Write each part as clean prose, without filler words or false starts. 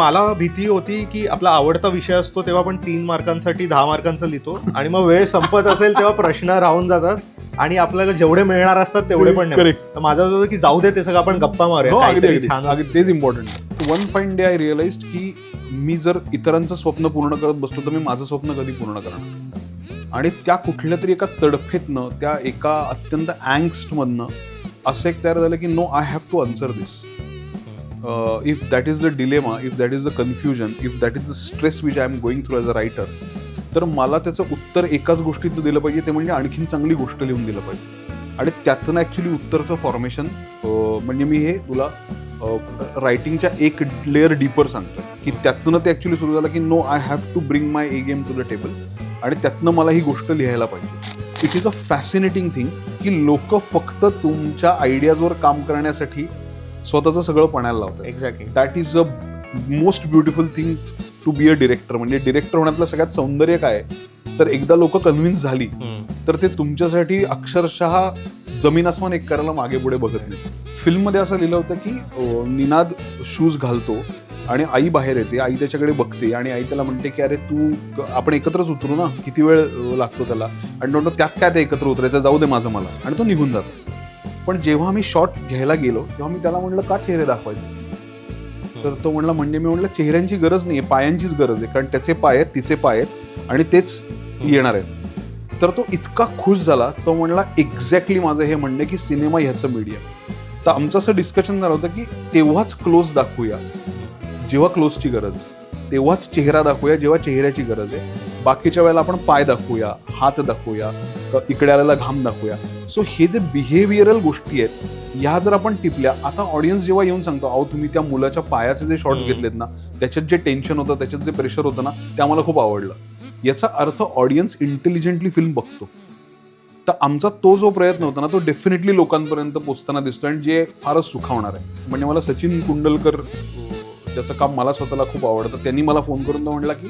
मला भीती होती की आपला आवडता विषय असतो तेव्हा आपण 3 मार्कांसाठी 10 मार्कांचं लिहितो आणि मग वेळ संपत असेल तेव्हा प्रश्न राहून जातात आणि आपल्याला जेवढे मिळणार असतात तेवढे पण नाही. तर माझं होतं की जाऊ दे ते सगळं आपण गप्पा मारूया, काहीतरी छान. तेच important. One fine day I realised की मी जर इतरांचं स्वप्न पूर्ण करत बसतो तर मी माझं स्वप्न कधी पूर्ण करणार. आणि त्या कुठल्या तरी एका तडफेतनं, त्या एका अत्यंत अँगस्टमधनं असं एक तयार झालं की no, I have to answer this. If that is the dilemma, if that is the confusion, if that is the stress which I am going through as a writer, तर मला त्याचं उत्तर एकाच गोष्टीतनं दिलं पाहिजे, ते म्हणजे आणखीन चांगली गोष्ट लिहून दिलं पाहिजे. आणि त्यातनं ॲक्च्युली उत्तरचं फॉर्मेशन म्हणजे मी हे तुला रायटिंगच्या एक लेअर डीपर सांगतो की त्यातनं ते ॲक्च्युली सुरू झालं की no, I have to bring my A game to the table आणि त्यातनं मला ही गोष्ट लिहायला पाहिजे. It is a fascinating thing की लोक फक्त तुमच्या आयडियाजवर काम करण्यासाठी स्वतःचं सगळं पणायला लावतात. Exactly. That is a most beautiful thing to be a director. म्हणजे डिरेक्टर होण्यातलं सगळ्यात सौंदर्य काय, तर एकदा लोक कन्व्हिन्स झाली तर ते तुमच्यासाठी अक्षरशः जमीन आसमान एक करायला मागे पुढे बघत नाही. फिल्ममध्ये असं लिहिलं होतं की निनाद शूज घालतो आणि आई बाहेर येते, आई त्याच्याकडे बघते आणि आई त्याला म्हणते की अरे तू, आपण एकत्रच उतरू ना, किती वेळ लागतो त्याला, आणि म्हणतो त्यात काय ते एकत्र उतरायचं, जाऊ दे माझं मला, आणि तो निघून जातो. पण जेव्हा मी शॉट घ्यायला गेलो तेव्हा मी त्याला म्हणलं का चेहरे दाखवायचे, तर तो म्हणला म्हणजे मी म्हणलं चेहऱ्यांची गरज नाही, पायांचीच गरज आहे, कारण त्याचे पाय आहेत, तिचे पाय आहेत आणि तेच येणार आहेत. तर तो इतका खुश झाला, तो म्हणला एक्झॅक्टली माझं हे म्हणणं की सिनेमा ह्याचं मीडिया. तर आमचं असं डिस्कशन झालं होतं की तेव्हाच क्लोज दाखवूया जेव्हा क्लोजची गरज आहे, तेव्हाच चेहरा दाखवूया जेव्हा चेहऱ्याची गरज आहे, बाकीच्या वेळेला आपण पाय दाखवूया, हात दाखवूया, इकडे आलेला घाम दाखवूया. सो हे जे बिहेवियरल गोष्टी आहेत ह्या जर आपण टिपल्या, आता ऑडियन्स जेव्हा येऊन सांगतो अहो तुम्ही त्या मुलाच्या पायाचे जे शॉट्स घेतलेत ना, त्याच्यात जे टेन्शन होतं, त्याच्यात जे प्रेशर होतं ना, ते आम्हाला खूप आवडलं, याचा अर्थ ऑडियन्स इंटेलिजंटली फिल्म बघतो. तर आमचा तो जो प्रयत्न होता ना, तो डेफिनेटली लोकांपर्यंत पोहोचताना दिसतो आणि जे फारच सुखावणार आहे. म्हणजे मला सचिन कुंडलकर, त्याचं काम मला स्वतःला खूप आवडतं, त्यांनी मला फोन करून तो म्हणला की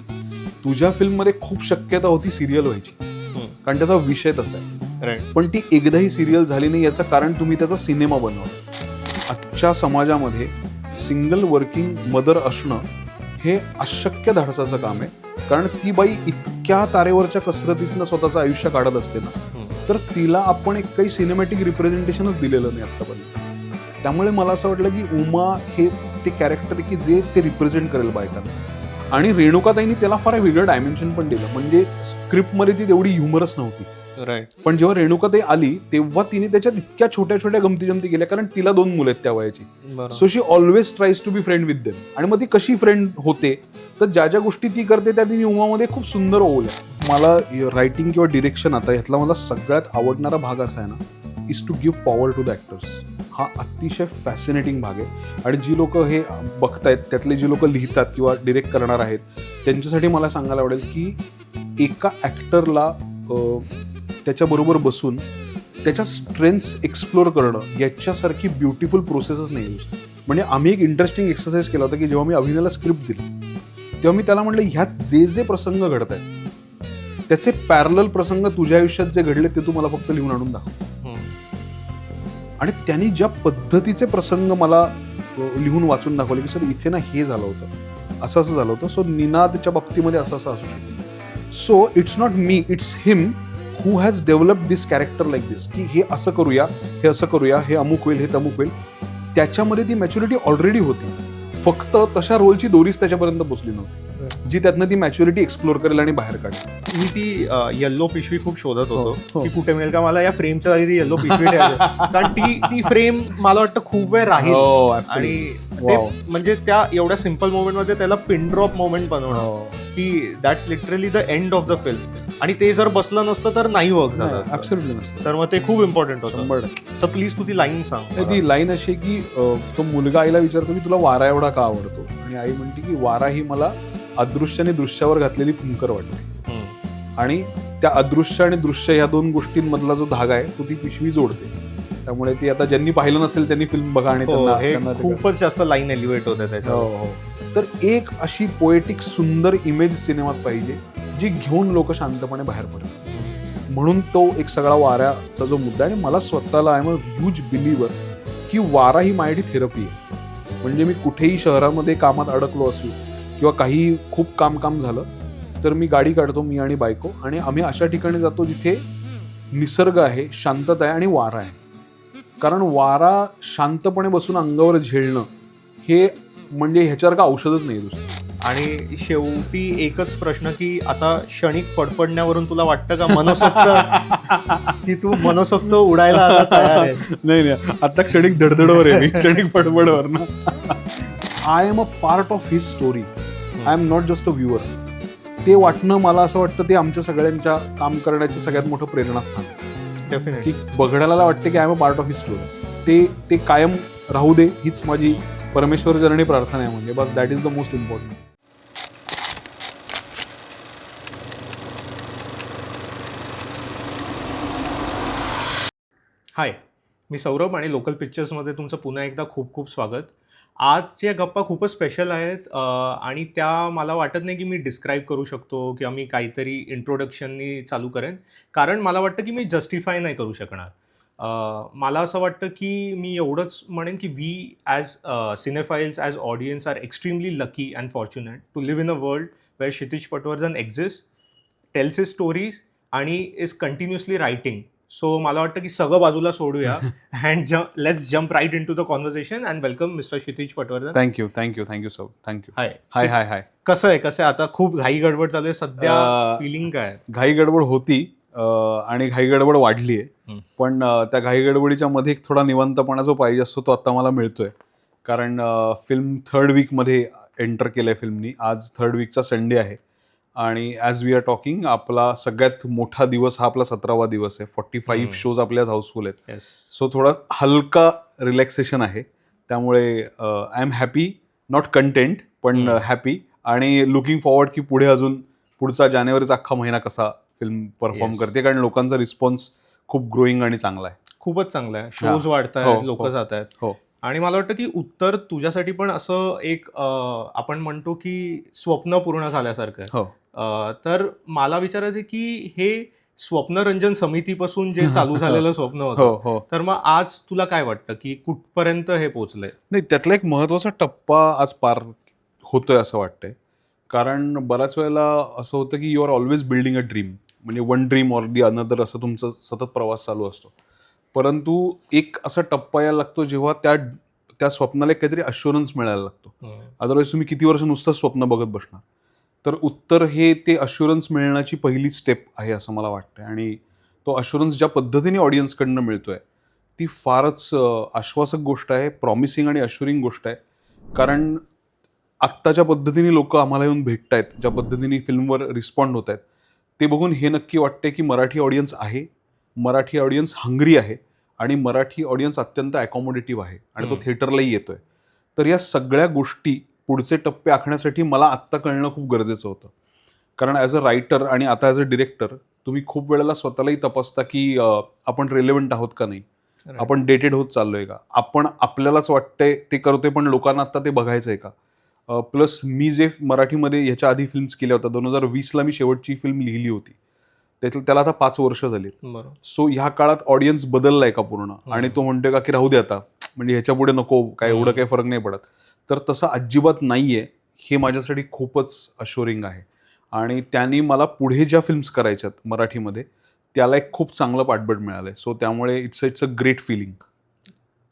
तुझ्या फिल्ममध्ये खूप शक्यता होती सिरियल व्हायची, कारण त्याचा विषय तसा आहे, पण ती एकदाही सिरियल झाली नाही. याचं कारण तुम्ही त्याचा सिनेमा बनवला. आजच्या समाजामध्ये सिंगल वर्किंग मदर असणं हे अशक्य धाडसाचं काम आहे, कारण ती बाई इतक्या तारेवरच्या कसरतीतनं स्वतःचं आयुष्य काढत असते ना, तर तिला आपण एक काही सिनेमॅटिक रिप्रेझेंटेशनच दिलेलं नाही आत्तापर्यंत. त्यामुळे मला असं वाटलं की उमा हे ते कॅरेक्टर की जे ते रिप्रेझेंट करेल बायकांना. आणि रेणुकाताईंनी त्याला फार वेगळं डायमेन्शन पण दिलं. म्हणजे स्क्रिप्टमध्ये ती तेवढी ह्युमरस नव्हती, पण जेव्हा रेणुकाताई आली तेव्हा तिने त्याच्यात इतक्या छोट्या छोट्या गमती जमती केल्या, कारण तिला 2 मुलं आहेत त्या वयाची. So she always tries to be friend with them. आणि मग ती कशी फ्रेंड होते, तर ज्या ज्या गोष्टी ती करते त्या तिने उमामध्ये खूप सुंदर ओवल्या. मला रायटिंग किंवा डिरेक्शन, आता ह्यातला मला सगळ्यात आवडणारा भाग असा आहे ना, is to give power to the actors. हा अतिशय फॅसिनेटिंग भाग आहे. आणि जी लोक हे बघतायत, त्यातले जी लोक लिहितात किंवा डिरेक्ट करणार आहेत, त्यांच्यासाठी मला सांगायला आवडेल की एका ॲक्टरला त्याच्याबरोबर बसून त्याच्या स्ट्रेंथ्स एक्सप्लोर करणं याच्यासारखी ब्युटिफुल प्रोसेसच नाही. म्हणजे आम्ही एक इंटरेस्टिंग एक्सरसाइज केला होता की जेव्हा मी अभिनयाला स्क्रिप्ट दिली तेव्हा मी त्याला म्हटलं ह्यात जे जे प्रसंग घडत आहेत त्याचे पॅरलल प्रसंग तुझ्या आयुष्यात जे घडले ते तू मला फक्त लिहून आणून दाखव. आणि त्यांनी ज्या पद्धतीचे प्रसंग मला लिहून वाचून दाखवले की सर इथे ना हे झालं होतं, असं असं झालं होतं, सो निनादच्या बाबतीमध्ये असं असं असू शकतं. So it's not me, it's him who has developed this character like this, की हे असं करूया, हे असं करूया, हे अमुक होईल, हे तमुक होईल. त्याच्यामध्ये ती मॅच्युरिटी ऑलरेडी होती, फक्त तशा रोलची दोरीच त्याच्यापर्यंत पोचली नव्हती जी त्यातनं ती मॅच्युरिटी एक्सप्लोर करेल आणि बाहेर काढेल. मी ती येल्लो पिशवी खूप शोधत होतो की कुठे मिळेल का मला या फ्रेमच्या जागी ती येल्लो पिशवी ठेवायची, कारण ती फ्रेम मला वाटतं खूप वेळ राहील. आणि ते म्हणजे त्या एवढ्या सिम्पल मोमेंटमध्ये त्याला पिन ड्रॉप मोमेंट बनवणं की that's literally the end of the film. आणि ते जर बसलं नसतं तर नाही वर्क झालं, ऍब्सोल्युटली नसतं. तर मग ते खूप इम्पॉर्टंट होतं. तर प्लीज तू ती लाईन सांग. ती लाईन अशी की तो मुलगा आईला विचारतो की तुला वारा एवढा का आवडतो, आणि आई म्हणते की वारा ही मला अदृश्याने दृश्यावर घातलेली फुंकर वाटते, आणि त्या अदृश्य आणि दृश्य ह्या 2 गोष्टींमधला जो धागा आहे तो ती पिशवी जोडते. त्यामुळे ती आता ज्यांनी पाहिलं नसेल त्यांनी फिल्म बघा आणि त्यांना खूपच जास्त लाईन एलिव्हेट होते त्याच्यावर. तर एक अशी पोएटिक सुंदर इमेज सिनेमात पाहिजे जी घेऊन लोक शांतपणे बाहेर पडतात. म्हणून तो एक सगळा वाऱ्याचा जो मुद्दा आहे. आणि मला स्वतःला आय एम अ ह्यूज बिलीव्हर की वारा ही माझ्यासाठी थेरपी आहे. म्हणजे मी कुठेही शहरामध्ये कामात अडकलो असलो किंवा काही खूप काम झालं तर मी गाडी काढतो, मी आणि बायको, आणि आम्ही अशा ठिकाणी जातो जिथे निसर्ग आहे, शांतता आहे आणि वारा आहे. कारण वारा शांतपणे बसून अंगावर झेलणं हे म्हणजे ह्याच्यासारखं औषधच नाही दुसरं. आणि शेवटी एकच प्रश्न की आता क्षणिक फडफडण्यावरून तुला वाटतं का मनसोक्त की तू मनसोक्त उडायला आता तयार आहे? नाही आता क्षणिक धडधडवर आहे मी, क्षणिक फडफडवर ना. I am a part of his story, I am not just a viewer. ते वाटणं मला असं वाटतं ते आमच्या सगळ्यांच्या काम करण्याचं सगळ्यात मोठं प्रेरणास्थान आहे. डेफिनेटली. की बघणाऱ्याला वाटते की I am a part of his story, ते कायम राहू दे हीच माझी परमेश्वर चरणी प्रार्थना आहे. म्हणजे बस that is the most important. Hi, मी सौरभ आणि लोकल पिक्चर्समध्ये तुमचं पुन्हा एकदा खूप खूप स्वागत. आजच्या गप्पा खूपच स्पेशल आहेत आणि त्या मला वाटत नाही की मी डिस्क्राईब करू शकतो किंवा मी काहीतरी इंट्रोडक्शननी चालू करेन, कारण मला वाटतं की मी जस्टिफाय नाही करू शकणार. मला असं वाटतं की मी एवढंच म्हणेन की we as cinephiles, as audience are extremely lucky and fortunate to live in a world where Kshitij Patwardhan exist, tells his stories आणि इज कंटिन्युअसली रायटिंग. सो मला वाटतं की सगळं बाजूला सोडूया and let's jump right into the conversation and welcome mister Kshitij Patwardhan. Thank you sir, thank you. Hi hi. कसं आहे आता? खूप घाई गडबड चालू आहे सध्या, फिलिंग काय? घाई गडबड होती आणि घाई गडबड वाढली आहे, पण त्या घाई गडबडीच्या मध्ये एक थोडा निवांतपणा जो पाहिजे असतो तो आता मला मिळतोय. कारण फिल्म 3rd वीकमध्ये एंटर केलंय फिल्मनी. आज 3rd वीकचा संडे आहे आणि ॲज वी आर टॉकिंग आपला सगळ्यात मोठा दिवस हा आपला 17वा दिवस आहे. 45 शोज आपले आज हाऊसफुल आहेत. येस. सो थोडा हलका रिलॅक्सेशन आहे. त्यामुळे I am happy, not content पण हॅपी, आणि लुकिंग फॉरवर्ड की पुढे अजून पुढचा जानेवारीचा अख्खा महिना कसा फिल्म परफॉर्म करते, कारण लोकांचा रिस्पॉन्स खूप ग्रोईंग आणि चांगला आहे. खूपच चांगला आहे. शोज वाढत आहेत, लोक जात आहेत. हो. आणि मला वाटतं की उत्तर तुझ्यासाठी पण असं एक आपण म्हणतो की स्वप्न पूर्ण झाल्यासारखं आहे. तर मला विचारायचं की हे स्वप्नरंजन समितीपासून जे चालू झालेलं स्वप्न होतं, तर मग आज तुला काय वाटतं की कुठपर्यंत हे पोहोचलंय? नाही, त्यातला एक महत्वाचा टप्पा आज पार होतोय असं वाटतंय. कारण बऱ्याच वेळेला असं होतं की you are always building a dream, म्हणजे one dream or the another असं तुमचं सतत प्रवास चालू असतो. परंतु एक असा टप्पा यायला लागतो जेव्हा त्या स्वप्नाला काहीतरी अश्युरन्स मिळायला लागतो. अदरवाईज तुम्ही किती वर्ष नुसतं स्वप्न बघत बसणार. तर उत्तर हे ते अश्युरन्स मिळण्याची पहिली स्टेप आहे असं मला वाटतं. आणि तो अश्युरन्स ज्या पद्धतीने ऑडियन्सकडनं मिळतोय ती फारच आश्वासक गोष्ट आहे, प्रॉमिसिंग आणि अश्युरिंग गोष्ट आहे. कारण आत्ताच्या पद्धतीने लोक आम्हाला येऊन भेटत आहेत, ज्या पद्धतीने फिल्मवर रिस्पॉन्ड होत आहेत, ते बघून हे नक्की वाटते की मराठी ऑडियन्स आहे, मराठी ऑडियन्स हंग्री आहे आणि मराठी ऑडियन्स अत्यंत अकॉमोडेटिव्ह आहे आणि तो थिएटरलाही येतोय. तर या सगळ्या गोष्टी पुढचे टप्पे आखण्यासाठी मला आत्ता कळणं खूप गरजेचं होतं. कारण ॲज अ रायटर आणि आता ॲज अ डिरेक्टर तुम्ही खूप वेळेला स्वतःलाही तपासता की आपण रेलेव्हंट आहोत का नाही, आपण डेटेड होत चाललोय का, आपण आपल्यालाच वाटतंय ते करतोय पण लोकांना आता ते बघायचंय का. प्लस मी जे मराठीमध्ये ह्याच्या आधी फिल्म्स केल्या होत्या, 2020ला मी शेवटची फिल्म लिहिली होती, त्याला आता 5 वर्ष झाली. सो ह्या काळात ऑडियन्स बदललाय का पूर्ण, आणि तो म्हणतोय का की राहू दे आता, म्हणजे ह्याच्या पुढे नको, काय एवढं काही फरक नाही पडत. तर तसं अजिबात नाहीये. हे माझ्यासाठी खूपच अश्युरिंग आहे आणि त्यांनी मला पुढे ज्या फिल्म्स करायच्यात मराठीमध्ये त्याला एक खूप चांगलं पाठबळ मिळालंय. सो त्यामुळे इट्स अ ग्रेट फिलिंग.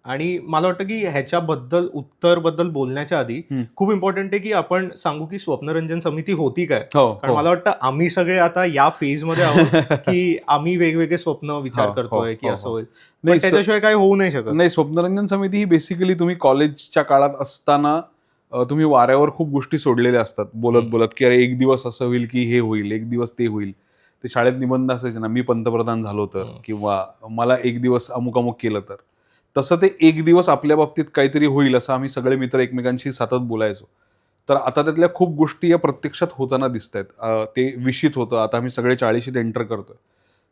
आणि मला वाटतं की ह्याच्याबद्दल उत्तरबद्दल बोलण्याच्या आधी खूप इम्पॉर्टंट आहे की आपण सांगू की स्वप्नरंजन समिती होती काय. कारण मला वाटतं आम्ही सगळे आता या फेज मध्ये आहोत की आम्ही वेगवेगळे स्वप्न विचार करतोय की असं होईल, पण त्याच्याशिवाय काही होऊ नाही शकत. नाही, स्वप्नरंजन समिती ही बेसिकली तुम्ही कॉलेजच्या काळात असताना तुम्ही वाऱ्यावर खूप गोष्टी सोडलेल्या असतात, बोलत बोलत की अरे एक दिवस असं होईल की हे होईल, एक दिवस ते होईल. ते शाळेत निबंध असायचे ना, मी पंतप्रधान झालो तर, किंवा मला एक दिवस अमुक अमुक केलं तर. तसं ते एक दिवस आपल्या बाबतीत काहीतरी होईल असं आम्ही सगळे मित्र एकमेकांशी सतत बोलायचो. तर आता त्यातल्या खूप गोष्टी या प्रत्यक्षात होताना दिसत आहेत. ते विषित होतं, आता आम्ही सगळे 40शीत एंटर करतोय.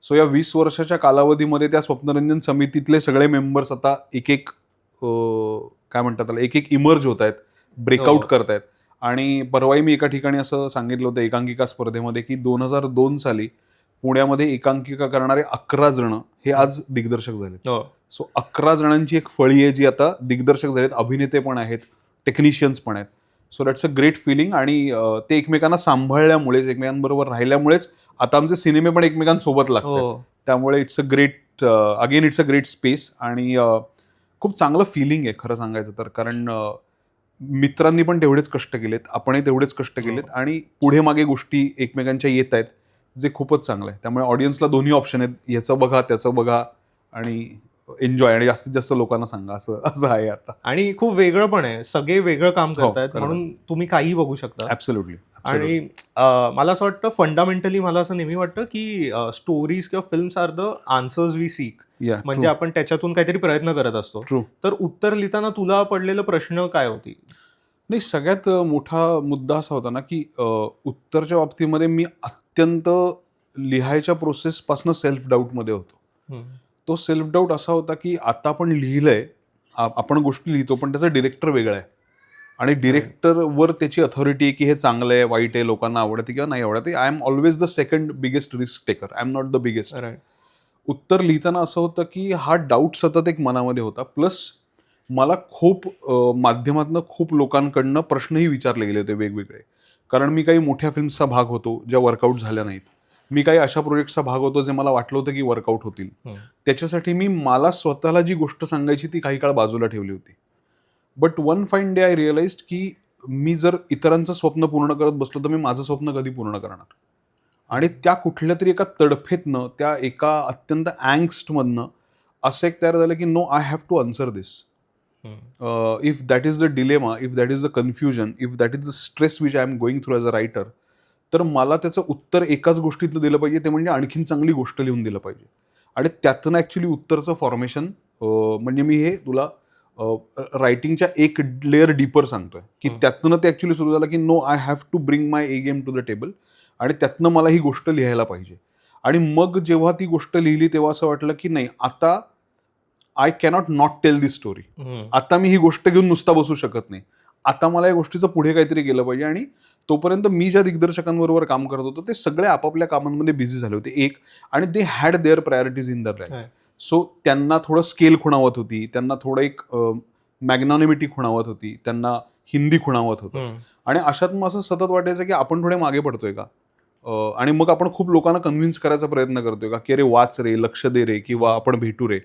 सो या 20 वर्षाच्या कालावधीमध्ये त्या स्वप्नरंजन समितीतले सगळे मेंबर्स आता एक एक काय म्हणतात त्याला, एक एक इमर्ज होत आहेत, ब्रेकआउट करत आहेत. आणि परवाही मी एका ठिकाणी असं सांगितलं होतं एकांकिका स्पर्धेमध्ये की 2002 साली पुण्यामध्ये एकांकिका करणारे 11 जण हे आज दिग्दर्शक झालेत. हो. सो 11 जणांची एक फळी आहे जी आता दिग्दर्शक झालेत, अभिनेते पण आहेत, टेक्निशियन्स पण आहेत. So that's a great feeling. आणि ते एकमेकांना सांभाळल्यामुळेच, एकमेकांबरोबर राहिल्यामुळेच आता आमचे सिनेमे पण एकमेकांसोबत लागतात. हो. त्यामुळे इट्स अ ग्रेट स्पेस. आणि खूप चांगलं फिलिंग आहे खरं सांगायचं तर, कारण मित्रांनी पण तेवढेच कष्ट केलेत, आपणही तेवढेच कष्ट केलेत, आणि पुढे मागे गोष्टी एकमेकांच्या येत आहेत, जे खूपच चांगलं आहे. त्यामुळे ऑडियन्सला दोन्ही ऑप्शन आहेत, याचं बघा त्याचं बघा आणि एन्जॉय, आणि जास्तीत जास्त लोकांना सांगा, असं असं आहे आता. आणि खूप वेगळं पण आहे, सगळे वेगळं काम करतायत, करतात. म्हणून तुम्ही काहीही बघू शकता. ऍब्सोल्युटली. आणि मला असं वाटतं फंडामेंटली, मला असं नेहमी वाटतं की स्टोरीज किंवा films are the answers we seek. म्हणजे आपण त्याच्यातून काहीतरी प्रयत्न करत असतो. ट्रू. तर उत्तर लिहिताना तुला पडलेलं प्रश्न काय होती? नाही, सगळ्यात मोठा मुद्दा असा होता ना की उत्तरच्या बाबतीमध्ये मी अत्यंत लिहायच्या प्रोसेसपासून सेल्फ डाऊटमध्ये होतो. तो सेल्फ डाऊट असा होता की आता आपण लिहिलंय, आपण गोष्टी लिहितो, पण त्याचा डिरेक्टर वेगळा आहे, आणि डिरेक्टरवर त्याची अथॉरिटी आहे की हे चांगलं आहे, वाईट आहे, लोकांना आवडते किंवा नाही आवडते. I am always the second biggest risk taker, I am not the biggest. उत्तर लिहिताना असं होतं की हा डाऊट सतत एक मनामध्ये होता. प्लस मला खूप माध्यमातून खूप लोकांकडनं प्रश्नही विचारले गेले होते वेगवेगळे, कारण मी काही मोठ्या फिल्म्सचा भाग होतो ज्या वर्कआउट झाल्या नाहीत, मी काही अशा प्रोजेक्टचा भाग होतो जे मला वाटलं होतं की वर्कआउट होतील. त्याच्यासाठी मी मला स्वतःला जी गोष्ट सांगायची ती काही काळ बाजूला ठेवली होती. But one fine day I realised की मी जर इतरांचं स्वप्न पूर्ण करत बसलो तर मी माझं स्वप्न कधी पूर्ण करणार. आणि त्या कुठल्या तरी एका तडफेतनं, त्या एका अत्यंत अँगस्टमधनं असं एक तयार झालं की no, I have to answer this. If that is the dilemma, if that is the confusion, if that is the stress which I am going through as a writer, तर मला त्याचं उत्तर एकाच गोष्टीतलं दिलं पाहिजे, ते म्हणजे आणखीन चांगली गोष्ट लिहून दिलं पाहिजे. आणि त्यातनं ॲक्च्युली उत्तरचं फॉर्मेशन, म्हणजे मी हे तुला रायटिंगच्या एक लेअर डीपर सांगतोय की त्यातनं ते ॲक्च्युली सुरू झालं की no, I have to bring my A game to the table, आणि त्यातनं मला ही गोष्ट लिहायला पाहिजे. आणि मग जेव्हा ती गोष्ट लिहिली तेव्हा असं वाटलं की नाही, आता I cannot not tell this story. आता मी ही गोष्ट घेऊन नुसता बसू शकत नाही, आता मला या गोष्टीचं पुढे काहीतरी केलं पाहिजे. आणि तोपर्यंत मी ज्या दिग्दर्शकांबरोबर काम करत होतो ते सगळे आपापल्या कामांमध्ये बिझी झाले होते एक, आणि they had their priorities in their life. So त्यांना थोडं स्केल खुणावत होती, त्यांना थोडं एक मॅग्नॉनिमिटी खुणावत होती, त्यांना हिंदी खुणावत होतं. आणि अशात मग असं सतत वाटायचं की आपण थोडे मागे पडतोय का, आणि मग आपण खूप लोकांना कन्व्हिन्स करायचा प्रयत्न करतोय का की अरे वाच रे, लक्ष दे रे, किंवा आपण भेटू रे.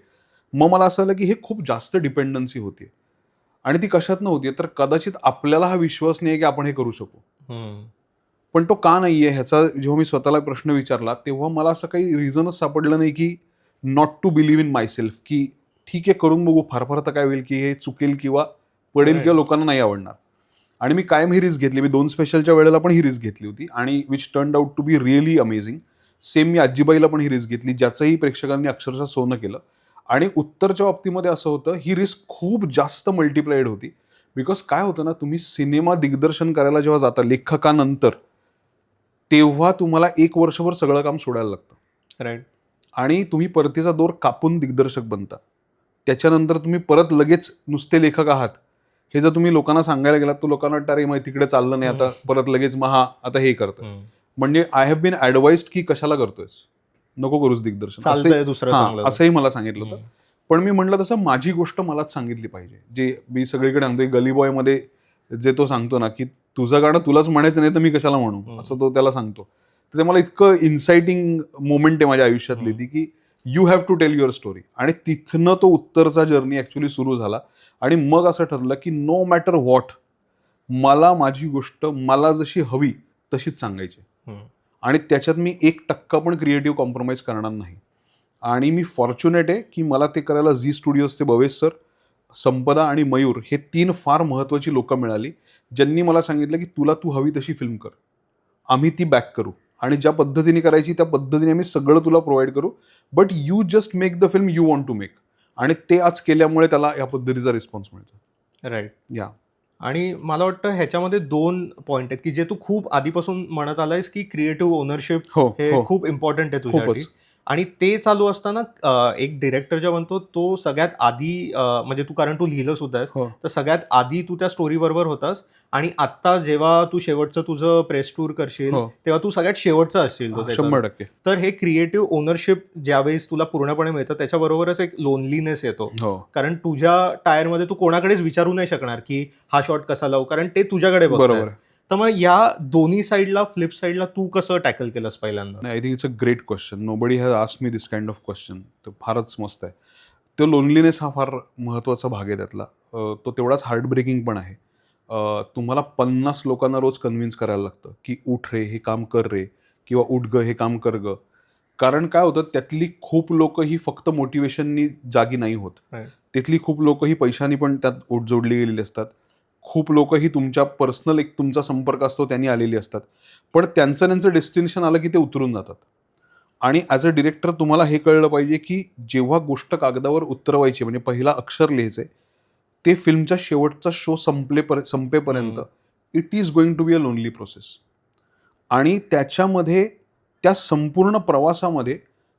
मग मला असं आलं की हे खूप जास्त डिपेंडन्सी होती, आणि ती कशात नव्हती तर कदाचित आपल्याला हा विश्वास नाही की आपण हे करू शकू. पण तो का नाहीये ह्याचा जेव्हा मी स्वतःला प्रश्न विचारला तेव्हा मला असं काही रिझनच सापडलं नाही की not to believe in myself, की ठीक आहे करून बघू, फार फार तर काय होईल की हे चुकेल किंवा पडेल किंवा लोकांना नाही आवडणार. आणि मी कायम ही रिस्क घेतली. मी 2 स्पेशलच्या वेळेला पण ही रिस्क घेतली होती, आणि which turned out to be really amazing. Same मी आजीबाईला पण ही रिस्क घेतली, ज्याचंही प्रेक्षकांनी अक्षरशः सोनं केलं. आणि उत्तरच्या बाबतीमध्ये असं होतं, ही रिस्क खूप जास्त मल्टिप्लाइड होती. बिकॉज काय होतं ना, तुम्ही सिनेमा दिग्दर्शन करायला जेव्हा जाता लेखकानंतर, तेव्हा तुम्हाला 1 वर्षभर सगळं काम सोडायला लागतं. राईट. आणि तुम्ही परतीचा दोर कापून दिग्दर्शक बनता. त्याच्यानंतर तुम्ही परत लगेच नुसते लेखक आहात हे जर तुम्ही लोकांना सांगायला गेलात तर लोकांना वाटतं अरे मग तिकडे चाललं नाही, आता परत लगेच महा आता हे करतं. म्हणजे आय हॅव बीन ॲडवाइज्ड की कशाला करतोयस, नको करूच दिग्दर्शन, असंही मला सांगितलं होतं. पण मी म्हटलं तसं माझी गोष्ट मलाच सांगितली पाहिजे. जे मी सगळीकडे सांगतोय, गली बॉयमध्ये जे तो सांगतो ना की तुझं गाणं तुलाच म्हणायचं नाही तर मी कशाला म्हणू, असं तो त्याला सांगतो. तर ते मला इतकं इन्साइटिंग मोमेंट आहे माझ्या आयुष्यातली ती की you have to tell your story. आणि तिथनं तो उत्तरचा जर्नी ॲक्च्युली सुरू झाला. आणि मग असं ठरलं की नो मॅटर व्हॉट, मला माझी गोष्ट मला जशी हवी तशीच सांगायची. आणि त्याच्यात मी 1% पण क्रिएटिव्ह कॉम्प्रोमाइज करणार नाही. आणि मी फॉर्च्युनेट आहे की मला ते करायला झी स्टुडिओजचे भवेश सर, संपदा आणि मयूर हे 3 फार महत्त्वाची लोकं मिळाली, ज्यांनी मला सांगितलं की तुला तू हवी तशी फिल्म कर, आम्ही ती बॅक करू, आणि ज्या पद्धतीने करायची त्या पद्धतीने आम्ही सगळं तुला प्रोव्हाइड करू, but you just make the film you want to make. आणि ते आज केल्यामुळे त्याला या पद्धतीचा रिस्पॉन्स मिळतो. राईट. या. आणि मला वाटतं ह्याच्यामध्ये 2 पॉईंट आहेत की जे तू खूप आधीपासून म्हणत आलायस की क्रिएटिव्ह ओनरशिप हे खूप इम्पॉर्टंट आहे तुझ्यासाठी. आणि ते चालू असताना एक डिरेक्टर जेव्हा म्हणतो तो सगळ्यात आधी म्हणजे कारण तू लिहिलं सुद्धा आहेस, हो. तर सगळ्यात आधी तू त्या स्टोरी बरोबर होतास आणि आता जेव्हा तू शेवटचं तुझं प्रेस टूर करशील हो. तेव्हा तू सगळ्यात शेवटचा असशील तो त्याच्यावर. 100%. तर हे क्रिएटिव्ह ओनरशिप ज्यावेळेस तुला पूर्णपणे मिळतं त्याच्याबरोबरच एक लोनलीनेस येतो, हो. कारण तुझ्या टायरमध्ये तू कोणाकडेच विचारू नाही शकणार की हा शॉट कसा लावू, कारण ते तुझ्याकडे बरोबर बघतात. आहे. तर मग या दोन्ही साईडला फ्लिप साईडला तू कसं टॅकल केलंस पहिल्यांदा? I think it's a great question. Nobody has asked me this kind of question. तर फारच मस्त आहे. तो लोनलीनेस हा फार महत्त्वाचा भाग आहे त्यातला. तो तेवढाच हार्ट ब्रेकिंग पण आहे. तुम्हाला 50 लोकांना रोज कन्व्हिन्स करायला लागतं की उठ रे, हे काम कर रे, किंवा उठ ग, हे काम कर ग. कारण काय होतं, त्यातली खूप लोक ही फक्त मोटिवेशननी जागी नाही होत. Right. तिथली खूप लोक ही पैशानी पण त्यात जोडली गेलेली असतात. खूप लोक ही तुमच्या पर्सनल एक तुमचा संपर्क असतो त्यांनी आलेली असतात. पण त्यांचं डेस्टिनेशन आलं की ते उतरून जातात. आणि ॲज अ डिरेक्टर तुम्हाला हे कळलं पाहिजे की जेव्हा गोष्ट कागदावर उतरवायची, म्हणजे पहिला अक्षर लिहायचे, ते फिल्मचा शेवटचा शो संपेपर्यंत it is going to be a lonely process. आणि त्याच्यामध्ये त्या संपूर्ण प्रवासामध्ये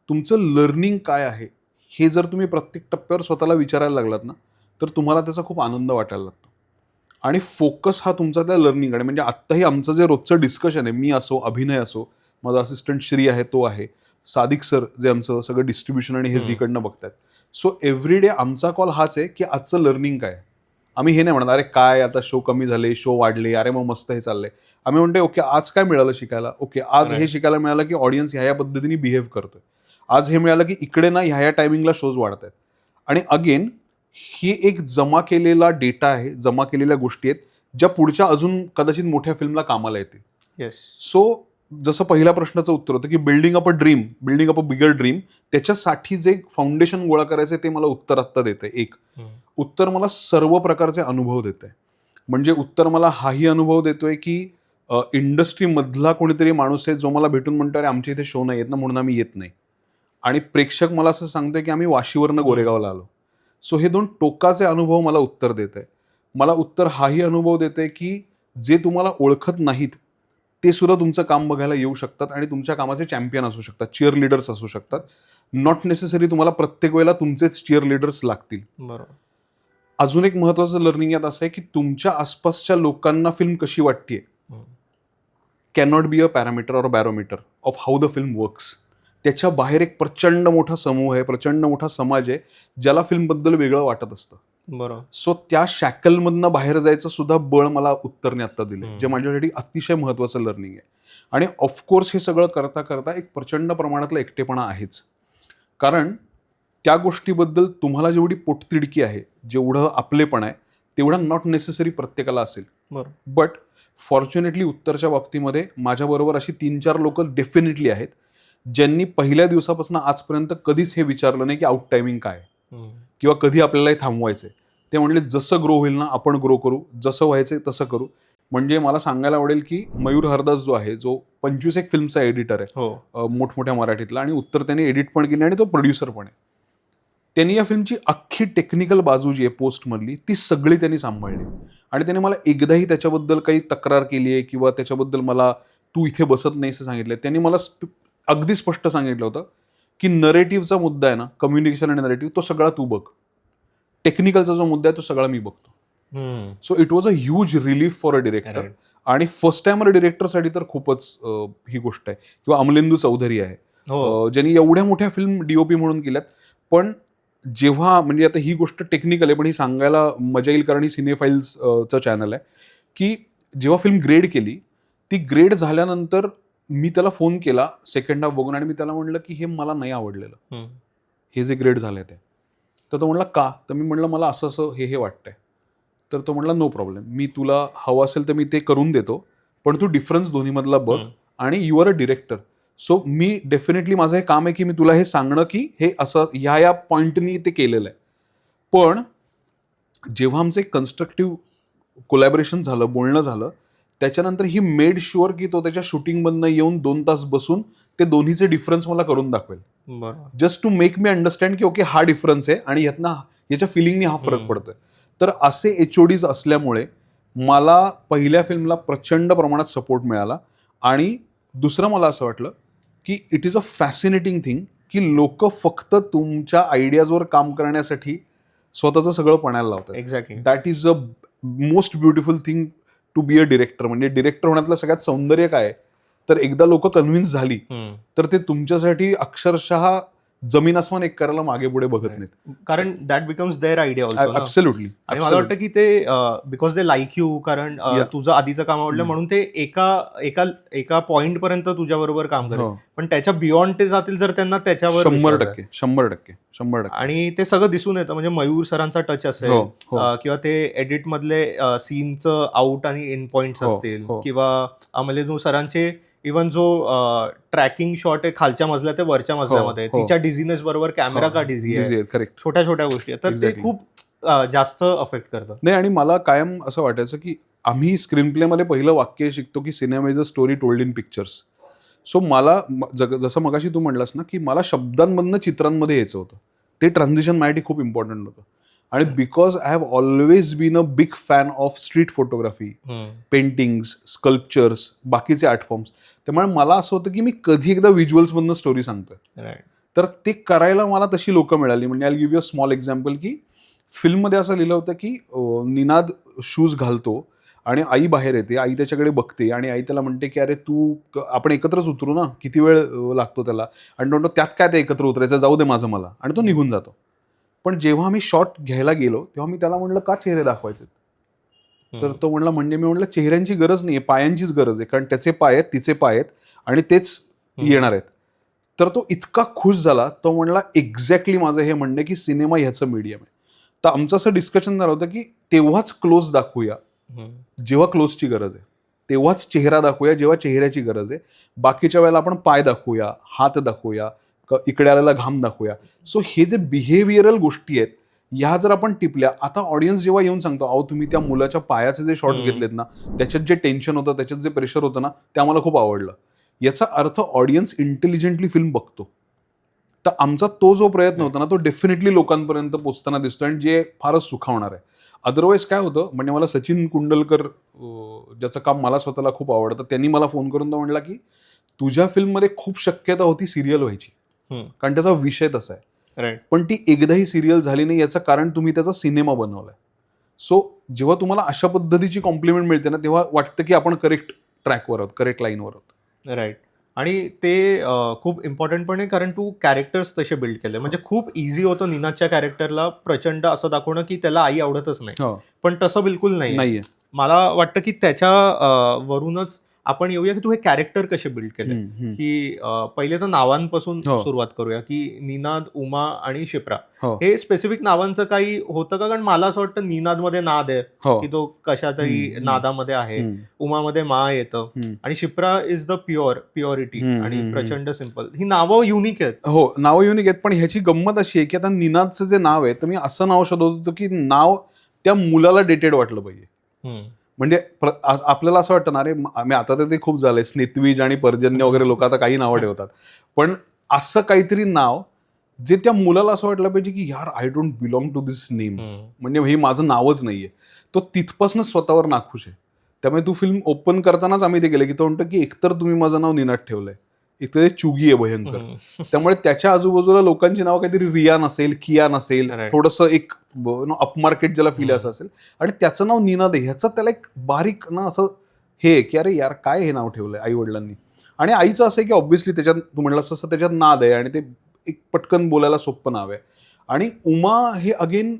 तुमचं लर्निंग काय आहे हे जर तुम्ही प्रत्येक टप्प्यावर स्वतःला विचारायला लागलात ना, तर तुम्हाला त्याचा खूप आनंद वाटायला लागतो. आणि फोकस हा तुमचा त्या लर्निंगकडे, म्हणजे आत्ताही आमचं जे रोजचं डिस्कशन आहे, मी असो, अभिनय असो, माझा असिस्टंट श्री आहे तो आहे, सादिक सर जे आमचं सगळं डिस्ट्रीब्युशन आणि हे झीकडनं बघतात. सो एव्हरी डे आमचा कॉल हाच आहे की आजचं लर्निंग काय. आम्ही हे नाही म्हणत अरे काय आता शो कमी झाले, शो वाढले, अरे मग मस्त हे चाललंय. आम्ही म्हणतो ओके आज काय मिळालं शिकायला, ओके आज हे शिकायला मिळालं की ऑडियन्स ह्या पद्धतीने बिहेव्ह करतोय, आज हे मिळालं की इकडे ना ह्या टायमिंगला शोज वाढत आहेत. आणि अगेन ही एक जमा केलेला डेटा आहे, जमा केलेल्या गोष्टी आहेत ज्या पुढच्या अजून कदाचित मोठ्या फिल्मला कामाला येतील. येस. सो जसं पहिल्या प्रश्नाचं उत्तर होतं की building up a dream, building up a bigger dream, त्याच्यासाठी जे फाउंडेशन गोळा करायचं ते मला उत्तर आत्ता देतंय. एक उत्तर मला सर्व प्रकारचे अनुभव देतंय. म्हणजे उत्तर मला हाही अनुभव देतोय की इंडस्ट्रीमधला कोणीतरी माणूस आहे जो मला भेटून म्हणतो अरे आमच्या इथे शो नाही येत ना म्हणून आम्ही येत नाही. आणि प्रेक्षक मला असं सांगतोय की आम्ही वाशीवरनं गोरेगावला आलो. सो हे दोन टोकाचे अनुभव मला उत्तर देत आहे. मला उत्तर हाही अनुभव देते की जे तुम्हाला ओळखत नाहीत ते सुद्धा तुमचं काम बघायला येऊ शकतात आणि तुमच्या कामाचे चॅम्पियन असू शकतात, चिअर लिडर्स असू शकतात. नॉट नेसेसरी तुम्हाला प्रत्येक वेळेला तुमचेच चिअर लिडर्स लागतील. बरोबर. अजून एक महत्त्वाचं लर्निंग यात असं आहे की तुमच्या आसपासच्या लोकांना फिल्म कशी वाटते cannot be a parameter or barometer of how the film works. त्याच्या बाहेर एक प्रचंड मोठा समूह आहे, प्रचंड मोठा समाज आहे ज्याला फिल्मबद्दल वेगळं वाटत असतं. बरोबर. सो त्या शॅकलमधनं बाहेर जायचं सुद्धा बळ मला उत्तरने आत्ता दिले, जे माझ्यासाठी अतिशय महत्त्वाचं लर्निंग आहे. आणि ऑफकोर्स हे सगळं करता करता एक प्रचंड प्रमाणातला एकटेपणा आहेच. कारण त्या गोष्टीबद्दल तुम्हाला जेवढी पोटतिडकी आहे, जेवढं आपलेपण आहे, तेवढं नॉट नेसेसरी प्रत्येकाला असेल. बरोबर. बट फॉर्च्युनेटली उत्तरच्या बाबतीमध्ये माझ्याबरोबर अशी 3-4 लोक डेफिनेटली आहेत ज्यांनी पहिल्या दिवसापासून आजपर्यंत कधीच हे विचारलं नाही की आउट टायमिंग काय किंवा कधी आपल्याला हे थांबवायचंय. ते म्हणले जसं ग्रो होईल ना आपण ग्रो करू, जसं व्हायचंय तसं करू. म्हणजे मला सांगायला आवडेल की मयूर हरदास जो आहे, जो 25 फिल्मचा एडिटर आहे मोठमोठ्या मराठीतला, आणि उत्तर त्यांनी एडिट पण केली आणि तो प्रोड्युसर पण आहे. त्यांनी या फिल्मची अख्खी टेक्निकल बाजू जी आहे पोस्टमधली ती सगळी त्यांनी सांभाळली. आणि त्यांनी मला एकदाही त्याच्याबद्दल काही तक्रार केली आहे किंवा त्याच्याबद्दल मला तू इथे बसत नाहीस असं सांगितलं. त्यांनी मला अगदी स्पष्ट सांगितलं होतं की नरेटिव्हचा मुद्दा आहे ना, कम्युनिकेशन आणि नरेटिव्ह, तो सगळा तू बघ, टेक्निकलचा जो मुद्दा आहे तो सगळा मी बघतो. So it was a huge relief for a director. आणि फर्स्ट टाइमर डिरेक्टरसाठी तर खूपच ही गोष्ट आहे. किंवा अमलेंदू चौधरी आहे ज्यांनी एवढ्या मोठ्या फिल्म डीओपी म्हणून केल्यात. पण जेव्हा म्हणजे आता ही गोष्ट टेक्निकल आहे पण ही सांगायला मजा येईल कारण ही सिनेफाईल्सचं चॅनल आहे, की जेव्हा फिल्म ग्रेड केली, ती ग्रेड झाल्यानंतर मी त्याला फोन केला सेकंड हाफ बघून आणि मी त्याला म्हणलं की हे मला नाही आवडलेलं, हे जे ग्रेड झालंय ते. तर तो म्हणला का? तर मी म्हणलं मला असं असं हे वाटतंय. तर तो म्हणला नो प्रॉब्लेम, मी तुला हवं असेल तर मी ते करून देतो, पण तू डिफरन्स दोन्हीमधला बघ आणि you are a director. So me definitely माझं हे काम आहे की मी तुला हे सांगणं की हे असं ह्या पॉईंटनी ते केलेलं आहे. पण जेव्हा आमचं एक कन्स्ट्रक्टिव्ह कोलॅबोरेशन झालं, बोलणं झालं, त्याच्यानंतर ही मेड शुअर की तो त्याच्या शूटिंगमधनं येऊन 2 तास बसून ते दोन्हीचे डिफरन्स मला करून दाखवेल. Just to make me understand की ओके हा डिफरन्स आहे आणि याच्या फिलिंगनी हा फरक पडतोय. तर असे HODs असल्यामुळे मला पहिल्या फिल्मला प्रचंड प्रमाणात सपोर्ट मिळाला. आणि दुसरं मला असं वाटलं की it is a fascinating thing की लोक फक्त तुमच्या आयडियाजवर काम करण्यासाठी स्वतःचं सगळं पणाला लावतात. Exactly. That is a most beautiful thing to be a director. म्हणजे डिरेक्टर होण्यातलं सगळ्यात सौंदर्य काय आहे, तर एकदा लोक कन्व्हिन्स झाली तर ते तुमच्यासाठी अक्षरशः जमीन आसमान एक करायला मागे पुढे बघत नाहीत. कारण that becomes their idea also. Absolutely. आणि मला वाटतं की ते बिकॉज दे लाईक यू, कारण तुझं आधीचं काम आवडलं म्हणून ते एका पॉइंट पर्यंत तुझ्या बरोबर काम करेल, पण त्याच्या बियॉन्ड ते जातील जर त्यांना त्याच्यावर 100%. आणि ते सगळं दिसून येतं. म्हणजे मयूर सरांचा टच असेल किंवा ते एडिट मधले सीनचं आउट आणि इन पॉइंट्स असतील, किंवा अमलेनू सरांचे इव्हन जो ट्रॅकिंग शॉट आहे खालच्या मजल्या ते वरच्या मजल्यामध्ये, तिच्या डिझीनेस बरोबर कॅमेरा का डिझी आहे, छोट्या छोट्या गोष्टी आहेत, तर ते खूप जास्त अफेक्ट करतं. नाही, आणि मला कायम असं वाटायचं की आम्ही स्क्रीन प्ले मध्ये पहिलं वाक्य शिकतो की cinema is a story told in pictures. So मला जसं मगाशी तू म्हणलास ना की मला शब्दांमधनं चित्रांमध्ये यायचं होतं, ते ट्रान्झिशन माझ्यासाठी खूप इम्पॉर्टंट होतं. आणि because I have always been a big fan of street photography, paintings, sculptures, बाकीचे आर्ट फॉर्म्स, त्यामुळे मला असं होतं की मी कधी एकदा व्हिज्युअल्समधनं स्टोरी सांगतोय. तर ते करायला मला तशी लोक मिळाली. म्हणजे I give you a small example की फिल्ममध्ये असं लिहिलं होतं की निनाद शूज घालतो आणि आई बाहेर येते, आई त्याच्याकडे बघते आणि आई त्याला म्हणते की अरे तू आपण एकत्रच उतरू ना, किती वेळ लागतो त्याला, आणि म्हणतो त्यात काय ते एकत्र उतरायचं, जाऊ दे माझं मला, आणि तो निघून जातो. पण जेव्हा मी शॉट घ्यायला गेलो तेव्हा मी त्याला म्हणलं का चेहरे दाखवायचे, तर तो म्हणला म्हणजे मी म्हणलं चेहऱ्यांची गरज नाहीये, पायांचीच गरज आहे, कारण त्याचे पाय आहेत, तिचे पाय आहेत आणि तेच येणार आहेत. तर तो इतका खुश झाला, तो म्हणला एक्झॅक्टली माझं हे म्हणणं की सिनेमा ह्याचं मीडियम आहे. तर आमचं असं डिस्कशन झालं होतं की तेव्हाच क्लोज दाखवूया जेव्हा क्लोजची गरज आहे, तेव्हाच चेहरा दाखवूया जेव्हा चेहऱ्याची गरज आहे, बाकीच्या वेळेला आपण पाय दाखवूया, हात दाखवूया, इकडे आलेला घाम दाखवूया. सो हे जे बिहेवियरल गोष्टी आहेत ह्या जर आपण टिपल्या, आता ऑडियन्स जेव्हा येऊन सांगतो अहो तुम्ही त्या मुलाच्या पायाचे जे शॉट्स घेतलेत ना, त्याच्यात जे टेन्शन होतं, त्याच्यात जे प्रेशर होतं ना, ते आम्हाला खूप आवडलं, याचा अर्थ ऑडियन्स इंटेलिजंटली फिल्म बघतो. तर आमचा तो जो प्रयत्न होता ना तो डेफिनेटली लोकांपर्यंत पोहोचताना दिसतो, आणि जे फारच सुखावणार आहे. अदरवाईज काय होतं, म्हणजे मला सचिन कुंडलकर, ज्याचं काम मला स्वतःला खूप आवडतं, त्यांनी मला फोन करून तो म्हणला की तुझ्या फिल्ममध्ये खूप शक्यता होती सिरियल व्हायची, कारण त्याचा विषय तसा आहे, पण ती एकदाही सिरियल झाली नाही, याचं कारण तुम्ही त्याचा सिनेमा बनवलाय. सो जेव्हा तुम्हाला अशा पद्धतीची कॉम्प्लिमेंट मिळते ना, तेव्हा वाटतं की आपण करेक्ट ट्रॅकवर आहोत, करेक्ट लाईनवर आहोत. राईट. आणि ते खूप इम्पॉर्टंट पण आहे, कारण तू कॅरेक्टर्स तसे बिल्ड केले. म्हणजे खूप इझी होतं निनादच्या कॅरेक्टरला प्रचंड असं दाखवणं की त्याला आई आवडतच नाही, पण तसं बिलकुल नाहीये. मला वाटतं की त्याच्या वरूनच आपण येऊया की तू हे कॅरेक्टर कसे बिल्ड केले. की पहिले तर नावांपासून सुरुवात करूया की निनाद, उमा आणि शिप्रा, हे स्पेसिफिक नावांचं काही होतं का? कारण मला असं वाटतं निनादमध्ये नाद आहे की तो कशा तरी नादामध्ये आहे, उमामध्ये मा येतं, आणि शिप्रा इज द प्युरिटी आणि प्रचंड सिंपल. ही नावं युनिक आहेत. हो, नावं युनिक आहेत, पण ह्याची गंमत अशी आहे की आता निनादचं जे नाव आहे, तर मी असं नाव शोधत होतो की नाव त्या मुलाला डेटेड वाटलं पाहिजे. म्हणजे आपल्याला असं वाटतं ना, अरे आता तर ते खूप झालंय, स्नित्विज आणि पर्जन्य वगैरे लोक आता काही नावं ठेवतात, पण असं काहीतरी नाव जे त्या मुलाला असं वाटलं पाहिजे की यार I don't belong to this name, म्हणजे हे माझं नावच नाहीये. तो तिथपासूनच स्वतःवर नाखुश आहे. त्यामुळे तू फिल्म ओपन करतानाच आम्ही ते केलं की तो म्हणतो की एकतर तुम्ही माझं नाव निनाद ठेवलंय, इथे चुगी आहे भयंकर. त्यामुळे त्याच्या आजूबाजूला लोकांची नाव काहीतरी रिया नसेल, किया नसेल, थोडंसं एक अपमार्केट ज्याला फील असं असेल, आणि त्याचं नाव निनाद आहे, ह्याचं त्याला एक बारीक ना असं हे की अरे यार काय हे नाव ठेवलंय आई वडिलांनी. आणि आईचं असं आहे की ऑब्व्हियसली त्याच्यात तू म्हणलास तसं त्याच्यात नाद आहे आणि ते एक पटकन बोलायला सोपं नाव आहे. आणि उमा हे अगेन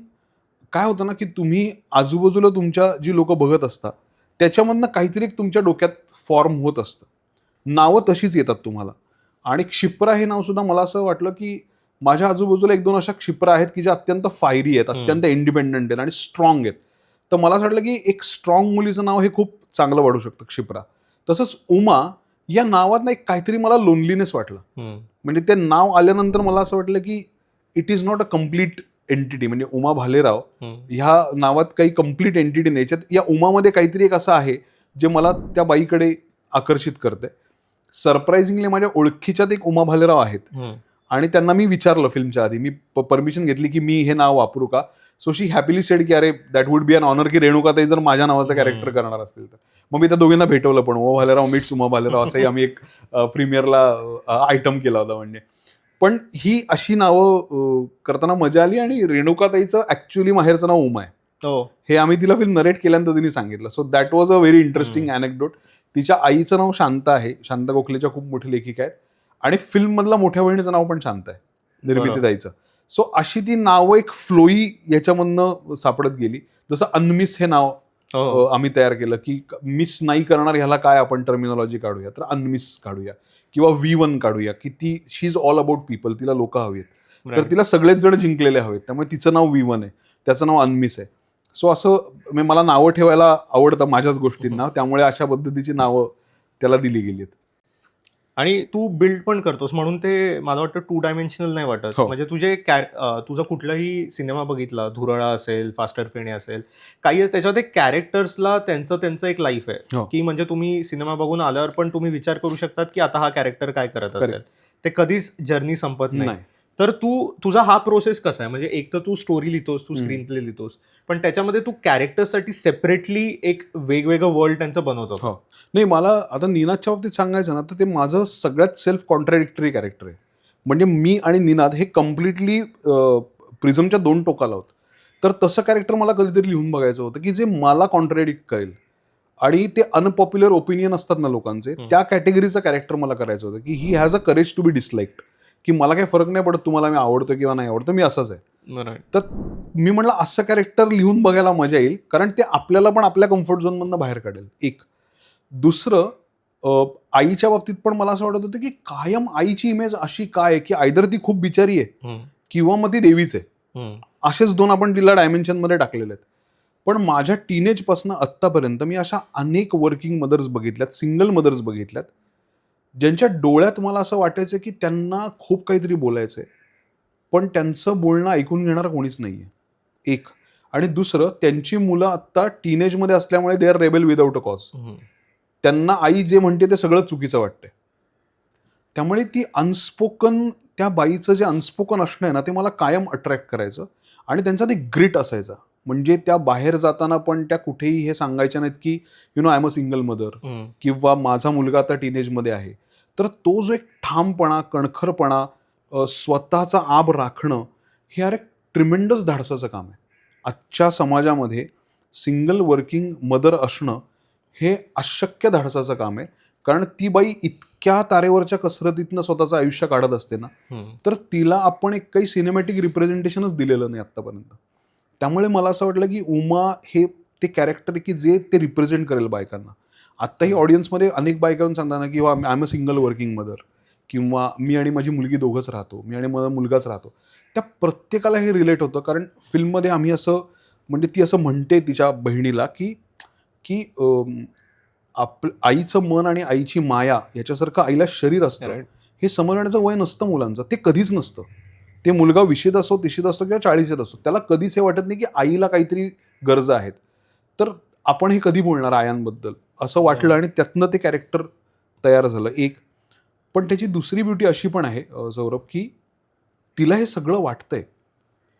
काय होतं ना की तुम्ही आजूबाजूला तुमच्या जी लोक बघत असतात त्याच्यामधनं काहीतरी तुमच्या डोक्यात फॉर्म होत असतं, नावं तशीच येतात तुम्हाला. आणि क्षिप्रा हे नाव सुद्धा मला असं वाटलं की माझ्या आजूबाजूला एक दोन अशा क्षिप्रा आहेत की ज्या अत्यंत फायरी आहेत, अत्यंत इंडिपेंडंट आहेत आणि स्ट्रॉंग आहेत. तर मला असं वाटलं की एक स्ट्रॉंग मुलीचं नाव हे खूप चांगलं वाढू शकतं क्षिप्रा. तसंच उमा या नावात ना एक काहीतरी मला लोनलीनेस वाटलं. म्हणजे ते नाव आल्यानंतर मला असं वाटलं की it is not a complete entity. म्हणजे उमा भालेराव ह्या नावात काही कम्प्लीट एंटिटी नाही, या उमामध्ये काहीतरी एक असं आहे जे मला त्या बाईकडे आकर्षित करते. सरप्राइझिंगली माझ्या ओळखीच्यात एक उमा भालेराव आहेत आणि त्यांना मी विचारलं फिल्मच्या आधी, मी परमिशन घेतली की मी हे नाव वापरू का. सो शी हॅपीली सेड की अरे that would be an honour की रेणुकाताई जर माझ्या नावाचं कॅरेक्टर करणार असतील तर. मग मी त्या दोघींना भेटवलं पण, उमा भालेराव मीट्स उमा भालेराव असंही आम्ही एक प्रीमियरला आयटम केला होता. म्हणजे पण ही अशी नावं करताना मजा आली. आणि रेणुकाताईचं ऍक्च्युअली माहेरचं नाव उमा आहे. हे आम्ही तिला फिल्म नरेट केल्यानंतर तिने सांगितलं. So that was a very interesting anecdote. तिच्या आईचं नाव शांता आहे. शांता गोखलेच्या खूप मोठी लेखिका आहेत. आणि फिल्म मधला मोठ्या बहिणीचं नाव पण शांत आहे, निर्मितीताईचं. सो अशी ती नावं एक फ्लोई याच्यामधनं सापडत गेली. जसं अनमिस हे नाव आम्ही तयार केलं की मिस नाही करणार, ह्याला काय आपण टर्मिनॉलॉजी काढूया, तर अनमिस काढूया किंवा V1 काढूया, की ती शी इज ऑल अबाउट पीपल. तिला लोक हवेत, तर तिला सगळेच जण जिंकलेले हवेत. त्यामुळे तिचं नाव V1 आहे, त्याचं नाव अनमिस आहे. सो असं मला नावं ठेवायला आवडतं माझ्याच गोष्टींना, त्यामुळे अशा पद्धतीची नावं त्याला दिली गेली आहेत. आणि तू बिल्ड पण करतोस म्हणून ते मला वाटतं 2 डायमेन्शनल नाही वाटत. म्हणजे तुझा कुठलाही सिनेमा बघितला, धुरळा असेल, फास्टर फेणे असेल, काही त्याच्यात एक कॅरेक्टर्सला त्यांचं एक लाईफ आहे, की म्हणजे तुम्ही सिनेमा बघून आल्यावर पण तुम्ही विचार करू शकतात की आता हा कॅरेक्टर काय करत असेल. ते कधीच जर्नी संपत नाही. तर तुझा हा प्रोसेस कसा आहे? म्हणजे एक तर तू स्टोरी लिहितोस, तू स्क्रीन प्ले लिहितोस, पण त्याच्यामध्ये तू कॅरेक्टर्ससाठी सेपरेटली एक वेगवेगळं वर्ल्ड त्यांचं बनवतो. नाही, मला आता निनादच्या बाबतीत सांगायचं ना, तर ते माझं सगळ्यात सेल्फ कॉन्ट्राडिक्टरी कॅरेक्टर आहे. म्हणजे मी आणि निनाद हे कम्प्लिटली प्रिझमच्या 2 टोकाला होत. तर तसं कॅरेक्टर मला कधीतरी लिहून बघायचं होतं की जे मला कॉन्ट्राडिक्ट करेल. आणि ते अनपॉप्युलर ओपिनियन असतात ना लोकांचे, त्या कॅटेगरीचं कॅरेक्टर मला करायचं होतं की he has a courage to be disliked, की मला काही फरक नाही पडत तुम्हाला मी आवडतो किंवा नाही आवडतो, मी असंच आहे. तर मी म्हटलं असं कॅरेक्टर लिहून बघायला मजा येईल, कारण ते आपल्याला पण आपल्या कम्फर्ट झोनमधनं बाहेर काढेल. एक. दुसरं, आईच्या बाबतीत पण मला असं वाटत होतं की कायम आईची इमेज अशी काय की आयदर ती खूप बिचारी आहे किंवा मग ती देवीच आहे. असेच 2 आपण तिला डायमेन्शन मध्ये टाकलेले आहेत. पण माझ्या टीनेज पासून आत्तापर्यंत मी अशा अनेक वर्किंग मदर्स बघितल्यात, सिंगल मदर्स बघितल्यात, ज्यांच्या डोळ्यात मला असं वाटायचं की त्यांना खूप काहीतरी बोलायचंय, पण त्यांचं बोलणं ऐकून घेणार कोणीच नाहीये. एक. आणि दुसरं, त्यांची मुलं आत्ता टीनेजमध्ये असल्यामुळे they are rebel without a cause. त्यांना आई जे म्हणते ते सगळं चुकीचं वाटतंय. त्यामुळे ती अनस्पोकन, त्या बाईचं जे अनस्पोकन असणं आहे ना, ते मला कायम अट्रॅक्ट करायचं. आणि त्यांचा ते ग्रिट असायचा. म्हणजे त्या बाहेर जाताना पण त्या कुठेही हे सांगायच्या नाहीत की I am a single mother किंवा माझा मुलगा आता टीनेजमध्ये आहे. तर तो जो एक ठामपणा, कणखरपणा, स्वतःचा आब राखणं, हे एक ट्रिमेंडस धाडसाचं काम आहे. आजच्या समाजामध्ये सिंगल वर्किंग मदर असणं हे अशक्य धाडसाचं काम आहे. कारण ती बाई इतक्या तारेवरच्या कसरतीतनं स्वतःचं आयुष्य काढत असते ना, तर तिला आपण एक काही सिनेमॅटिक रिप्रेझेंटेशनच दिलेलं नाही आत्तापर्यंत. त्यामुळे मला असं वाटलं की उमा हे ते कॅरेक्टर की जे ते रिप्रेझेंट करेल बायकांना. आत्ताही ऑडियन्समध्ये अनेक बायका सांगताना की I am a single working mother, किंवा मी आणि माझी मुलगी दोघंच राहतो, मी आणि माझा मुलगाच राहतो. त्या प्रत्येकाला हे रिलेट होतं. कारण फिल्ममध्ये आम्ही असं, म्हणजे ती असं म्हणते तिच्या बहिणीला की की आईचं मन आणि आईची माया याच्यासारखं आईला शरीर असतं. हे समजण्याचं वय नसतं मुलांचं, ते कधीच नसतं. ते मुलगा 20शीत असो, 30शीत असतो किंवा 40शीत असतो, त्याला कधीच हे वाटत नाही की आईला काहीतरी गरजा आहेत. तर आपण हे कधी बोलणार आयांबद्दल, असं वाटलं आणि त्यातनं ते कॅरेक्टर तयार झालं. एक. पण त्याची दुसरी ब्युटी अशी पण आहे सौरभ, की तिला हे सगळं वाटतंय,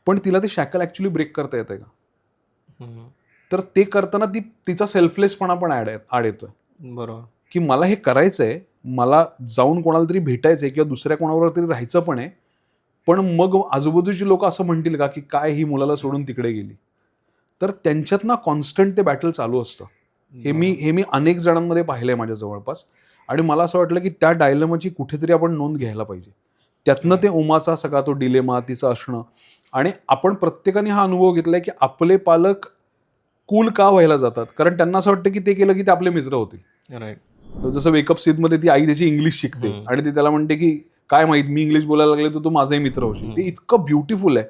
पण तिला ते शॅकल ऍक्च्युली ब्रेक करता येतंय का? तर ते करताना तिचा सेल्फलेसपणा पण ऍड येतोय. बरोबर. की मला हे करायचंय, मला जाऊन कोणाला तरी भेटायचंय किंवा दुसऱ्या कोणावर तरी राहायचं पण आहे, पण मग आजूबाजूची लोक असं म्हणतील का की काय ही मुलाला सोडून तिकडे गेली. तर त्यांच्यात ना कॉन्स्टंट ते बॅटल चालू असतं. हे मी अनेक जणांमध्ये पाहिलंय माझ्या जवळपास. आणि मला असं वाटलं की त्या डायलेमाची कुठेतरी आपण नोंद घ्यायला पाहिजे. त्यातनं ते उमाचा सगळा तो डिलेमा, तिचं असणं. आणि आपण प्रत्येकाने हा अनुभव घेतलाय की आपले पालक कूल का व्हायला जातात, कारण त्यांना असं वाटतं की ते केलं की ते आपले मित्र होतील. जसं वेकअप सीनमध्ये ती आई त्याची इंग्लिश शिकते आणि ती त्याला म्हणते की काय माहित, मी इंग्लिश बोलायला लागले तर तू माझाही मित्र होशील. ते इतकं ब्युटिफुल आहे.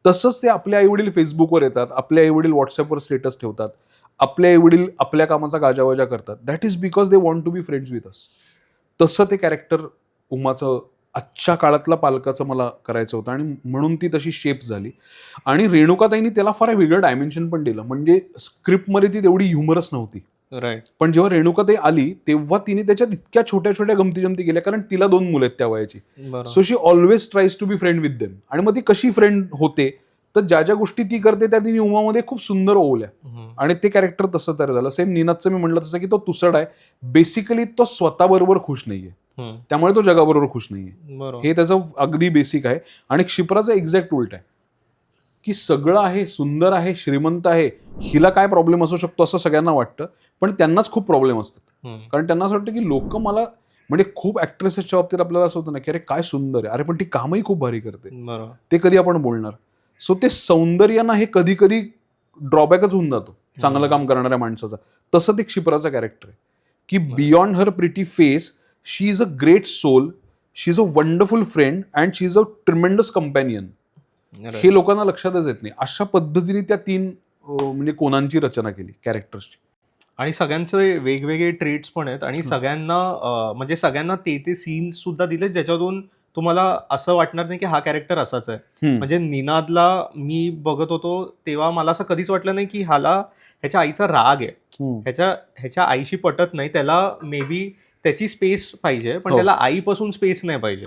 तसंच ते आपले आईवडील फेसबुकवर येतात, आपले आईवडील व्हॉट्सअपवर स्टेटस ठेवतात, आपले आईवडील आपल्या कामाचा गाजावाजा करतात. That is because they want to be friends with us. तसं ते कॅरेक्टर उमाचं आजच्या काळातला पालकाचं मला करायचं होतं, आणि म्हणून ती तशी शेप झाली. आणि रेणुकाताईंनी त्याला फार वेगळं डायमेन्शन पण दिलं. म्हणजे स्क्रिप्टमध्ये ती तेवढी ह्युमरस नव्हती, राईट. पण जेव्हा रेणुकाताई आली तेव्हा तिने त्याच्यात इतक्या छोट्या छोट्या गमती जमती केल्या, कारण तिला 2 मुलं आहेत त्या वयाची. So she always tries to be friend with them. आणि मग ती कशी फ्रेंड होते, तर ज्या ज्या गोष्टी ती करते त्या तिने उमामध्ये खूप सुंदर ओवल्या आणि ते कॅरेक्टर तसं तयार झालं. सेम निनादचं मी म्हटलं तसं की तो तुसड आहे, बेसिकली तो स्वतःबरोबर खुश नाहीये, त्यामुळे तो जगाबरोबर खुश नाहीये, हे त्याचं अगदी बेसिक आहे. आणि क्षिप्राचं एक्झॅक्ट उलट आहे की सगळं आहे, सुंदर आहे, श्रीमंत आहे, हिला काय प्रॉब्लेम असू शकतो असं सगळ्यांना वाटतं, पण त्यांनाच खूप प्रॉब्लेम असतात. कारण त्यांना असं वाटतं की लोक मला, म्हणजे खूप ऍक्ट्रेसेसच्या बाबतीत आपल्याला असं होतं ना की अरे काय सुंदर आहे, अरे पण ती कामही खूप भारी करते, ते कधी आपण बोलणार. सो ते सौंदर्यानं हे कधी कधी ड्रॉबॅकच होऊन जातो चांगलं काम करणाऱ्या माणसाचा. तसं ते क्षिप्राचं कॅरेक्टर आहे की beyond her pretty face she is a great soul, she is a wonderful friend and she is a tremendous companion. हे लोकांना लक्षातच येत नाही. अशा पद्धतीने त्या 3 म्हणजे कोणांची रचना केली कॅरेक्टर्सची. आणि सगळ्यांचे वेगवेगळे ट्रेट्स पण आहेत आणि सगळ्यांना म्हणजे सगळ्यांना ते सीन्स सुद्धा दिले ज्याच्यातून तुम्हाला असं वाटणार नाही की हा कॅरेक्टर असाच आहे. म्हणजे निनादला मी बघत होतो तेव्हा मला असं कधीच वाटलं नाही की ह्याच्या आईचा राग आहे, ह्याच्या आईशी पटत नाही, त्याला मे बी त्याची स्पेस पाहिजे पण त्याला आईपासून स्पेस नाही पाहिजे.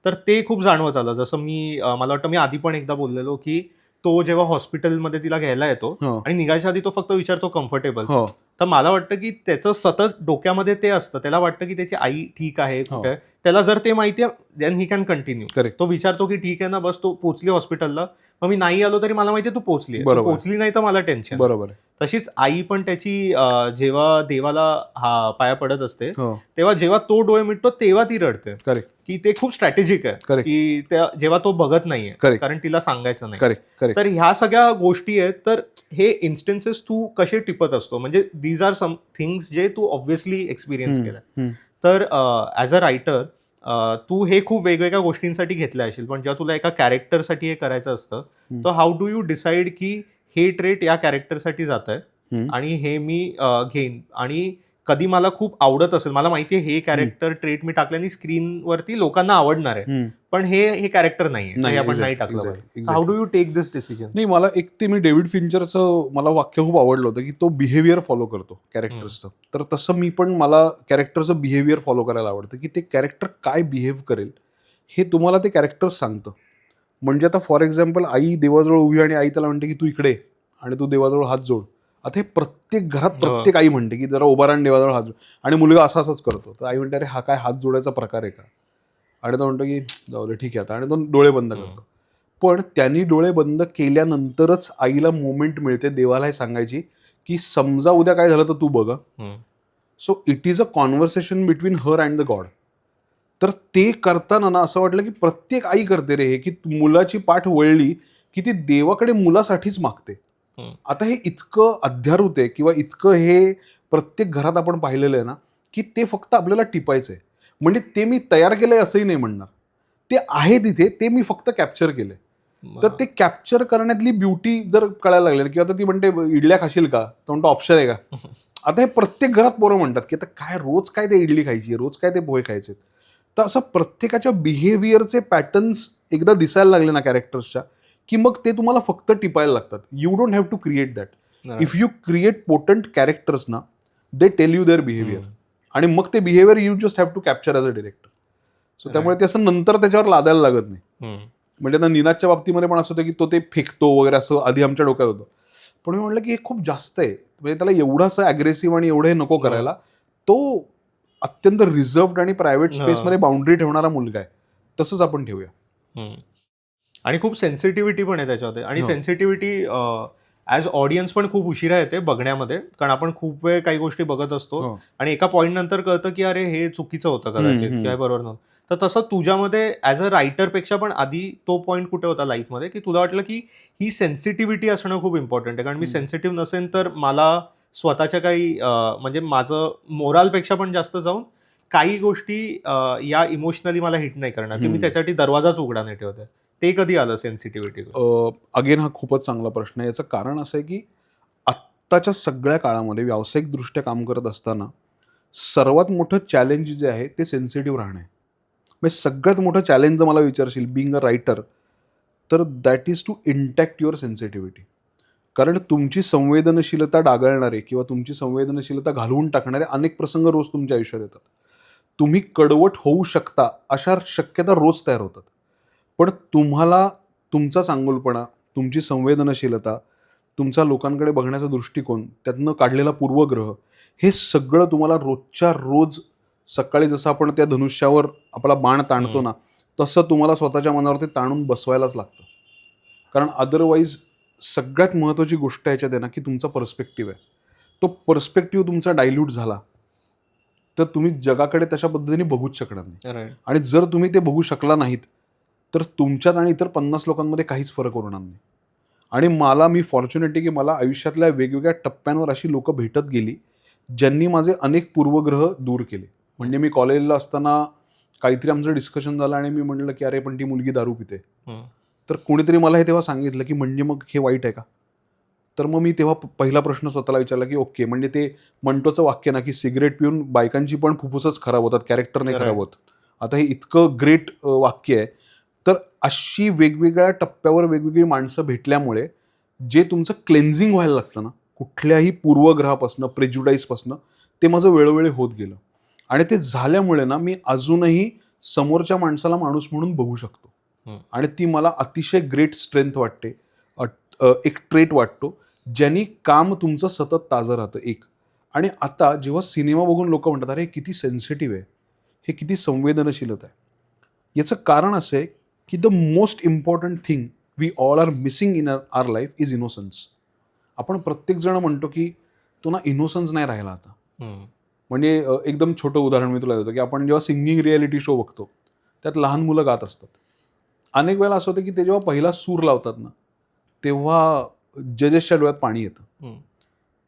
तर ते खूप जाणवत आलं. जसं मला वाटतं मी आधी पण एकदा बोललेलो की तो जेव्हा हॉस्पिटलमध्ये तिला घ्यायला येतो आणि निघायच्या आधी तो फक्त विचारतो कम्फर्टेबल, तर मला वाटतं की त्याचं सतत डोक्यामध्ये ते असतं, त्याला वाटतं की त्याची आई ठीक आहे कुठे आहे, त्याला जर ते माहिती आहे देन ही कॅन कंटिन्यू. तो विचारतो की ठीक आहे ना, बस तो पोहोचली हॉस्पिटलला, मग मी नाही आलो तरी मला माहिती आहे तू पोहोचली नाही तर मला टेन्शन. बरोबर. तशीच आई पण त्याची जेव्हा देवाला पाया पडत असते तेव्हा जेव्हा तो डोळे मिटतो तेव्हा ती रडते. की ते खूप स्ट्रॅटेजिक आहे की जेव्हा तो बघत नाहीये कारण तिला सांगायचं नाही. तर ह्या सगळ्या गोष्टी आहेत. तर हे इन्स्टन्सेस तू कसे टिपत असतो, म्हणजे दीज आर सम थिंग्स जे तू ऑब्व्हियसली एक्सपिरियन्स केलाय. तर ॲज अ रायटर तू हे खूप वेगवेगळ्या गोष्टींसाठी घेतलं असेल, पण जेव्हा तुला एका कॅरेक्टरसाठी हे करायचं असतं तर हाऊ डू यू डिसाईड की हे ट्रेट या कॅरेक्टरसाठी जात आहे आणि हे मी घेईन, आणि कधी मला खूप आवडत असेल, मला माहितीये हे कॅरेक्टर ट्रेट मी टाकल्याने स्क्रीनवरती लोकांना आवडणार आहे, पण हे कॅरेक्टर नाहीये, आपण नाही टाकलं. How do you take this decision? नाही, मला एक ते मी डेव्हिड फिंचरचं मला वाक्य खूप आवडलं होतं की तो बिहेवियर फॉलो करतो कॅरेक्टर्सचं. तर तसं मी पण, मला कॅरेक्टरचं बिहेवियर फॉलो करायला आवडतं की ते कॅरेक्टर काय बिहेव करेल हे तुम्हाला ते कॅरेक्टर सांगतं. म्हणजे आता फॉर एक्झाम्पल आई देवाजवळ उभी आणि आई त्याला म्हणते की तू इकडे आणि तू देवाजवळ हात जोड. आता हे प्रत्येक घरात प्रत्येक आई म्हणते की जरा उभा राहून देवाजवळ हात जोड, आणि मुलगा असंच करतो. तर आई म्हणते अरे हा काय हात जोडायचा प्रकार आहे का? आणि तो म्हणतो की जाऊ दे ठीक आहे आता, आणि तो डोळे बंद करतो. पण त्यांनी डोळे बंद केल्यानंतरच आईला मोमेंट मिळते देवाला हे सांगायची की समजा उद्या काय झालं तर तू बघ. So it is a conversation between her and the God. तर ते करताना ना असं वाटलं की प्रत्येक आई करते रे हे, की मुलाची पाठ वळली की ती देवाकडे मुलासाठीच मागते. आता हे इतकं अध्यारूत आहे किंवा इतकं हे प्रत्येक घरात आपण पाहिलेलं आहे ना की ते फक्त आपल्याला टिपायचंय. म्हणजे ते मी तयार केलंय असंही नाही म्हणणार, ते आहे तिथे, ते मी फक्त कॅप्चर केलंय. तर ते कॅप्चर करण्यातली ब्युटी जर कळायला लागली, किंवा आता ती म्हणते इडल्या खाशील का, तर म्हणतो ऑप्शन आहे का. आता हे प्रत्येक घरात पोरं म्हणतात की आता काय रोज काय ते इडली खायची, रोज काय ते पोहे खायचे. तर असं प्रत्येकाच्या बिहेवियरचे पॅटर्न्स एकदा दिसायला लागले ना कॅरेक्टर्सच्या, की मग ते तुम्हाला फक्त टिपायला लागतात. You don't have to create that. If you create potent characters ना, they tell you their behaviour, आणि मग ते behaviour you just have to capture as a director. So त्यामुळे ते असं नंतर त्याच्यावर लादायला लागत नाही. म्हणजे आता निनादच्या बाबतीमध्ये पण असं होतं की तो ते फेकतो वगैरे, असं आधी आमच्या डोक्यात होतं. पण मी म्हटलं की हे खूप जास्त आहे, म्हणजे त्याला एवढं असं अग्रेसिव्ह आणि एवढं हे नको करायला. तो अत्यंत रिझर्व्ड आणि प्रायव्हेट स्पेसमध्ये बाउंड्री ठेवणारा मुलगा आहे, तसंच आपण ठेवूया. आणि खूप सेन्सिटिव्हिटी पण आहे त्याच्यामध्ये, आणि सेन्सिटिव्हिटी ॲज ऑडियन्स पण खूप उशिरा येते बघण्यामध्ये, कारण आपण खूप वेळ काही गोष्टी बघत असतो आणि एका पॉईंट नंतर कळतं की अरे हे चुकीचं होतं कदाचित किंवा बरोबर नव्हतं. तर तसं तुझ्यामध्ये ॲज अ रायटरपेक्षा पण आधी तो पॉईंट कुठे होता लाईफमध्ये की तुला वाटलं की ही सेन्सिटिव्हिटी असणं खूप इम्पॉर्टंट आहे, कारण मी सेन्सिटिव्ह नसेन तर मला स्वतःच्या काही म्हणजे माझं मोरालपेक्षा पण जास्त जाऊन काही गोष्टी या इमोशनली मला हिट नाही करणार की मी त्याच्यासाठी दरवाजाच उघडा नाही ठेवत आहे. ते कधी आलं सेन्सिटिव्हिटी? अगेन हा खूपच चांगला प्रश्न आहे. याचं कारण असं आहे की आत्ताच्या सगळ्या काळामध्ये व्यावसायिकदृष्ट्या काम करत असताना सर्वात मोठं चॅलेंज जे आहे ते सेन्सिटिव्ह राहणं आहे. म्हणजे सगळ्यात मोठं चॅलेंज जर मला विचारशील बिंग अ रायटर, तर that is to intact your sensitivity. कारण तुमची संवेदनशीलता डागाळणारे किंवा तुमची संवेदनशीलता घालवून टाकणारे अनेक प्रसंग रोज तुमच्या आयुष्यात येतात. तुम्ही कडवट होऊ शकता अशा शक्यता रोज तयार होतात. पण तुम्हाला तुमचा चांगुलपणा, तुमची संवेदनशीलता, तुमचा लोकांकडे बघण्याचा दृष्टिकोन, त्यातनं काढलेला पूर्वग्रह, हे सगळं तुम्हाला रोजच्या रोज सकाळी जसं आपण त्या धनुष्यावर आपला बाण ताणतो ना, तसं तुम्हाला स्वतःच्या मनावरती ताणून बसवायलाच लागतं. कारण अदरवाईज सगळ्यात महत्त्वाची गोष्ट ह्याच्यात आहे ना, की तुमचा पर्स्पेक्टिव्ह आहे. तो पर्स्पेक्टिव्ह तुमचा डायल्यूट झाला तर तुम्ही जगाकडे तशा पद्धतीने बघूच शकणार नाही. आणि जर तुम्ही ते बघू शकला नाहीत तर तुमच्यात आणि इतर 50 लोकांमध्ये काहीच फरक होणार नाही. आणि मी फॉर्च्युनेट की मला आयुष्यातल्या वेगवेगळ्या टप्प्यांवर अशी लोक भेटत गेली ज्यांनी माझे अनेक पूर्वग्रह दूर केले. म्हणजे मी कॉलेजला असताना काहीतरी आमचं डिस्कशन झालं आणि मी म्हणलं की अरे पण ती मुलगी दारू पिते, तर कोणीतरी मला हे तेव्हा सांगितलं की म्हणजे मग हे वाईट आहे का? तर मग मी तेव्हा पहिला प्रश्न स्वतःला विचारला की ओके, म्हणजे ते मंटोचं वाक्य ना की सिगरेट पिऊन बायकांची पण फुफ्फुसच खराब होतात, कॅरेक्टर नाही खराब होत. आता हे इतकं ग्रेट वाक्य आहे. तर अशी वेगवेगळ्या टप्प्यावर वेगवेगळी माणसं भेटल्यामुळे जे तुमचं क्लेन्झिंग व्हायला लागतं ना कुठल्याही पूर्वग्रहापासनं, प्रेज्युडाईसपासनं, ते माझं वेळोवेळी होत गेलं. आणि ते झाल्यामुळे ना मी अजूनही समोरच्या माणसाला माणूस म्हणून बघू शकतो. आणि ती मला अतिशय ग्रेट स्ट्रेंथ वाटते, एक ट्रेट वाटतो, ज्यांनी काम तुमचं सतत ताजं राहतं एक. आणि आता जेव्हा सिनेमा बघून लोक म्हणतात अरे किती सेन्सिटिव्ह आहे, हे किती संवेदनशीलता आहे, याचं कारण असं आहे की the most important thing we all are missing in our life is innocence. आपण प्रत्येक जण म्हणतो की तो ना इनोसन्स नाही राहिला आता. म्हणजे एकदम छोटं उदाहरण मी तुला देतो की आपण जेव्हा सिंगिंग रियालिटी शो बघतो त्यात लहान मुलं गात असतात. अनेक वेळेला असं होतं की ते जेव्हा पहिला सूर लावतात ना तेव्हा जजेसच्या डोळ्यात पाणी येतं.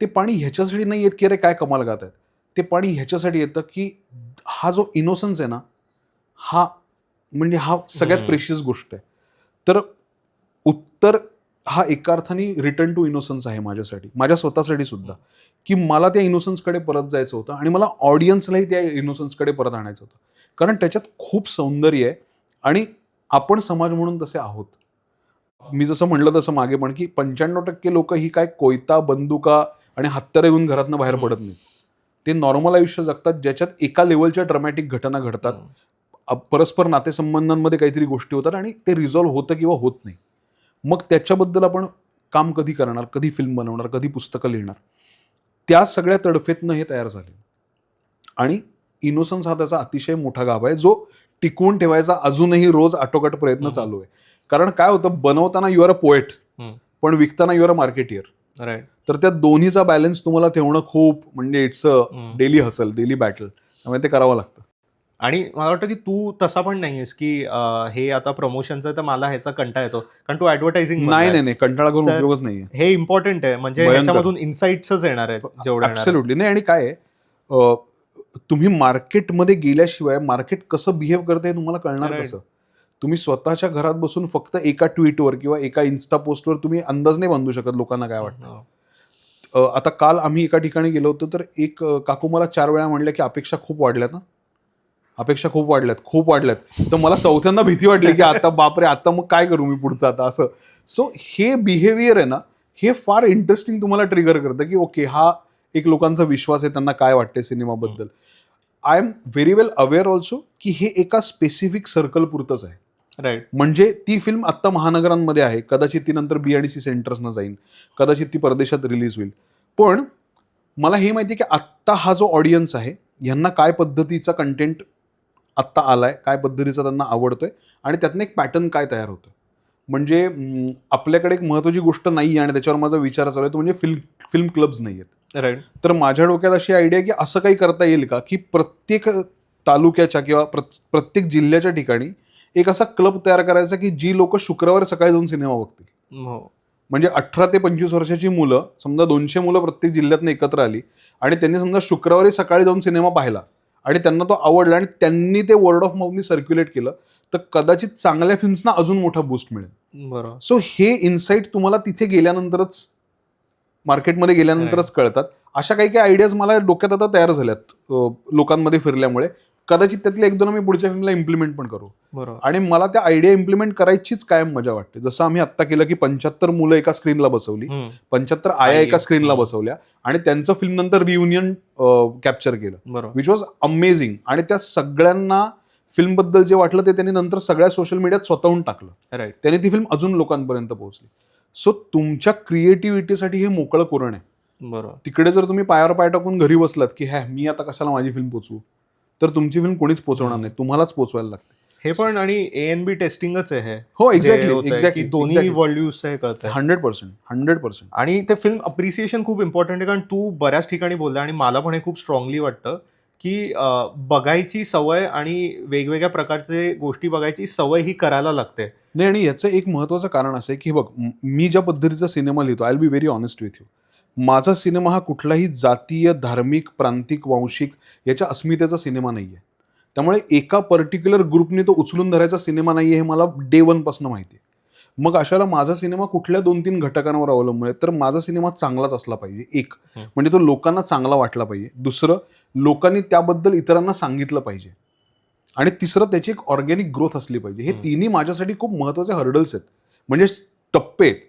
ते पाणी ह्याच्यासाठी नाही येत की अरे काय कमाल गात आहेत, ते पाणी ह्याच्यासाठी येतं की हा जो इनोसन्स आहे ना हा सगळ्यात प्रेशियस गोष्ट आहे. तर उत्तर हा एका अर्थाने रिटर्न टू इनोसन्स आहे माझ्यासाठी, माझ्या स्वतःसाठी सुद्धा, की मला त्या इनोसन्सकडे परत जायचं होतं आणि मला ऑडियन्सलाही त्या इनोसन्सकडे परत आणायचं होतं. कारण त्याच्यात खूप सौंदर्य आहे आणि आपण समाज म्हणून तसे आहोत. मी जसं म्हणलं तसं मागे पण की 95% लोक ही काय कोयता, बंदुका आणि हत्यारे घेऊन घरातनं बाहेर पडत नाहीत. ते नॉर्मल आयुष्य जगतात ज्याच्यात एका लेवलच्या ड्रामॅटिक घटना घडतात, परस्पर नातेसंबंधांमध्ये काहीतरी गोष्टी होतात आणि ते रिझॉल्व्ह होतं किंवा होत नाही. मग त्याच्याबद्दल आपण काम कधी करणार, कधी फिल्म बनवणार, कधी पुस्तकं लिहिणार, त्या सगळ्या तडफेतनं हे तयार झाले. आणि इनोसन्स हा त्याचा अतिशय मोठा गाभा आहे जो टिकवून ठेवायचा अजूनही रोज आटोकाट प्रयत्न चालू आहे. कारण काय होतं, बनवताना यू आर अ पोएट पण विकताना यू आर अ मार्केटियर. तर त्या दोन्हीचा बॅलन्स तुम्हाला ठेवणं खूप म्हणजे it's a daily hustle, daily battle. त्यामुळे ते करावं लागतं. आणि मला वाटतं की तू तसा पण नाहीयेस की हे आता प्रमोशनचं तर मला ह्याचा कंटाळा येतो कारण तू ऍडव्हर्टायझिंग नाही कंटाळा करून उपयोगच नाहीये. हे इम्पॉर्टंट आहे, म्हणजे ह्याच्यामधून इन्साइट्सच येणार आहेत जेवढं. ऍब्सोल्युटली नाही. आणि काय आहे, तुम्ही मार्केटमध्ये गेल्याशिवाय मार्केट कसं बिहेव करते हे तुम्हाला कळणार कसं? तुम्ही स्वतःच्या घरात बसून फक्त एका ट्विटवर किंवा एका इन्स्टा पोस्टवर तुम्ही अंदाज नाही बांधू शकत लोकांना काय वाटतं. आता काल आम्ही एका ठिकाणी गेलो होतो तर एक काकू मला 4 वेळा म्हणल्या की अपेक्षा खूप वाढल्यात ना, अपेक्षा खूप वाढल्यात. तर मला चौथ्यांदा भीती वाटली की आता बापरे, आता मग काय करू मी पुढचं आता असं. सो हे बिहेवियर आहे ना, हे फार इंटरेस्टिंग तुम्हाला ट्रिगर करतं की ओके, हा एक लोकांचा विश्वास आहे, त्यांना काय वाटते सिनेमाबद्दल. I am very well aware also की हे एका स्पेसिफिक सर्कल पुरतंच आहे. म्हणजे ती फिल्म आत्ता महानगरांमध्ये आहे, कदाचित ती नंतर B&C सेंटर्सनं जाईल, कदाचित ती परदेशात रिलीज होईल. पण मला हे माहिती आहे की आत्ता हा जो ऑडियन्स आहे यांना काय पद्धतीचा कंटेंट आत्ता आलाय, काय पद्धतीचा त्यांना आवडतोय आणि त्यातनं एक पॅटर्न काय तयार होतोय. म्हणजे आपल्याकडे एक महत्वाची गोष्ट नाही आणि त्याच्यावर माझा विचार चालू आहे तो म्हणजे फिल्म क्लब्स नाही आहेत. तर माझ्या डोक्यात अशी आयडिया की असं काही करता येईल का की प्रत्येक तालुक्याच्या किंवा प्रत्येक जिल्ह्याच्या ठिकाणी एक असा क्लब तयार करायचा की जी लोक शुक्रवार सकाळी जाऊन सिनेमा बघतील. म्हणजे 18 ते 25 वर्षाची मुलं, समजा 200 मुलं प्रत्येक जिल्ह्यातनं एकत्र आली आणि त्यांनी समजा शुक्रवारी सकाळी जाऊन सिनेमा पाहिला आणि त्यांना तो आवडला आणि त्यांनी ते वर्ड ऑफ माउथनी सर्क्युलेट केलं तर कदाचित चांगल्या फिल्म्सना अजून मोठा बूस्ट मिळेल. बरोबर. सो हे इन्साइट तुम्हाला तिथे गेल्यानंतरच, मार्केटमध्ये गेल्यानंतरच कळतात. अशा काही आयडियाज मला डोक्यात आता तयार झाल्यात लोकांमध्ये फिरल्यामुळे. कदाचित त्यातले 1-2 आम्ही पुढच्या फिल्मला इम्प्लिमेंट पण करू. आणि मला त्या आयडिया इम्प्लिमेंट करायचीच कायम मजा वाटते. जसं आम्ही आत्ता केलं की 75 मुलं एका स्क्रीनला बसवली, 75 आया एका स्क्रीनला बसवल्या आणि त्यांचं फिल्म नंतर रियुनियन कॅप्चर केलं, विच वॉज अमेझिंग. आणि त्या सगळ्यांना फिल्मबद्दल जे वाटलं ते त्यांनी नंतर सगळ्या सोशल मीडियात स्वतःहून टाकलं. त्यांनी ती फिल्म अजून लोकांपर्यंत पोहोचली. सो तुमच्या क्रिएटिव्हिटीसाठी हे मोकळं कुरण आहे. बरोबर. तिकडे जर तुम्ही पायावर पाय टाकून घरी बसलात की मी आता कशाला माझी फिल्म पोचवू, तर तुमची फिल्म कोणीच पोचवणार नाही, तुम्हालाच पोचवायला लागते. हे पण आणि ANB टेस्टिंगच आहे हे. हो, जे एक्झॅक्टली होतंय एक्झॅक्टली की दोन्ही वर्ल्ड यूज हे कळतंय. 100%. आणि ते फिल्म अप्रिसिएशन खूप इम्पॉर्टंट आहे, कारण तू बऱ्याच ठिकाणी बोलला आणि मला पण हे खूप स्ट्रॉंगली वाटतं की बघायची सवय आणि वेगवेगळ्या प्रकारचे गोष्टी बघायची सवय ही करायला लागते. नाही, आणि याचं एक महत्त्वाचं कारण असं आहे की बघ, मी ज्या पद्धतीचा सिनेमा लिहितो, I will be very honest with you, माझा सिनेमा हा कुठलाही जातीय, धार्मिक, प्रांतिक, वांशिक याच्या अस्मितेचा सिनेमा नाही आहे. त्यामुळे एका पर्टिक्युलर ग्रुपने तो उचलून धरायचा सिनेमा नाही आहे, हे मला डे 1 पासून माहिती आहे. मग अशाला माझा सिनेमा कुठल्या 2-3 घटकांवर अवलंबून आहे. तर माझा सिनेमा चांगलाच असला पाहिजे. एक म्हणजे तो लोकांना चांगला वाटला पाहिजे. दुसरं, लोकांनी त्याबद्दल इतरांना सांगितलं पाहिजे. आणि तिसरं, त्याची एक ऑर्गॅनिक ग्रोथ असली पाहिजे. हे तिन्ही माझ्यासाठी खूप महत्त्वाचे हर्डल्स आहेत, म्हणजे टप्पे आहेत.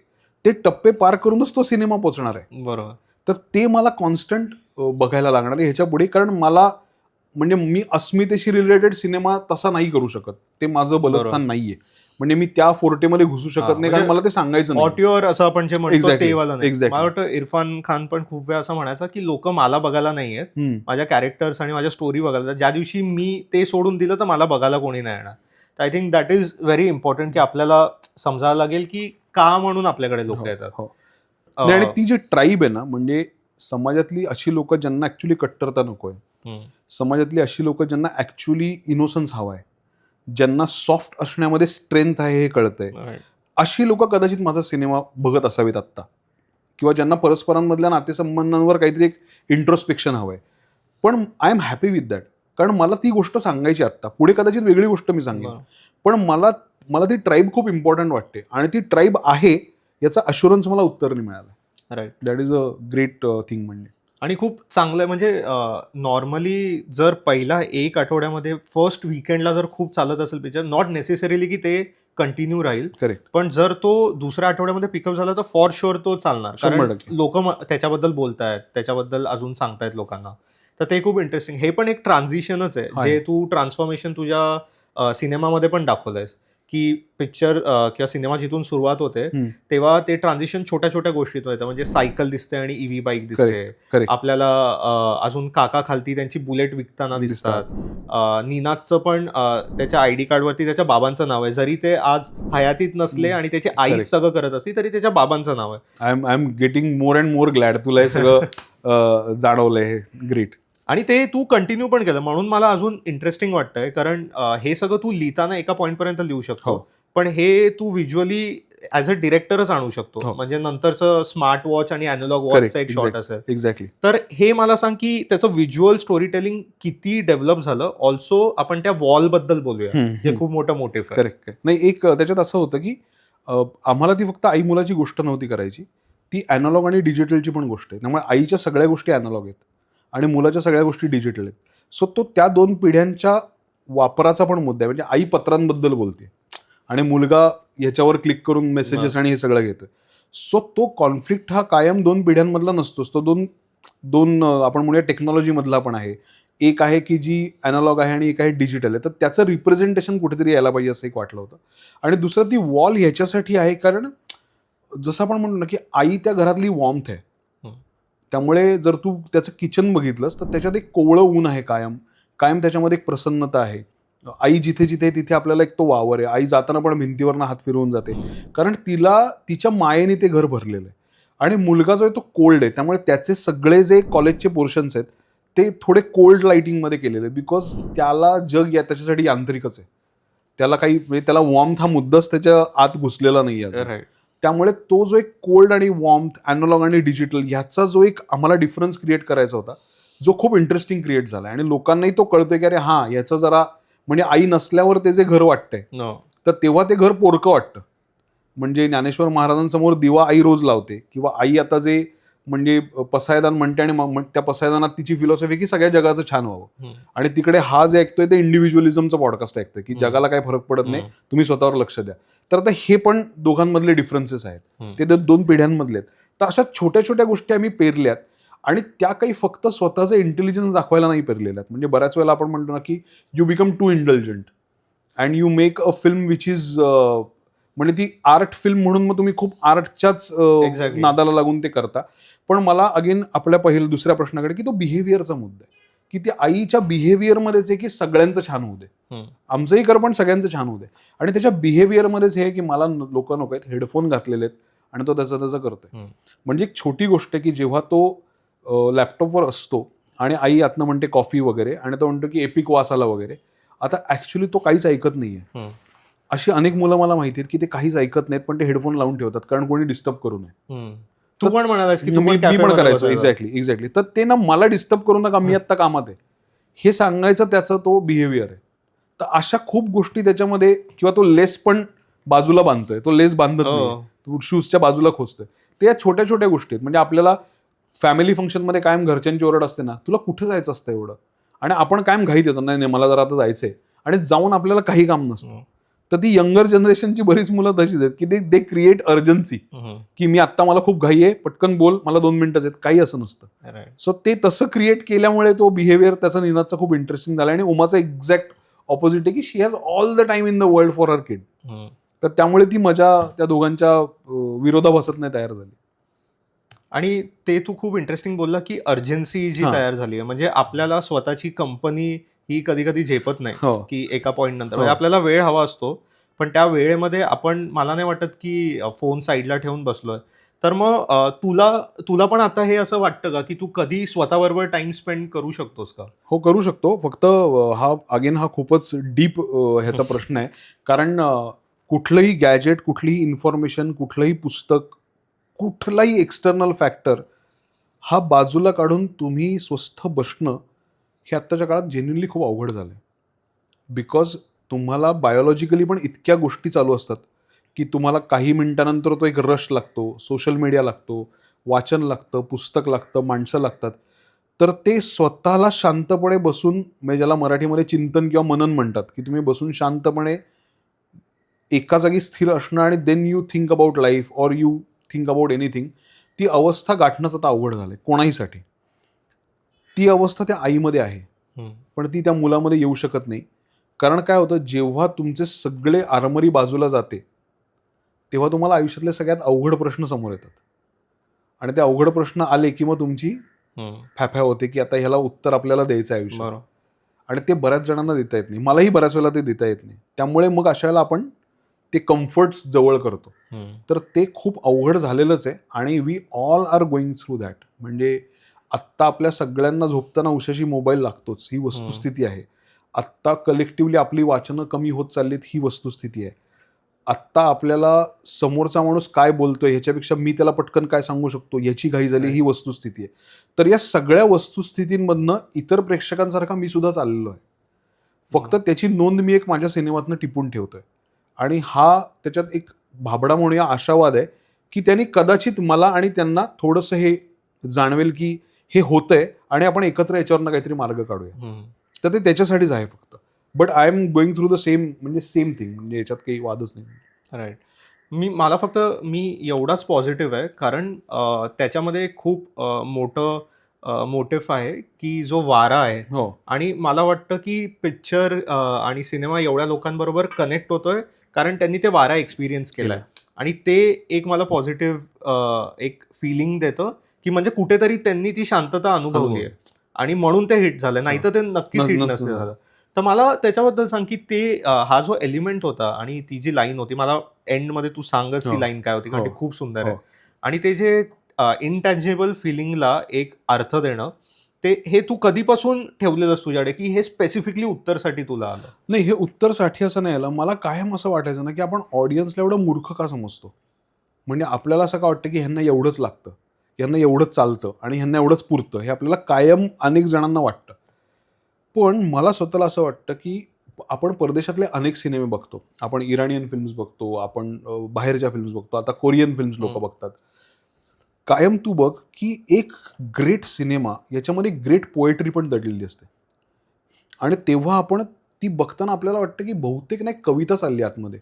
ते टप्पे पार करूनच तो सिनेमा पोचणार आहे. बरोबर. तर ते मला कॉन्स्टंट बघायला लागणार आहे ह्याच्या पुढे, कारण मला म्हणजे मी अस्मितेशी रिलेटेड सिनेमा तसा नाही करू शकत. ते माझं बलस्थान नाहीये. म्हणजे मी त्या फोर्टेमध्ये घुसू शकत नाही, कारण मला ते सांगायचं नाही. ऑटिओर असं आपण जे म्हणतो Exactly, ते वाला नाही. exactly. मला वाटतं इरफान खान पण खूप वेळा असं म्हणायचा की लोक मला बघायला नाहीयेत, माझ्या कॅरेक्टर्स आणि माझ्या स्टोरी बघायला. ज्या दिवशी मी ते सोडून दिलं तर मला बघायला कोणी नाही येणार. तर I think that is very important की आपल्याला समजायला लागेल की का म्हणून आपल्याकडे लोक येतात. नाही, आणि ती जी ट्राईब आहे ना, म्हणजे समाजातली अशी लोक ज्यांना ऍक्च्युली कट्टरता नकोय, समाजातली अशी लोक ज्यांना ऍक्च्युली इनोसन्स हवाय, ज्यांना सॉफ्ट असण्यामध्ये स्ट्रेंथ आहे हे कळतंय, अशी लोक कदाचित माझा सिनेमा बघत असावीत आत्ता, किंवा ज्यांना परस्परांमधल्या नातेसंबंधांवर काहीतरी एक इंट्रोस्पेक्शन हवंय. पण I am happy with that, कारण मला ती गोष्ट सांगायची आत्ता. पुढे कदाचित वेगळी गोष्ट मी सांगेन, पण मला ती ट्राईब खूप इम्पॉर्टंट वाटते, आणि ती ट्राईब आहे याचा अश्युरन्स मला उत्तरने मिळाला. Right. That is a great thing. म्हणजे आणि खूप चांगलं आहे. म्हणजे नॉर्मली जर पहिला 1 आठवड्यामध्ये फर्स्ट वीकेंडला जर खूप चालत असेल पिक्चर, नॉट नेसेसरीली की ते कंटिन्यू राहील, करेक्ट, पण जर तो दुसऱ्या आठवड्यामध्ये पिकअप झाला तर फॉर शुअर तो चालणार, कारण 100%. लोक त्याच्याबद्दल बोलतायत, त्याच्याबद्दल अजून सांगतायत लोकांना. तर ते खूप इंटरेस्टिंग. हे पण एक ट्रान्झिशनच आहे जे तू ट्रान्सफॉर्मेशन तुझ्या सिनेमामध्ये पण दाखवलंयस की पिक्चर किंवा सिनेमा जिथून सुरुवात होते तेव्हा ते ट्रान्झिशन छोट्या छोट्या गोष्टीत होतं. म्हणजे सायकल दिसते आणि EV बाईक दिसते आपल्याला, अजून काका खालती त्यांची बुलेट विकताना दिसतात. निनादचं पण त्याच्या ID कार्डवरती त्याच्या बाबांचं नाव आहे, जरी ते आज हयातीत नसले आणि त्याची आई सगळं करत असली तरी त्याच्या बाबांचं नाव आहे. I am getting more and more glad तुला हे सगळं जाणवलंय. ग्रेट. आणि ते तू कंटिन्यू पण केलं म्हणून मला अजून इंटरेस्टिंग वाटतंय, कारण हे सगळं तू लिहिताना एका पॉईंटपर्यंत लिहू शकतो, पण हे तू व्हिज्युअली ॲज अ डिरेक्टरच आणू शकतो. म्हणजे नंतरचं स्मार्ट वॉच आणि अॅनालॉग वॉचचा एक शॉट असेल. एक्झॅक्टली. तर हे मला सांग की त्याचं व्हिज्युअल स्टोरी टेलिंग किती डेव्हलप झालं. ऑल्सो आपण त्या वॉल बद्दल बोलूया, जे खूप मोठं मोटिव्ह आहे. करेक्ट. नाही, एक त्याच्यात असं होतं की आम्हाला ती फक्त आई मुलाची गोष्ट नव्हती करायची, ती अॅनालॉग आणि डिजिटलची पण गोष्ट आहे. त्यामुळे आईच्या सगळ्या गोष्टी अॅनालॉग आहेत आणि मुलाच्या सगळ्या गोष्टी डिजिटल आहेत. सो तो त्या 2 पिढ्यांच्या वापराचा पण मुद्दा आहे. म्हणजे आई पत्रांबद्दल बोलते आणि मुलगा ह्याच्यावर क्लिक करून मेसेजेस आणि हे सगळं घेतोय. सो तो कॉन्फ्लिक्ट हा कायम 2 पिढ्यांमधला नसतोच, तो दोन आपण म्हणूया टेक्नॉलॉजीमधला पण आहे. एक आहे की जी अॅनालॉग आहे आणि एक आहे डिजिटल आहे. तर त्याचं रिप्रेझेंटेशन कुठेतरी यायला पाहिजे असं एक वाटलं होतं. आणि दुसरं, ती वॉल ह्याच्यासाठी आहे कारण जसं आपण म्हणतो ना की आई त्या घरातली वॉर्मथ आहे. त्यामुळे जर तू त्याचं किचन बघितलंस तर त्याच्यात एक कोवळं ऊन आहे, कायम त्याच्यामध्ये एक प्रसन्नता आहे. आई जिथे जिथे तिथे आपल्याला एक तो वावर आहे. आई जाताना पण भिंतीवरनं हात फिरवून जाते, कारण तिला तिच्या मायेने ते घर भरलेलं आहे. आणि मुलगा जो आहे तो कोल्ड आहे, त्यामुळे त्याचे सगळे जे कॉलेजचे पोर्शन्स आहेत ते थोडे कोल्ड लाइटिंगमध्ये केलेले आहेत, बिकॉज त्याला जग त्याच्यासाठी यांत्रिकच आहे. त्याला काही म्हणजे त्याला वॉर्मथ हा मुद्दाच त्याच्या आत घुसलेला नाही आहे. त्यामुळे तो जो एक कोल्ड आणि वॉर्मथ, अॅनालॉग आणि डिजिटल ह्याचा जो एक आम्हाला डिफरन्स क्रिएट करायचा होता, जो खूप इंटरेस्टिंग क्रिएट झाला. आणि लोकांनाही तो कळतोय की अरे हां, याचं जरा म्हणजे आई नसल्यावर ते जे घर वाटतंय तर तेव्हा ते घर पोरकं वाटतं. म्हणजे ज्ञानेश्वर महाराजांसमोर दिवा आई रोज लावते, किंवा आई आता जे म्हणजे पसायदान म्हणते आणि त्या पसायदानात तिची फिलॉसॉफी की सगळ्या जगाचं छान व्हावं. आणि तिकडे हा जे ऐकतोय ते इंडिव्हिज्युअलिझमचं पॉडकास्ट ऐकतोय की जगाला काही फरक पडत नाही, तुम्ही स्वतःवर लक्ष द्या. तर आता हे पण दोघांमधले डिफरन्सेस आहेत, ते 2 पिढ्यांमधले आहेत. तर अशा छोट्या छोट्या गोष्टी आम्ही पेरल्यात, आणि त्या काही फक्त स्वतःचं इंटेलिजन्स दाखवायला नाही पेरलेल्या आहेत. म्हणजे बऱ्याच वेळेला आपण म्हणतो ना की you become too intelligent and you make a film which is म्हणजे ती आर्ट फिल्म म्हणून मग तुम्ही खूप आर्टच्याच Exactly. नादाला लागून ते करता. पण मला अगेन आपल्या दुसऱ्या प्रश्नाकडे की तो बिहेवियरचा मुद्दा आहे की ते आईच्या बिहेवियरमध्येच आहे की सगळ्यांचं छान होऊ दे, आमचंही कर पण सगळ्यांचं छान होऊ दे. आणि त्याच्या बिहेवियरमध्येच हे की मला लोक नको आहेत, हेडफोन घातलेले आहेत आणि तो त्याचं करतोय. म्हणजे एक छोटी गोष्ट आहे की जेव्हा तो लॅपटॉपवर असतो आणि आई आतनं म्हणते कॉफी वगैरे आणि तो म्हणतो की एपिक वास आला वगैरे, आता ऍक्च्युली तो काहीच ऐकत नाहीये. अशी अनेक मुलं मला माहिती आहेत की ते काहीच ऐकत नाहीत पण ते हेडफोन लावून ठेवतात कारण कोणी डिस्टर्ब करू नये. तू पण म्हणालास की मी पण करायचो. एक्झॅक्टली. तर ते ना मला डिस्टर्ब करू नका, मी आत्ता कामात आहे हे सांगायचं त्याचा तो बिहेवियर आहे. तर अशा खूप गोष्टी त्याच्यामध्ये, किंवा तो लेस पण बाजूला बांधतोय, तो लेस बांधत नाही, शूजच्या बाजूला खोचतोय. ते या छोट्या छोट्या गोष्टी आहेत. म्हणजे आपल्याला फॅमिली फंक्शनमध्ये कायम घरच्यांची ओरड असते ना, तुला कुठे जायचं असतं एवढं, आणि आपण कायम घाईत येतो, नाही मला जरा आता जायचंय, आणि जाऊन आपल्याला काही काम नसतं. तर ती यंगर जनरेशनची बरीच मुलं तशीच आहेत की दे क्रिएट अर्जन्सी, की मी आत्ता मला खूप घाई आहे, पटकन बोल, मला 2 मिनिटं आहेत, काही असं नसतं. सो ते तसं क्रिएट केल्यामुळे तो बिहेवियर त्याचा निनादचा खूप इंटरेस्टिंग झाला. आणि उमाचा एक्झॅक्ट ऑपोजिट आहे की she has all the time in the world for her kid. तर त्यामुळे ती मजा त्या दोघांच्या विरोधाभासात नाही तयार झाली. आणि ते तू खूप इंटरेस्टिंग बोलला की अर्जन्सी जी तयार झाली आहे, म्हणजे आपल्याला स्वतःची कंपनी ही कधी कधी झेपत नाही की एका पॉईंट नंतर, म्हणजे आपल्याला वेळ हवा असतो, पण त्या वेळेमध्ये आपण, मला नाही वाटत की फोन साईडला ठेवून बसलोय. तर मग तुला पण आता हे असं वाटतं का की तू कधी स्वतःबरोबर टाइम स्पेंड करू शकतोस का? हो, करू शकतो. फक्त हा खूपच डीप ह्याचा प्रश्न आहे. कारण कुठलंही गॅजेट, कुठलीही इन्फॉर्मेशन, कुठलंही पुस्तक, कुठलाही एक्सटर्नल फॅक्टर हा बाजूला काढून तुम्ही स्वस्थ बसणं हे आत्ताच्या काळात जेन्युइनली खूप अवघड झालं आहे. बिकॉज तुम्हाला बायोलॉजिकली पण इतक्या गोष्टी चालू असतात की तुम्हाला काही मिनिटानंतर तो एक रश लागतो, सोशल मीडिया लागतो, वाचन लागतं, पुस्तक लागतं, माणसं लागतात. तर ते स्वतःला शांतपणे बसून, म्हणजे ज्याला मराठीमध्ये चिंतन किंवा मनन म्हणतात, की तुम्ही बसून शांतपणे एका जागी स्थिर असणं आणि then you think about life or you think about anything, ती अवस्था गाठणंच आता अवघड झालंय कोणाहीसाठी. ती अवस्था त्या आईमध्ये आहे, पण ती त्या मुलामध्ये येऊ शकत नाही. कारण काय होतं, जेव्हा तुमचे सगळे आरमरी बाजूला जाते तेव्हा तुम्हाला आयुष्यातले सगळ्यात अवघड प्रश्न समोर येतात. आणि ते अवघड प्रश्न आले की मग तुमची फॅफॅ होते की आता ह्याला उत्तर आपल्याला द्यायचं आहे आयुष्यात. आणि ते बऱ्याच जणांना देता येत नाही, मलाही बऱ्याच वेळेला ते देता येत नाही. त्यामुळे मग अशा वेळेला आपण ते कम्फर्ट्स जवळ करतो. तर ते खूप अवघड झालेलंच आहे आणि we all are going through that. म्हणजे आत्ता आपल्या सगळ्यांना झोपताना उशाशी मोबाईल लागतोच, ही वस्तुस्थिती आहे. आत्ता कलेक्टिव्हली आपली वाचनं कमी होत चाललीत, ही वस्तुस्थिती आहे. आत्ता आपल्याला समोरचा माणूस काय बोलतोय ह्याच्यापेक्षा मी त्याला पटकन काय सांगू शकतो याची घाई झाली, ही वस्तुस्थिती आहे. तर या सगळ्या वस्तुस्थितींमधनं इतर प्रेक्षकांसारखा मी सुद्धा चाललेलो आहे. फक्त त्याची नोंद मी एक माझ्या सिनेमातनं टिपून ठेवतोय. आणि हा त्याच्यात एक भाबडा म्हणूया आशावाद आहे की त्यांनी कदाचित मला आणि त्यांना थोडंसं हे जाणवेल की हे होतंय आणि आपण एकत्र याच्यावरनं काहीतरी मार्ग काढूया. तर ते त्याच्यासाठीच आहे फक्त. But I am going through the same thing, म्हणजे याच्यात काही वादच नाही. राईट. मी एवढाच पॉझिटिव्ह आहे, कारण त्याच्यामध्ये खूप मोठं मोटिव्ह आहे की जो वारा आहे. आणि मला वाटतं की पिक्चर आणि सिनेमा एवढ्या लोकांबरोबर कनेक्ट होतोय कारण त्यांनी ते वारा एक्सपिरियन्स केलाय. आणि ते एक मला पॉझिटिव्ह एक फिलिंग देतं की म्हणजे कुठेतरी त्यांनी ती शांतता अनुभवली आहे आणि म्हणून ते हिट झालं, नाही तर ते नक्कीच हिट नसते झालं. तर मला त्याच्याबद्दल सांग की ते हा जो एलिमेंट होता आणि ती जी लाईन होती, मला एंडमध्ये तू सांगच ती लाईन काय होती, कारण ती खूप सुंदर आहे. आणि ते जे इनटँजिबल फिलिंगला एक अर्थ देणं, ते हे तू कधीपासून ठेवलेलंस तुझ्याकडे की हे स्पेसिफिकली उत्तरसाठी तुला आलं? नाही, हे उत्तरसाठी असं नाही आलं. मला कायम असं वाटायचं ना की आपण ऑडियन्सला एवढं मूर्ख का समजतो. म्हणजे आपल्याला असं का वाटतं की ह्यांना एवढंच लागतं, ह्यांना एवढंच चालतं आणि ह्यांना एवढंच पुरतं, हे आपल्याला कायम अनेक जणांना वाटतं. पण मला स्वतःला असं वाटतं की आपण परदेशातले अनेक सिनेमे बघतो, आपण इराणियन फिल्म्स बघतो, आपण बाहेरच्या फिल्म्स बघतो, आता कोरियन फिल्म्स लोक बघतात. कायम तू बघ की एक ग्रेट सिनेमा याच्यामध्ये ग्रेट पोएट्री पण दडलेली असते. आणि तेव्हा आपण ती बघताना आपल्याला वाटतं की बहुतेक नाही कविता चालली आतमध्ये,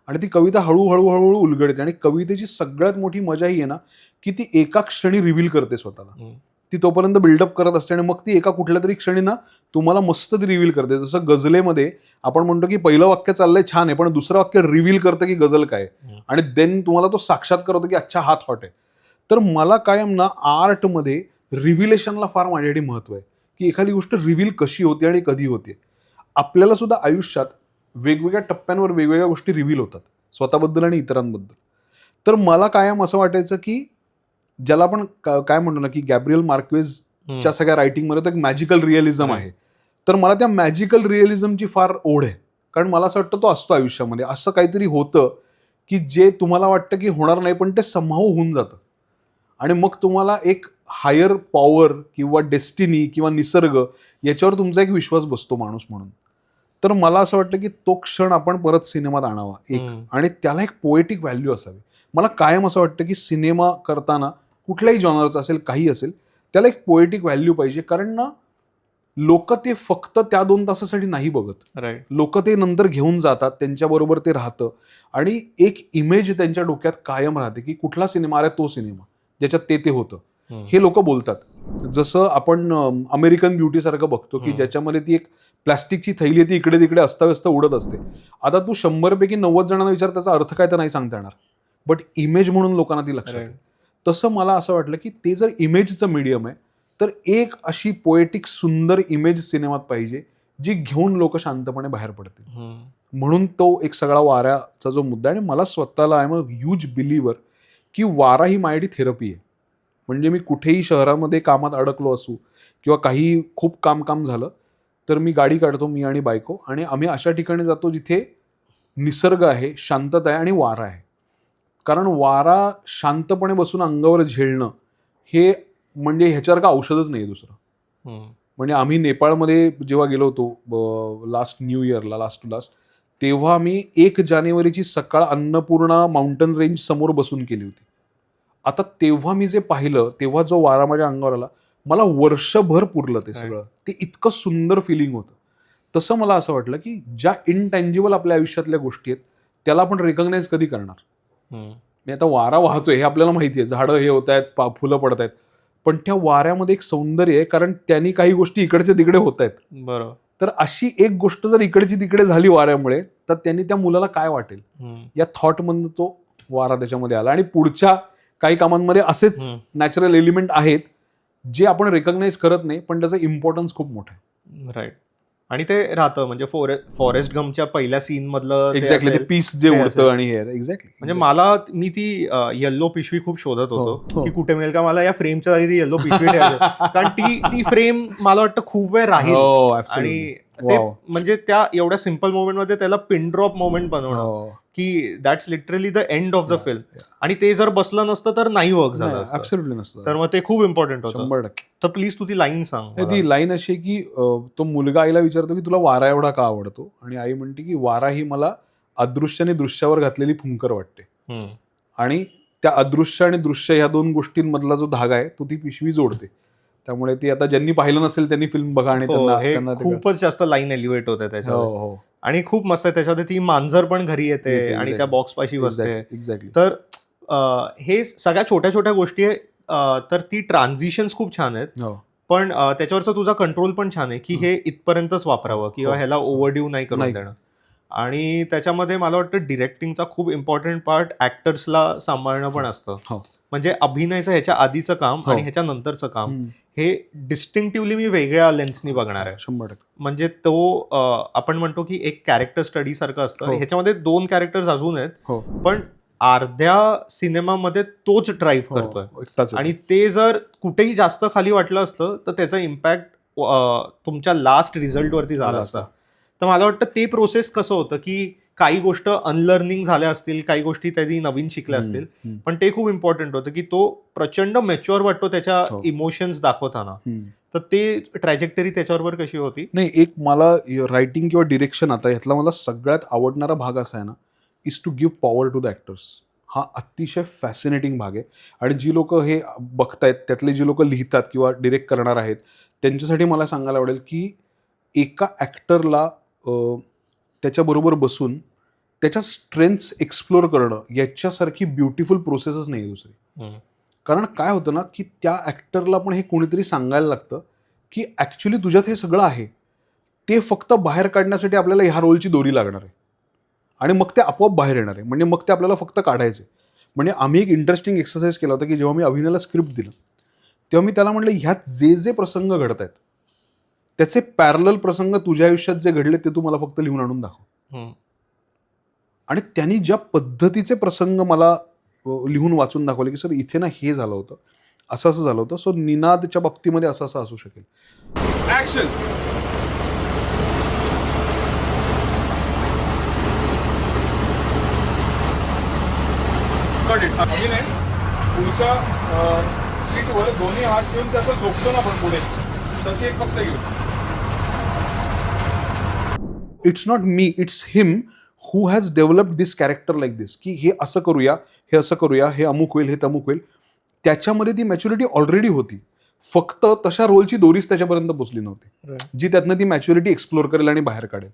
आणि ती कविता हळूहळू हळूहळू उलगडते. आणि कवितेची सगळ्यात मोठी मजा ही आहे ना की ती एका क्षणी रिव्हील करते स्वतःला. ती तोपर्यंत बिल्डअप करत असते आणि मग ती एका कुठल्या तरी क्षणी ना तुम्हाला मस्त ती रिव्हील करते. जसं गझलेमध्ये आपण म्हणतो की पहिलं वाक्य चाललंय छान आहे, पण दुसरं वाक्य रिव्हील करतं की गझल काय आहे. आणि देन तुम्हाला तो साक्षात्कार होतो की अच्छा हा थॉट आहे. तर मला कायम ना आर्टमध्ये रिव्हिलेशनला फार माझ्यासाठी महत्व आहे, की एखादी गोष्ट रिव्हील कशी होते आणि कधी होते. आपल्याला सुद्धा आयुष्यात वेगवेगळ्या टप्प्यांवर वेगवेगळ्या गोष्टी रिव्हील होतात, स्वतःबद्दल आणि इतरांबद्दल. तर मला कायम असं वाटायचं की ज्याला आपण काय म्हणतो ना की गॅब्रियल मार्क्वेजच्या सगळ्या रायटिंगमध्ये तो एक मॅजिकल रिअलिझम आहे. तर मला त्या मॅजिकल रिअलिझमची फार ओढ आहे. कारण मला असं वाटतं तो असतो आयुष्यामध्ये. असं काहीतरी होतं की जे तुम्हाला वाटतं की होणार नाही, पण ते समहाऊ होऊन जातं. आणि मग तुम्हाला एक हायर पॉवर किंवा डेस्टिनी किंवा निसर्ग याच्यावर तुमचा एक विश्वास बसतो माणूस म्हणून. तर मला असं वाटतं की तो क्षण आपण परत सिनेमात आणावा एक, आणि त्याला एक पोएटिक व्हॅल्यू असावी. मला कायम असं वाटतं की सिनेमा करताना कुठल्याही जॉनरचा असेल, काही असेल, त्याला एक पोएटिक व्हॅल्यू पाहिजे. कारण ना लोक ते फक्त त्या 2 तासासाठी नाही बघत. राईट. लोक ते नंतर घेऊन जातात, त्यांच्याबरोबर ते राहतं आणि एक इमेज त्यांच्या डोक्यात कायम राहते की कुठला सिनेमा, अरे तो सिनेमा ज्याच्यात ते होतं. हे लोक बोलतात. जसं आपण अमेरिकन ब्युटी सारखं बघतो की ज्याच्यामध्ये ती एक प्लास्टिकची थैली आहे, ती इकडे तिकडे अस्ताव्यस्त उडत असते. आता तू 100 पैकी 90 जणांना विचार त्याचा अर्थ काय तर नाही सांगता येणार, बट इमेज म्हणून लोकांना ती लक्षात आहे. तसं मला असं वाटलं की ते जर इमेजचं मीडियम आहे तर एक अशी पोएटिक सुंदर इमेज सिनेमात पाहिजे जी घेऊन लोक शांतपणे बाहेर पडतील. म्हणून तो एक सगळा वाऱ्याचा जो मुद्दा आहे. आणि मला स्वतःला आय एम अ ह्यूज बिलीव्हर की वारा ही माझ्यासाठी थेरपी आहे. म्हणजे मी कुठेही शहरामध्ये कामात अडकलो असू किंवा काही खूप काम झालं तर मी गाडी काढतो, मी आणि बायको, आणि आम्ही अशा ठिकाणी जातो जिथे निसर्ग आहे, शांतता आहे आणि वारा आहे. कारण वारा शांतपणे बसून अंगावर झेलणं हे म्हणजे ह्याच्यासारखं औषधच नाही दुसरं. म्हणजे आम्ही नेपाळमध्ये जेव्हा गेलो होतो लास्ट न्यू इयरला, लास्ट टू लास्ट, तेव्हा आम्ही 1 जानेवारीची सकाळ अन्नपूर्णा माउंटन रेंज समोर बसून केली होती. आता तेव्हा मी जे पाहिलं, तेव्हा जो वारा माझ्या अंगावर आला, मला वर्षभर पुरलं ते सगळं. ते इतकं सुंदर फिलिंग होतं. तसं मला असं वाटलं की ज्या इनटँजिबल आपल्या आयुष्यातल्या गोष्टी आहेत त्याला आपण रिकॉग्नाइज कधी करणार. मी आता वारा वाहतोय हे आपल्याला माहिती आहे, झाडं हे होत आहेत, फुलं पडत आहेत, पण त्या वाऱ्यामध्ये एक सौंदर्य आहे कारण त्यांनी काही गोष्टी इकडचे तिकडे होत आहेत. बरोबर. तर अशी एक गोष्ट जर इकडची तिकडे झाली वाऱ्यामुळे, तर त्यांनी त्या मुलाला काय वाटेल या थॉट मधून तो वारा त्याच्यामध्ये आला. आणि पुढच्या काही कामांमध्ये असेच नॅचरल एलिमेंट आहेत जे आपण रिकॉग्नाइज करत नाही, पण त्याचा इम्पॉर्टन्स खूप मोठा आहे. राईट. आणि ते राहतं म्हणजे फॉरेस्ट गमच्या पहिल्या सीन मधलं एक्झॅक्टली ते पीस जे उडतं आणि हे एक्झॅक्टली. म्हणजे मी ती येल्लो पिशवी खूप शोधत होतो की कुठे मिळेल का मला या फ्रेमच्या जागी ती येल्लो पिशवी ठेवायची. कारण ती फ्रेम मला वाटतं खूप वेळ राहील. आणि ते म्हणजे त्या एवढ्या सिम्पल मोमेंट मध्ये त्याला पिन ड्रॉप मोमेंट बनवणं की that's literally the end of the film. आणि ते जर बसलं नसतं तर नाही वर्क झालं असतं. तर मग ते खूप इम्पॉर्टंट होतं. 100%. तर प्लीज तू ती लाईन सांग. ती लाईन अशी की तो मुलगा आईला विचारतो की तुला वारा एवढा का आवडतो, आणि आई म्हणते की वारा ही मला अदृश्य आणि दृश्यावर घातलेली फुंकर वाटते. आणि त्या अदृश्य आणि दृश्य ह्या 2 गोष्टींमधला जो धागा आहे तो ती पिशवी जोडते. त्यामुळे ती आता ज्यांनी पाहिलं नसेल त्यांनी फिल्म बघा आणि त्यांना खूपच जास्त लाईन एलिव्हेट होते त्याच्यावर. आणि खूप मस्त आहे त्याच्यामध्ये. ती मांजर पण घरी येते आणि त्या बॉक्स पाशी बसते. एक्झॅक्टली. तर हे सगळ्या छोट्या छोट्या गोष्टी आहे. तर ती ट्रान्झिशन्स खूप छान आहेत. पण त्याच्यावरचा तुझा कंट्रोल पण छान आहे की हे इथपर्यंतच वापरावं किंवा ह्याला ओव्हरड्यू नाही करून देणं. आणि त्याच्यामध्ये मला वाटतं डिरेक्टिंगचा खूप इम्पॉर्टंट पार्ट ऍक्टर्सला सांभाळणं पण असतं. म्हणजे अभिनयाचं ह्याच्या आधीचं काम आणि ह्याच्या नंतरचं काम हे डिस्टिंक्टिव्हली मी वेगळ्या लेन्सनी बघणार आहे. 100%. म्हणजे तो आपण म्हणतो की एक कॅरेक्टर स्टडी सारखं असतं. ह्याच्यामध्ये 2 कॅरेक्टर्स अजून आहेत, पण अर्ध्या सिनेमामध्ये तोच ड्राईव्ह करतोय. आणि ते जर कुठेही जास्त खाली वाटलं असतं तर त्याचा इम्पॅक्ट तुमच्या लास्ट रिझल्ट वरती झाला असता. तर मला वाटतं ते प्रोसेस कसं होतं की काही गोष्ट अनलर्निंग झाल्या असतील, काही गोष्टी त्यांनी नवीन शिकल्या असतील, पण ते खूप इम्पॉर्टंट होतं की तो प्रचंड मॅच्युअर वाटतो त्याच्या इमोशन्स दाखवताना. तर ते ट्रॅजेक्टरी त्याच्याबरोबर कशी होती. नाही, एक मला रायटिंग किंवा डिरेक्शन आता ह्यातला मला सगळ्यात आवडणारा भाग असा आहे ना, is to give power to the actors. हा अतिशय फॅसिनेटिंग भाग आहे. आणि जी लोक हे बघतायत त्यातले जी लोक लिहितात किंवा डिरेक्ट करणार आहेत त्यांच्यासाठी मला सांगायला आवडेल की एका ॲक्टरला त्याच्याबरोबर बसून त्याच्या स्ट्रेंथ्स एक्सप्लोर करणं याच्यासारखी ब्युटिफुल प्रोसेसच नाही दुसरी. कारण काय होतं ना की त्या ऍक्टरला पण हे कोणीतरी सांगायला लागतं की ऍक्च्युली तुझ्यात हे सगळं आहे, ते फक्त बाहेर काढण्यासाठी आपल्याला ह्या रोलची दोरी लागणार आहे आणि मग ते आपोआप बाहेर येणार आहे. म्हणजे मग ते आपल्याला फक्त काढायचे. म्हणजे आम्ही एक इंटरेस्टिंग एक्सरसाइज केला होता की जेव्हा मी अभिनयाला स्क्रिप्ट दिलं तेव्हा मी त्याला म्हटलं ह्यात जे जे प्रसंग घडत आहेत त्याचे पॅरलल प्रसंग तुझ्या आयुष्यात जे घडले ते तू मला फक्त लिहून आणून दाखव. आणि त्यांनी ज्या पद्धतीचे प्रसंग मला लिहून वाचून दाखवले की सर इथे ना हे झालं होतं, असं असं झालं होतं, सो निनादच्या बाबतीमध्ये असं असं असू शकेल. ऍक्शन. अभिनय पुढच्या सीटवर दोन्ही हात ठेवून त्याचं झोपतो ना आपण पुढे, तशी एक फक्त घेऊ. It's not me, it's him who has developed this character like this, की हे असं करूया, हे असं करूया, हे अमुक होईल, हे तमुक होईल. त्याच्यामध्ये ती मॅच्युरिटी ऑलरेडी होती, फक्त तशा रोलची दोरीच त्याच्यापर्यंत पोचली नव्हती जी त्यातनं ती मॅच्युरिटी एक्सप्लोर करेल आणि बाहेर काढेल.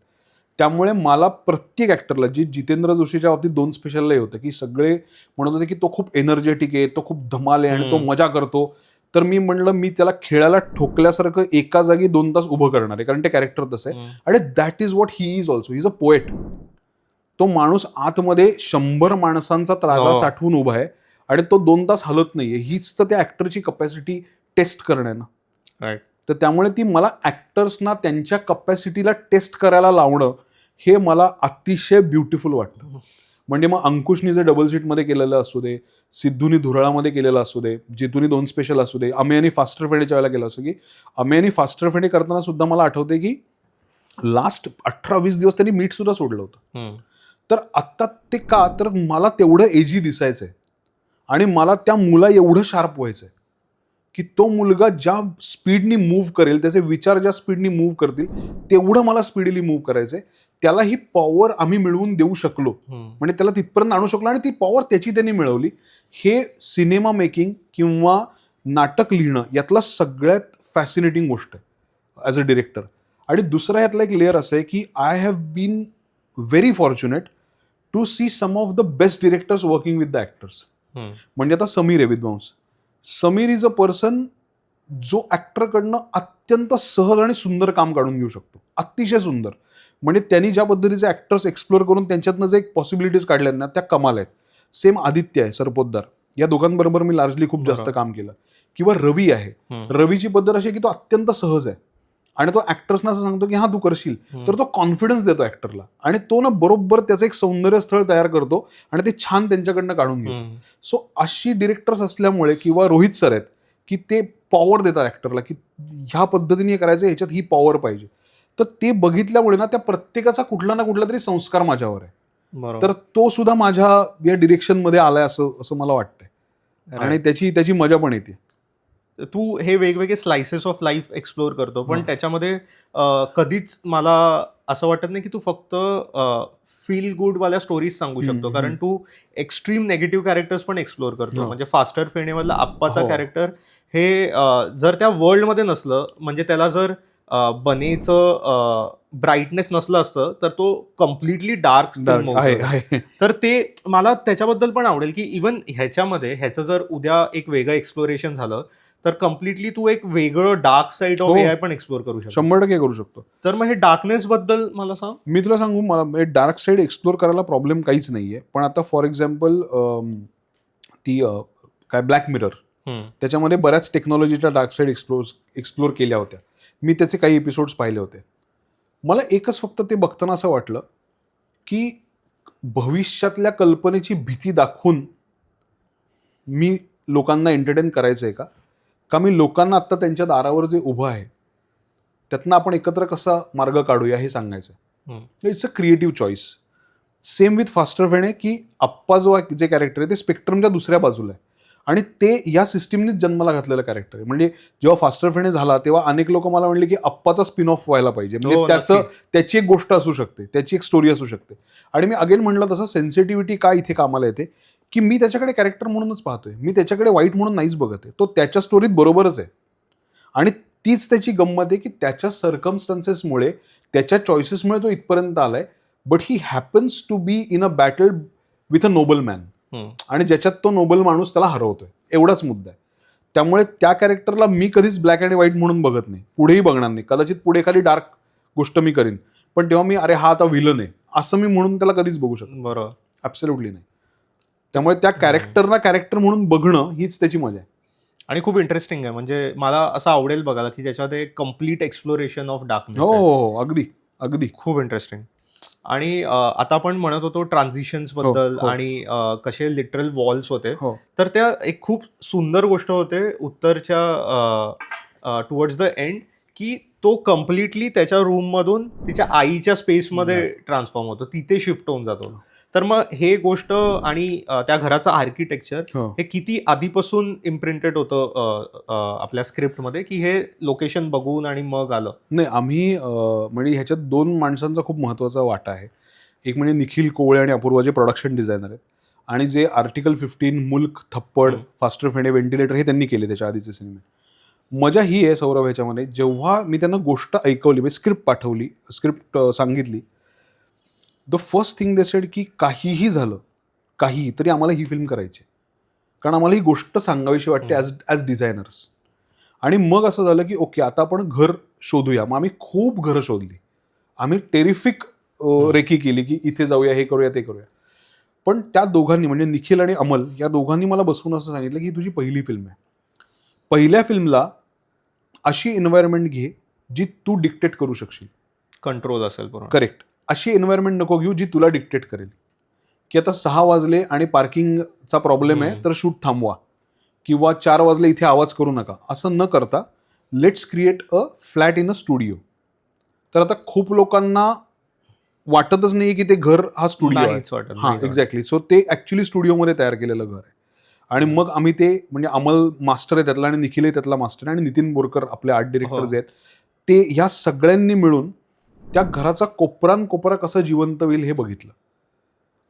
त्यामुळे मला प्रत्येक ऍक्टरला, जी जितेंद्र जोशीच्या बाबतीत 2 स्पेशल लय होतं की सगळे म्हणत होते की तो खूप एनर्जेटिक आहे, तो खूप धमाल आहे आणि तो मजा करतो, तर मी म्हणलं मी त्याला खेळायला ठोकल्यासारखं एका जागी 2 तास उभं करणार आहे, कारण ते कॅरेक्टर तसं आहे. आणि that is what he is also, he is a poet. तो माणूस आतमध्ये 100 माणसांचा त्रागा साठवून उभा आहे आणि तो 2 तास हलत नाहीये. हीच तर त्या ऍक्टरची कपॅसिटी टेस्ट करणं आहे ना. राईट. तर त्यामुळे ती मला ऍक्टर्सना त्यांच्या कपॅसिटीला टेस्ट करायला लावणं हे मला अतिशय ब्युटिफुल वाटतं. म्हणजे मग अंकुशनी जे डबल सीटमध्ये केलेलं असू दे, सिद्धूनी धुराळामध्ये केलेलं असू दे, जितूनी 2 स्पेशल असू दे, अमेयानी फास्टर फेडेच्या वेळेला केलं असू, की अमेयानी फास्टर फेडे करताना सुद्धा मला आठवते की लास्ट 18-20 दिवस त्यांनी मीठ सुद्धा सोडलं होतं. तर आत्ता ते का, तर मला तेवढं एजी दिसायचंय आणि मला त्या मुला एवढं शार्प व्हायचंय की तो मुलगा ज्या स्पीडनी मूव्ह करेल, त्याचे विचार ज्या स्पीडनी मूव्ह करतील तेवढं मला स्पीडली मूव्ह करायचंय. त्याला ही पॉवर आम्ही मिळवून देऊ शकलो, म्हणजे त्याला तिथपर्यंत आणू शकलो आणि ती पॉवर त्याची त्यांनी मिळवली. हे सिनेमा मेकिंग किंवा नाटक लिहिणं यातला सगळ्यात फॅसिनेटिंग गोष्ट आहे ॲज अ डिरेक्टर. आणि दुसरा यातला एक लेअर असं आहे की I have been very fortunate to see some of the best directors working with the actors. म्हणजे आता समीर आहे Vidwans. Sameer is a person जो ॲक्टरकडनं अत्यंत सहज आणि सुंदर काम काढून घेऊ शकतो, अतिशय सुंदर. म्हणजे त्यांनी ज्या पद्धतीचे ॲक्टर्स एक्सप्लोर करून त्यांच्यातनं जे पॉसिबिलिटीज काढल्यात ना त्या कमाल आहेत. सेम आदित्य आहे सरपोतदार, या दोघांबरोबर मी लार्जली खूप जास्त काम केलं. किंवा रवी आहे, रवीची पद्धत अशी आहे की तो अत्यंत सहज आहे आणि तो ऍक्टर्सना असं सांगतो की हा तू करशील, तर तो कॉन्फिडन्स देतो ऍक्टरला आणि तो ना बरोबर त्याचं एक सौंदर्य स्थळ तयार करतो आणि ते छान त्यांच्याकडनं काढून घेतो. सो अशी डिरेक्टर्स असल्यामुळे, किंवा रोहित सर आहेत की ते पॉवर देतात ऍक्टरला की ह्या पद्धतीने करायचं, ह्याच्यात ही पॉवर पाहिजे. तर ते बघितल्यामुळे ना त्या प्रत्येकाचा कुठला ना कुठला तरी संस्कार माझ्यावर आहे. तर तो सुद्धा माझ्या या डिरेक्शन मध्ये आलाय असं मला वाटतंय आणि त्याची मजा पण येते. तू हे वेगवेगळे स्लाइसेस ऑफ लाईफ एक्सप्लोर करतो, पण त्याच्यामध्ये कधीच मला असं वाटत नाही की तू फक्त फील गुड वाल्या स्टोरीज सांगू शकतो, कारण तू एक्स्ट्रीम नेगेटिव्ह कॅरेक्टर्स पण एक्सप्लोर करतो. म्हणजे फास्टर फेणेमधला आप्पाचा कॅरेक्टर हे जर त्या वर्ल्डमध्ये नसलं, म्हणजे त्याला जर बनेचं ब्राईटनेस नसलं असतं तर तो कम्प्लिटली डार्क फिल्म आहे. तर ते मला त्याच्याबद्दल पण आवडेल की इवन ह्याचं जर उद्या एक वेगळं एक्सप्लोरेशन झालं तर कम्प्लिटली तू एक वेगळं डार्क साईड ऑफ एआय पण एक्सप्लोर करू शकतो. 100% करू शकतो. तर मग हे डार्कनेस बद्दल मला सांग. मी तुला सांगू, मला डार्क साईड एक्सप्लोर करायला प्रॉब्लेम काहीच नाहीये. पण आता फॉर एक्झाम्पल ती काय ब्लॅक मिरर, त्याच्यामध्ये बऱ्याच टेक्नॉलॉजीच्या डार्क साईड एक्सप्लोर केल्या होत्या. मी त्याचे काही एपिसोड्स पाहिले होते. मला एकच फक्त ते बघताना असं वाटलं की भविष्यातल्या कल्पनेची भीती दाखवून मी लोकांना एंटरटेन करायचं आहे का मी लोकांना आत्ता त्यांच्या दारावर जे उभं आहे त्यातनं आपण एकत्र कसा मार्ग काढूया हे सांगायचं. It's a creative choice. Same with Faster Fene, की आप्पा जे कॅरेक्टर आहे ते स्पेक्ट्रमच्या दुसऱ्या बाजूला आहे आणि ते या सिस्टीमनीच जन्माला घातलेलं कॅरेक्टर आहे. म्हणजे जेव्हा फास्टर फेणे झाला तेव्हा अनेक लोक मला म्हणले की आप्पाचा स्पिन ऑफ व्हायला पाहिजे, म्हणजे त्याची एक गोष्ट असू शकते, त्याची एक स्टोरी असू शकते. आणि मी अगेन म्हणलं तसं सेन्सिटिव्हिटी का इथे कामाला येते, की मी त्याच्याकडे कॅरेक्टर म्हणूनच पाहतोय, मी त्याच्याकडे वाईट म्हणून नाहीच बघत आहे. तो त्याच्या स्टोरीत बरोबरच आहे आणि तीच त्याची गंमत आहे की त्याच्या सर्कमस्टन्सेसमुळे, त्याच्या चॉईसेसमुळे तो इथपर्यंत आलाय. But he happens to be in a battle with a noble man. आणि ज्याच्यात तो नोबल माणूस त्याला हरवतोय, एवढाच मुद्दा आहे. त्यामुळे त्या कॅरेक्टरला मी कधीच ब्लॅक अँड व्हाईट म्हणून बघत नाही, पुढेही बघणार नाही. कदाचित पुढे खाली डार्क गोष्ट मी करीन, पण तेव्हा मी अरे हा आता व्हिलन आहे असं मी म्हणून त्याला कधीच बघू शकतो. बरोबर, ॲब्सोल्युटली नाही. त्यामुळे त्या कॅरेक्टरला कॅरेक्टर म्हणून बघणं हीच त्याची मजा आहे. आणि खूप इंटरेस्टिंग आहे. म्हणजे मला असं आवडेल बघायला की ज्याच्यात कम्प्लीट एक्सप्लोरेशन ऑफ डार्कनेस. हो, अगदी अगदी खूप इंटरेस्टिंग. आणि आता आपण म्हणत होतो ट्रान्झिशन्स बद्दल आणि कसे लिटरल वॉल्स होते, तर त्या एक खूप सुंदर गोष्ट होते उत्तरच्या टुवर्ड्स द एंड, की तो कम्प्लिटली त्याच्या रूम मधून तिच्या आईच्या स्पेसमध्ये ट्रान्सफॉर्म होतो, तिथे शिफ्ट होऊन जातो. तर मग हे गोष्ट आणि त्या घराचं आर्किटेक्चर हे किती आधीपासून इम्प्रिंटेड होतं आपल्या स्क्रिप्टमध्ये, की हे लोकेशन बघून आणि मग आलं? नाही, आम्ही म्हणजे ह्याच्यात 2 माणसांचा खूप महत्त्वाचा वाटा आहे. एक म्हणजे निखिल कोवळे आणि अपूर्वा जे प्रोडक्शन डिझायनर आहेत, आणि जे आर्टिकल 15, मुल्क, थप्पड, फास्टर फेणे, व्हेंटिलेटर हे त्यांनी केले त्याच्या आधीचे सिनेमे. मजा ही आहे सौरभ ह्याच्यामध्ये, जेव्हा मी त्यांना गोष्ट ऐकवली, म्हणजे स्क्रिप्ट पाठवली, स्क्रिप्ट सांगितली, the first thing they said की काहीही झालं, काहीही तरी आम्हाला ही फिल्म करायची, कारण आम्हाला ही गोष्ट सांगावीशी वाटते ॲज डिझायनर्स. आणि मग असं झालं की ओके, आता आपण घर शोधूया. मग आम्ही खूप घरं शोधली, आम्ही टेरिफिक रेकी केली की इथे जाऊया, हे करूया, ते करूया. पण त्या दोघांनी, म्हणजे निखिल आणि अमल, या दोघांनी मला बसून असं सांगितलं की तुझी पहिली फिल्म आहे, पहिल्या फिल्मला अशी एन्व्हायरमेंट घे जी तू डिक्टेट करू शकशील, कंट्रोल असेल पूर्ण. करेक्ट. अशी एन्व्हायरमेंट नको घेऊ जी तुला डिक्टेट करेल की आता 6 वाजले आणि पार्किंगचा प्रॉब्लेम आहे तर शूट थांबवा, किंवा 4 वाजले इथे आवाज करू नका. असं न करता let's create a flat in a studio. तर आता खूप लोकांना वाटतच नाही की ते घर हा स्टुडिओ आहे. हां, एक्झॅक्टली. सो ते ऍक्च्युली स्टुडिओमध्ये तयार केलेलं घर आहे. आणि मग आम्ही ते, म्हणजे अमल मास्टर आहे त्यातला आणि निखिलही त्यातला मास्टर आहे आणि नितीन बोरकर आपले आर्ट डिरेक्टर्स आहेत, ते ह्या सगळ्यांनी मिळून त्या घराचा कोपरा कसा जिवंत होईल हे बघितलं.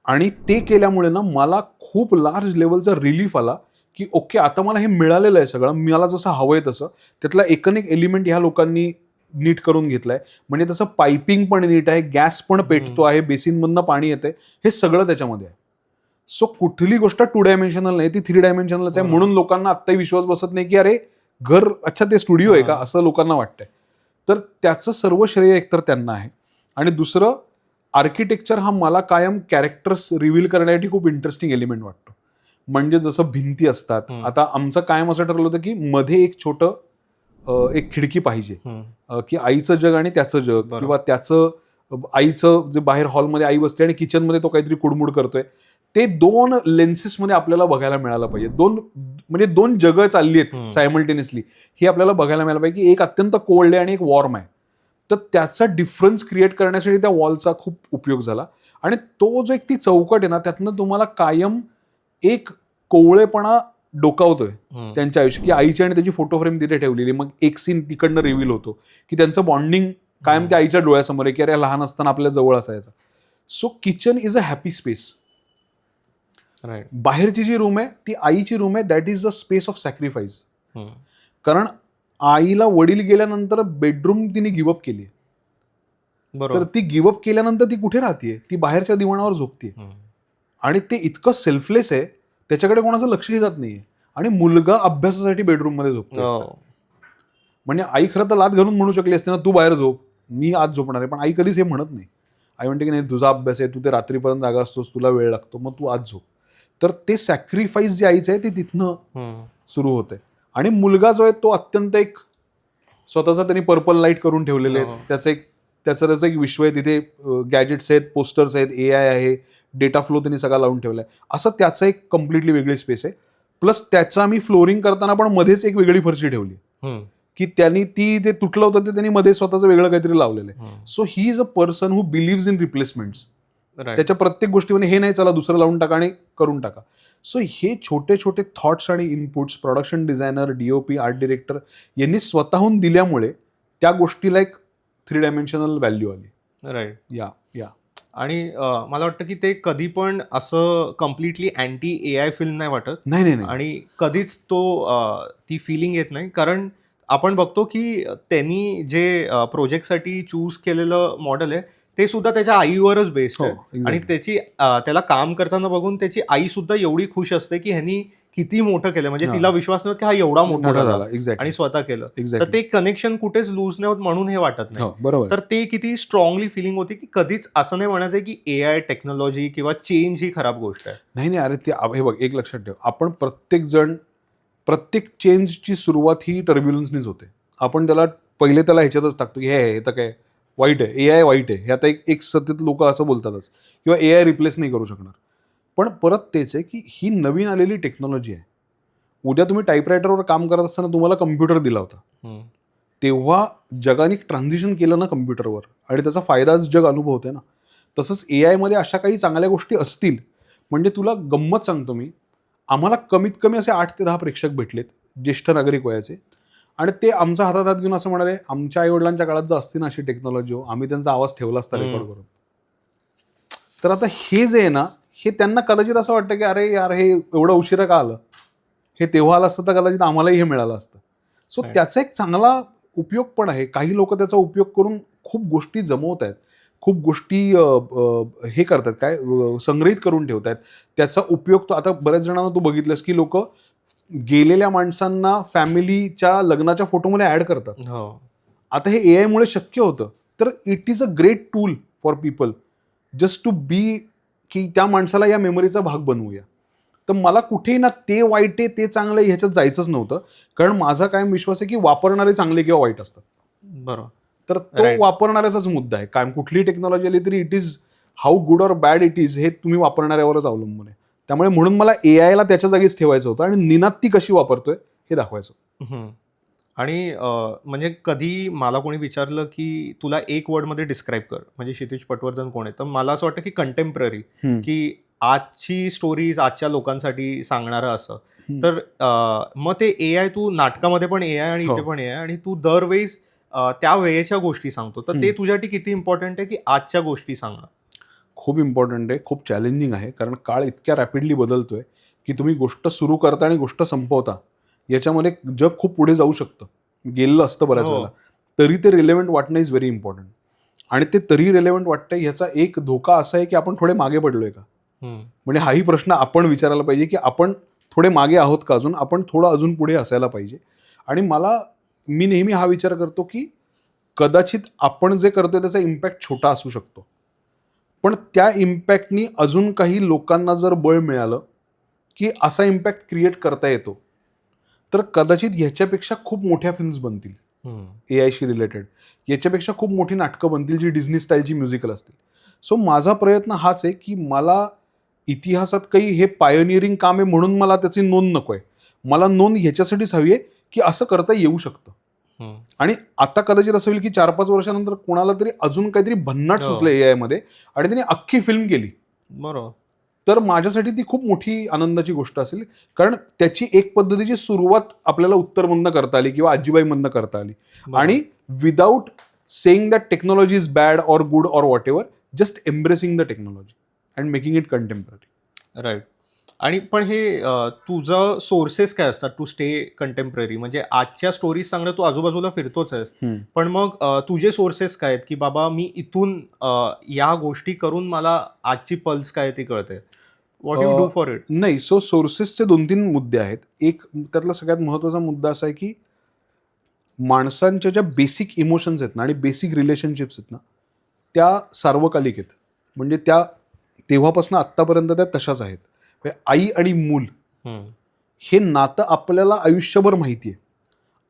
आणि ते केल्यामुळे ना मला खूप लार्ज लेवलचा रिलीफ आला की ओके, आता मला हे मिळालेलं आहे सगळं, मला जसं हवंय तसं. त्यातला एकूण एलिमेंट ह्या लोकांनी नीट करून घेतलाय. म्हणजे तसं पायपिंग पण नीट आहे, गॅस पण पेटतो आहे, बेसिनमधनं पाणी येते, हे सगळं त्याच्यामध्ये आहे. सो कुठली गोष्ट 2 डायमेन्शनल नाही, ती 3 डायमेन्शनलच आहे. म्हणून लोकांना आत्ताही विश्वास बसत नाही की अरे घर, अच्छा ते स्टुडिओ आहे का, असं लोकांना वाटतंय. तर त्याचं सर्व श्रेय एकतर त्यांना आहे. आणि दुसरं, आर्किटेक्चर हा मला कायम कॅरेक्टर्स रिव्हील करण्यासाठी खूप इंटरेस्टिंग एलिमेंट वाटतो. म्हणजे जसं भिंती असतात, आता आमचं कायम असं ठरलं होतं की मध्ये एक छोटं एक खिडकी पाहिजे, की आईचं जग आणि त्याचं जग, किंवा त्याचं आईचं जे बाहेर हॉलमध्ये आई बसते आणि किचनमध्ये तो काहीतरी कुडमुड करतोय, ते 2 लेन्सेसमध्ये आपल्याला बघायला मिळालं पाहिजे. म्हणजे 2 जगं चालली आहेत सायमल्टेनियसली, हे आपल्याला बघायला मिळालं पाहिजे की एक अत्यंत कोल्ड आहे आणि एक वॉर्म आहे. तर त्याचा डिफरन्स क्रिएट करण्यासाठी त्या वॉलचा खूप उपयोग झाला. आणि तो जो एक ती चौकट आहे ना, त्यातनं तुम्हाला कायम एक कोवळेपणा डोकावतोय त्यांच्या आयुष्यात, की आईची आणि त्याची फोटो फ्रेम तिथे ठेवलेली, मग एक सीन तिकडनं रिव्हील होतो की त्यांचं बॉन्डिंग कायम त्या आईच्या डोळ्यासमोर आहे की अरे लहान असताना आपल्या जवळ असायचं. So kitchen is a happy space. बाहेरची जी रूम आहे ती आईची रूम आहे, that is a space of sacrifice. कारण आईला वडील गेल्यानंतर बेडरूम तिने गिवअप केली, तर ती गिवअप केल्यानंतर ती कुठे राहतीये, ती बाहेरच्या दिवाणावर झोपतीये. आणि ते इतकं सेल्फलेस आहे, त्याच्याकडे कोणाचं लक्षही जात नाहीये. आणि मुलगा अभ्यासासाठी बेडरूम मध्ये झोपतो. म्हणजे आई खरं तर लात घालून म्हणू शकली असते ना, तू बाहेर झोप, मी आज झोपणार आहे, पण आई कधीच हे म्हणत नाही. आई म्हणते की नाही, तुझा अभ्यास आहे, तू ते रात्रीपर्यंत जागा असतोस, तुला वेळ लागतो, मग तू आज झोप. तर ते सॅक्रिफाईस जे आईचं आहे ते तिथनं सुरू होते. आणि मुलगा जो आहे तो अत्यंत एक स्वतःचा त्यांनी पर्पल लाईट करून ठेवलेले आहेत, त्याचं एक विश्व आहे, तिथे गॅजेट्स आहेत, पोस्टर्स आहेत, AI आहे, डेटा फ्लो त्यांनी सगळा लावून ठेवलाय. असं त्याचं एक कम्प्लिटली वेगळी स्पेस आहे. प्लस त्याचं आम्ही फ्लोरिंग करताना पण मध्येच एक वेगळी फरशी ठेवली, की त्यांनी ते तुटलं होतं ते त्यांनी मध्ये स्वतःचं वेगळं काहीतरी लावलेलं आहे. So he is a person who believes in replacements. त्याच्या प्रत्येक गोष्टीमध्ये हे नाही चला दुसरं लावून टाका आणि करून टाका. सो हे छोटे छोटे थॉट्स आणि inputs production designer, DOP, art director यांनी स्वतःहून दिल्यामुळे त्या गोष्टीला एक 3 डायमेन्शनल व्हॅल्यू आली. राईट. या आणि मला वाटतं की ते कधी पण असं कम्प्लिटली अँटी AI फिल्म नाही वाटत. नाही. आणि कधीच ती फिलिंग येत नाही, कारण आपण बघतो की त्यांनी जे प्रोजेक्टसाठी चूज केलेलं मॉडेल आहे ते सुद्धा त्याच्या आईवरच बेस्ड आहे. exactly. आणि त्याला काम करताना बघून त्याची आई सुद्धा एवढी खुश असते की ह्यांनी किती मोठं केलं, म्हणजे तिला विश्वास नव्हता की हा एवढा मोठा झाला आणि स्वतः केलं. तर ते कनेक्शन कुठेच लूज नाही होत म्हणून हे वाटत नाही. बरोबर. तर ते किती स्ट्रॉंगली फिलिंग होती की कधीच असं नाही म्हणायचं की AI टेक्नॉलॉजी किंवा चेंज ही खराब गोष्ट आहे. नाही अरे ते हे बघ, एक लक्षात ठेव, आपण प्रत्येक चेंजची सुरुवात ही टर्ब्युलन्सनीच होते. आपण त्याला ह्याच्यातच टाकतो की हे तर काय वाईट आहे, AI वाईट आहे, हे आता एक सतत लोक असं बोलतातच, किंवा AI रिप्लेस नाही करू शकणार. पण परत तेच आहे की ही नवीन आलेली टेक्नॉलॉजी आहे. उद्या तुम्ही टाईपरायटरवर काम करत असताना तुम्हाला कम्प्युटर दिला होता, तेव्हा जगाने ट्रान्झिशन केलं ना कम्प्युटरवर, आणि त्याचा फायदाच जग अनुभवते ना. तसंच AI मध्ये अशा काही चांगल्या गोष्टी असतील, म्हणजे तुला गंमत सांगतो मी, आम्हाला कमीत कमी असे 8 ते 10 प्रेक्षक भेटलेत ज्येष्ठ नागरिक वयाचे, आणि ते आमचा हातात घेऊन असं म्हणाले, आमच्या आईवडिलांच्या काळात जर असती ना अशी टेक्नॉलॉजी, हो आम्ही त्यांचा आवाज ठेवला असता रेकॉर्ड करून. तर आता हे जे आहे ना, हे त्यांना कदाचित असं वाटतं की अरे यार हे एवढं उशिरा का आलं, हे तेव्हा आलं असतं तर कदाचित आम्हालाही हे मिळालं असतं. सो त्याचा एक चांगला उपयोग पण आहे. काही लोक त्याचा उपयोग करून खूप गोष्टी जमवत आहेत, खूप गोष्टी हे करतात, काय संग्रहित करून ठेवत आहेत. त्याचा उपयोग तो आता बऱ्याच जणांना तू बघितलंस की लोक गेलेल्या माणसांना फॅमिलीच्या लग्नाच्या फोटोमध्ये ऍड करतात. आता हे AI मुळे शक्य होतं. तर it is a great tool for people just to be, की त्या माणसाला या मेमरीचा भाग बनवूया. तर मला कुठेही ना ते वाईट आहे ते चांगलं आहे ह्याच्यात जायचंच नव्हतं, कारण माझा कायम विश्वास आहे की वापरणारे चांगले किंवा वाईट असतात. बरोबर. तर तो वापरणाऱ्याचाच मुद्दा आहे. कायम कुठलीही टेक्नॉलॉजी आली तरी it is how good or bad it is, हे तुम्ही वापरणाऱ्यावरच अवलंबून आहे. त्यामुळे म्हणून मला AI ला त्याच्या जागीच ठेवायचं होतं, आणि निनाद ती कशी वापरतोय हे दाखवायचं. आणि म्हणजे कधी मला कोणी विचारलं की तुला एक वर्डमध्ये डिस्क्राईब कर, म्हणजे क्षितिज पटवर्धन कोण आहे, तर मला असं वाटतं की कंटेम्पररी, की आजची स्टोरीज आजच्या लोकांसाठी सांगणारं असं. तर मग ते AI, तू नाटकामध्ये पण AI आणि इथे पण AI, आणि तू दरवेळेस त्या वेळेच्या गोष्टी सांगतो, तर ते तुझ्यासाठी किती इम्पॉर्टंट आहे की आजच्या गोष्टी सांगणं? खूप इम्पॉर्टंट आहे, खूप चॅलेंजिंग आहे, कारण काळ इतक्या रॅपिडली बदलतोय की तुम्ही गोष्ट सुरू करता आणि गोष्ट संपवता याच्यामध्ये जग खूप पुढे जाऊ शकतं, गेलेलं असतं बऱ्याच वेळेला, तरी ते रिलेव्हंट वाटणं इज व्हेरी इम्पॉर्टंट. आणि ते तरी रिलेव्हंट वाटतंय ह्याचा एक धोका असा आहे की आपण थोडे मागे पडलोय का, म्हणजे हाही प्रश्न आपण विचारायला पाहिजे की आपण थोडे मागे आहोत का अजून, आपण थोडं अजून पुढे असायला पाहिजे. आणि मी नेहमी हा विचार करतो की कदाचित आपण जे करतोय त्याचा इम्पॅक्ट छोटा असू शकतो, पण त्या इम्पॅक्टनी अजून काही लोकांना जर बळ मिळालं की असा इम्पॅक्ट क्रिएट करता येतो, तर कदाचित ह्याच्यापेक्षा खूप मोठ्या फिल्म्स बनतील AI शी रिलेटेड, याच्यापेक्षा खूप मोठी नाटकं बनतील जी डिझनी स्टाईलची म्युझिकल असतील. सो माझा प्रयत्न हाच आहे की मला इतिहासात काही हे पायोनियरिंग काम आहे म्हणून मला त्याची नोंद नको आहे, मला नोंद ह्याच्यासाठीच हवी आहे की असं करता येऊ शकतं. आणि आता कदाचित असं होईल की 4-5 वर्षानंतर कोणाला तरी अजून काहीतरी भन्नाट सुचलं AI मध्ये आणि त्याने अख्खी फिल्म केली, बरोबर, तर माझ्यासाठी ती खूप मोठी आनंदाची गोष्ट असेल, कारण त्याची एक पद्धतीची सुरुवात आपल्याला उत्तरमधनं करता आली किंवा आजीबाईमधनं करता आली, आणि without saying that technology is bad or good or whatever, just embracing the technology and making it contemporary. Right. आणि पण हे तुझं सोर्सेस काय असतात टू स्टे कंटेम्पररी, म्हणजे आजच्या स्टोरीज सांगणं, तू आजूबाजूला फिरतोच आहेस, पण मग तुझे सोर्सेस काय आहेत की बाबा मी इथून या गोष्टी करून मला आजची पल्स काय ती कळते, what you do for it? नाही, सो सोर्सेसचे 2-3 मुद्दे आहेत. एक त्यातला सगळ्यात महत्त्वाचा मुद्दा असा आहे की माणसांच्या ज्या बेसिक इमोशन्स आहेत ना आणि बेसिक रिलेशनशिप्स आहेत ना, त्या सार्वकालिक आहेत, म्हणजे त्या तेव्हापासून आत्तापर्यंत त्या तशाच आहेत. आई आणि मूल हे नातं आपल्याला आयुष्यभर माहिती आहे,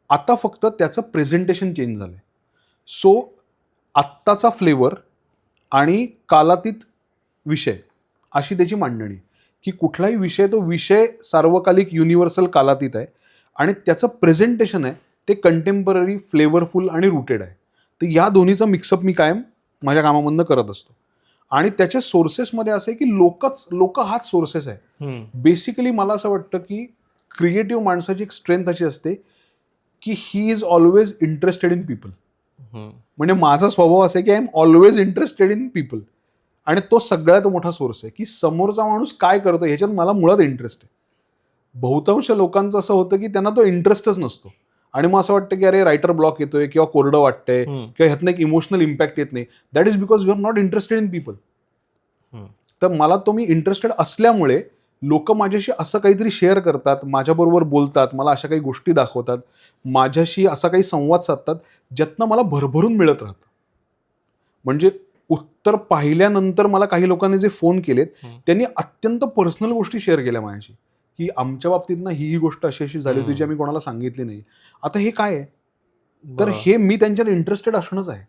आता फक्त त्याचं प्रेझेंटेशन चेंज झालंय. सो आत्ताचा फ्लेवर आणि कालातीत विषय अशी त्याची मांडणी, की कुठलाही विषय, तो विषय सार्वकालिक युनिव्हर्सल कालातीत आहे, आणि त्याचं प्रेझेंटेशन आहे ते कंटेम्पररी, फ्लेवरफुल आणि रूटेड आहे. तर या दोन्हीचं मिक्सअप मी कायम माझ्या कामामधनं करत असतो. आणि त्याच्या सोर्सेसमध्ये असं आहे की लोक हाच सोर्सेस आहे. बेसिकली मला असं वाटतं की क्रिएटिव्ह माणसाची एक स्ट्रेंथ अशी असते की he is always interested in people. म्हणजे माझा स्वभाव असा आहे की I am always interested in people, आणि तो सगळ्यात मोठा सोर्स आहे की समोरचा माणूस काय करतो ह्याच्यात मला मुळात इंटरेस्ट आहे. बहुतांश लोकांचं असं होतं की त्यांना तो इंटरेस्टच नसतो. आणि मग असं वाटतं की अरे रायटर ब्लॉक येतोय किंवा कोरडं वाटतंय किंवा ह्यातनं एक इमोशनल इम्पॅक्ट येत नाही. That is because you are not interested in people. तर मला तो मी इंटरेस्टेड असल्यामुळे लोक माझ्याशी असं काहीतरी शेअर करतात, माझ्याबरोबर बोलतात, मला अशा काही गोष्टी दाखवतात, माझ्याशी असा काही संवाद साधतात ज्यातनं मला भरभरून मिळत राहतं. म्हणजे उत्तर पाहिल्यानंतर मला काही लोकांनी जे फोन केलेत त्यांनी अत्यंत पर्सनल गोष्टी शेअर केल्या माझ्याशी, की आमच्या बाबतीत ना ही गोष्ट अशी अशी झाली होती जी आम्ही कोणाला सांगितली नाही. आता हे काय आहे, तर हे मी त्यांच्यात इंटरेस्टेड असणंच आहे.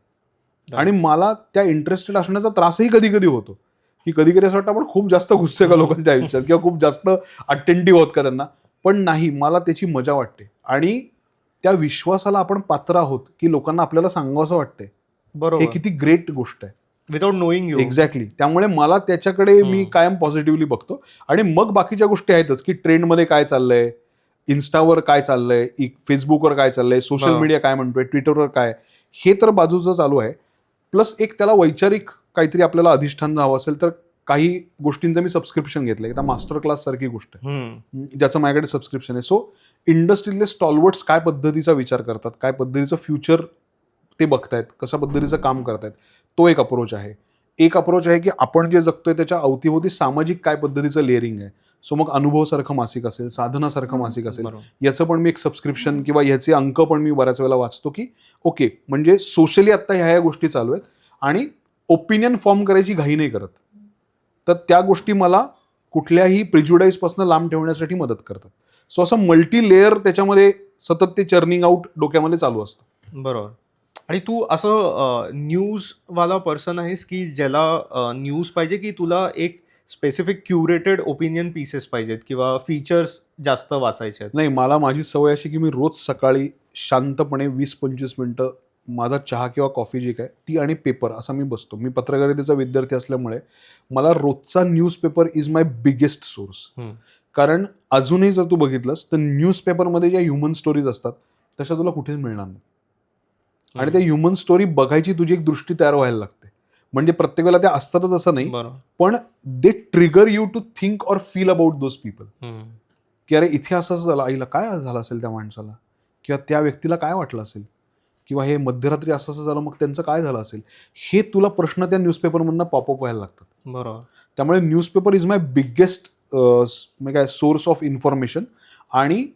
आणि मला त्या इंटरेस्टेड असण्याचा त्रासही कधी कधी होतो, की कधी कधी असं वाटतं आपण खूप जास्त घुसतोय का लोकांच्या आयुष्यात किंवा खूप जास्त अटेंटिव्ह होत का त्यांना. पण नाही, मला त्याची मजा वाटते आणि त्या विश्वासाला आपण पात्र आहोत की लोकांना आपल्याला सांगावंसं वाटतंय. बरोबर, हे किती ग्रेट गोष्ट आहे. Without knowing you. एक्झॅक्टली. त्यामुळे मला त्याच्याकडे मी कायम पॉझिटिव्हली बघतो. आणि मग बाकीच्या गोष्टी आहेतच, की ट्रेंडमध्ये काय चाललंय, इन्स्टावर काय चाललंय, फेसबुकवर काय चाललंय, सोशल मीडिया काय म्हणतोय, ट्विटरवर काय, हे तर बाजूचं चालू आहे. प्लस एक त्याला वैचारिक काहीतरी आपल्याला अधिष्ठान हवं असेल तर काही गोष्टींचं मी सबस्क्रिप्शन घेतलंय. आता मास्टर क्लास सारखी गोष्ट आहे ज्याचं माझ्याकडे सबस्क्रिप्शन आहे. सो इंडस्ट्रीतले स्टॉलवर्ड्स काय पद्धतीचा विचार करतात, काय पद्धतीचं फ्युचर ते बघतायत, कशा पद्धतीचं काम करतायत, तो एक अप्रोच आहे. एक अप्रोच आहे की आपण जे जगतोय त्याच्या अवतीभोवती सामाजिक काय पद्धतीचं लेअरिंग आहे. सो मग अनुभवसारखं मासिक असेल, साधनासारखं मासिक असेल, याचं पण मी एक सबस्क्रिप्शन किंवा याचे अंक पण मी बऱ्याच वेळेला वाचतो, की ओके म्हणजे सोशली आत्ता ह्या गोष्टी चालू आहेत आणि ओपिनियन फॉर्म करायची घाई नाही करत. तर त्या गोष्टी मला कुठल्याही प्रिज्युडाईजपासून लांब ठेवण्यासाठी मदत करतात. सो असं मल्टी लेअर त्याच्यामध्ये सतत ते चर्निंग आउट डोक्यामध्ये चालू असतं. बरोबर. आणि तू असं न्यूजवाला पर्सन आहेस की ज्याला न्यूज पाहिजे, की तुला एक स्पेसिफिक क्युरेटेड ओपिनियन पीसेस पाहिजेत किंवा फीचर्स जास्त वाचायचे आहेत? नाही, मला माझी सवय अशी की मी रोज सकाळी शांतपणे 20-25 मिनिटं माझा चहा किंवा कॉफी जी काय ती आणि पेपर असा मी बसतो. मी पत्रकारितेचा विद्यार्थी असल्यामुळे मला रोजचा newspaper is my biggest source. कारण अजूनही जर तू बघितलंस तर न्यूजपेपरमध्ये ज्या ह्युमन स्टोरीज असतात तशा तुला कुठेच मिळणार नाही. आणि त्या ह्युमन स्टोरी बघायची तुझी एक दृष्टी तयार व्हायला लागते. म्हणजे प्रत्येक वेळेला त्या असतातच असं नाही, पण they trigger you to think or feel about those people. की अरे इथे असं झालं, आईला काय झालं असेल त्या माणसाला, किंवा त्या व्यक्तीला काय वाटलं असेल, किंवा हे मध्यरात्री असं असं झालं मग त्यांचं काय झालं असेल, हे तुला प्रश्न त्या न्यूजपेपरमधनं पॉपअप व्हायला लागतात. बरोबर. त्यामुळे न्यूजपेपर इज माय बिगेस्ट काय सोर्स ऑफ इन्फॉर्मेशन. आणि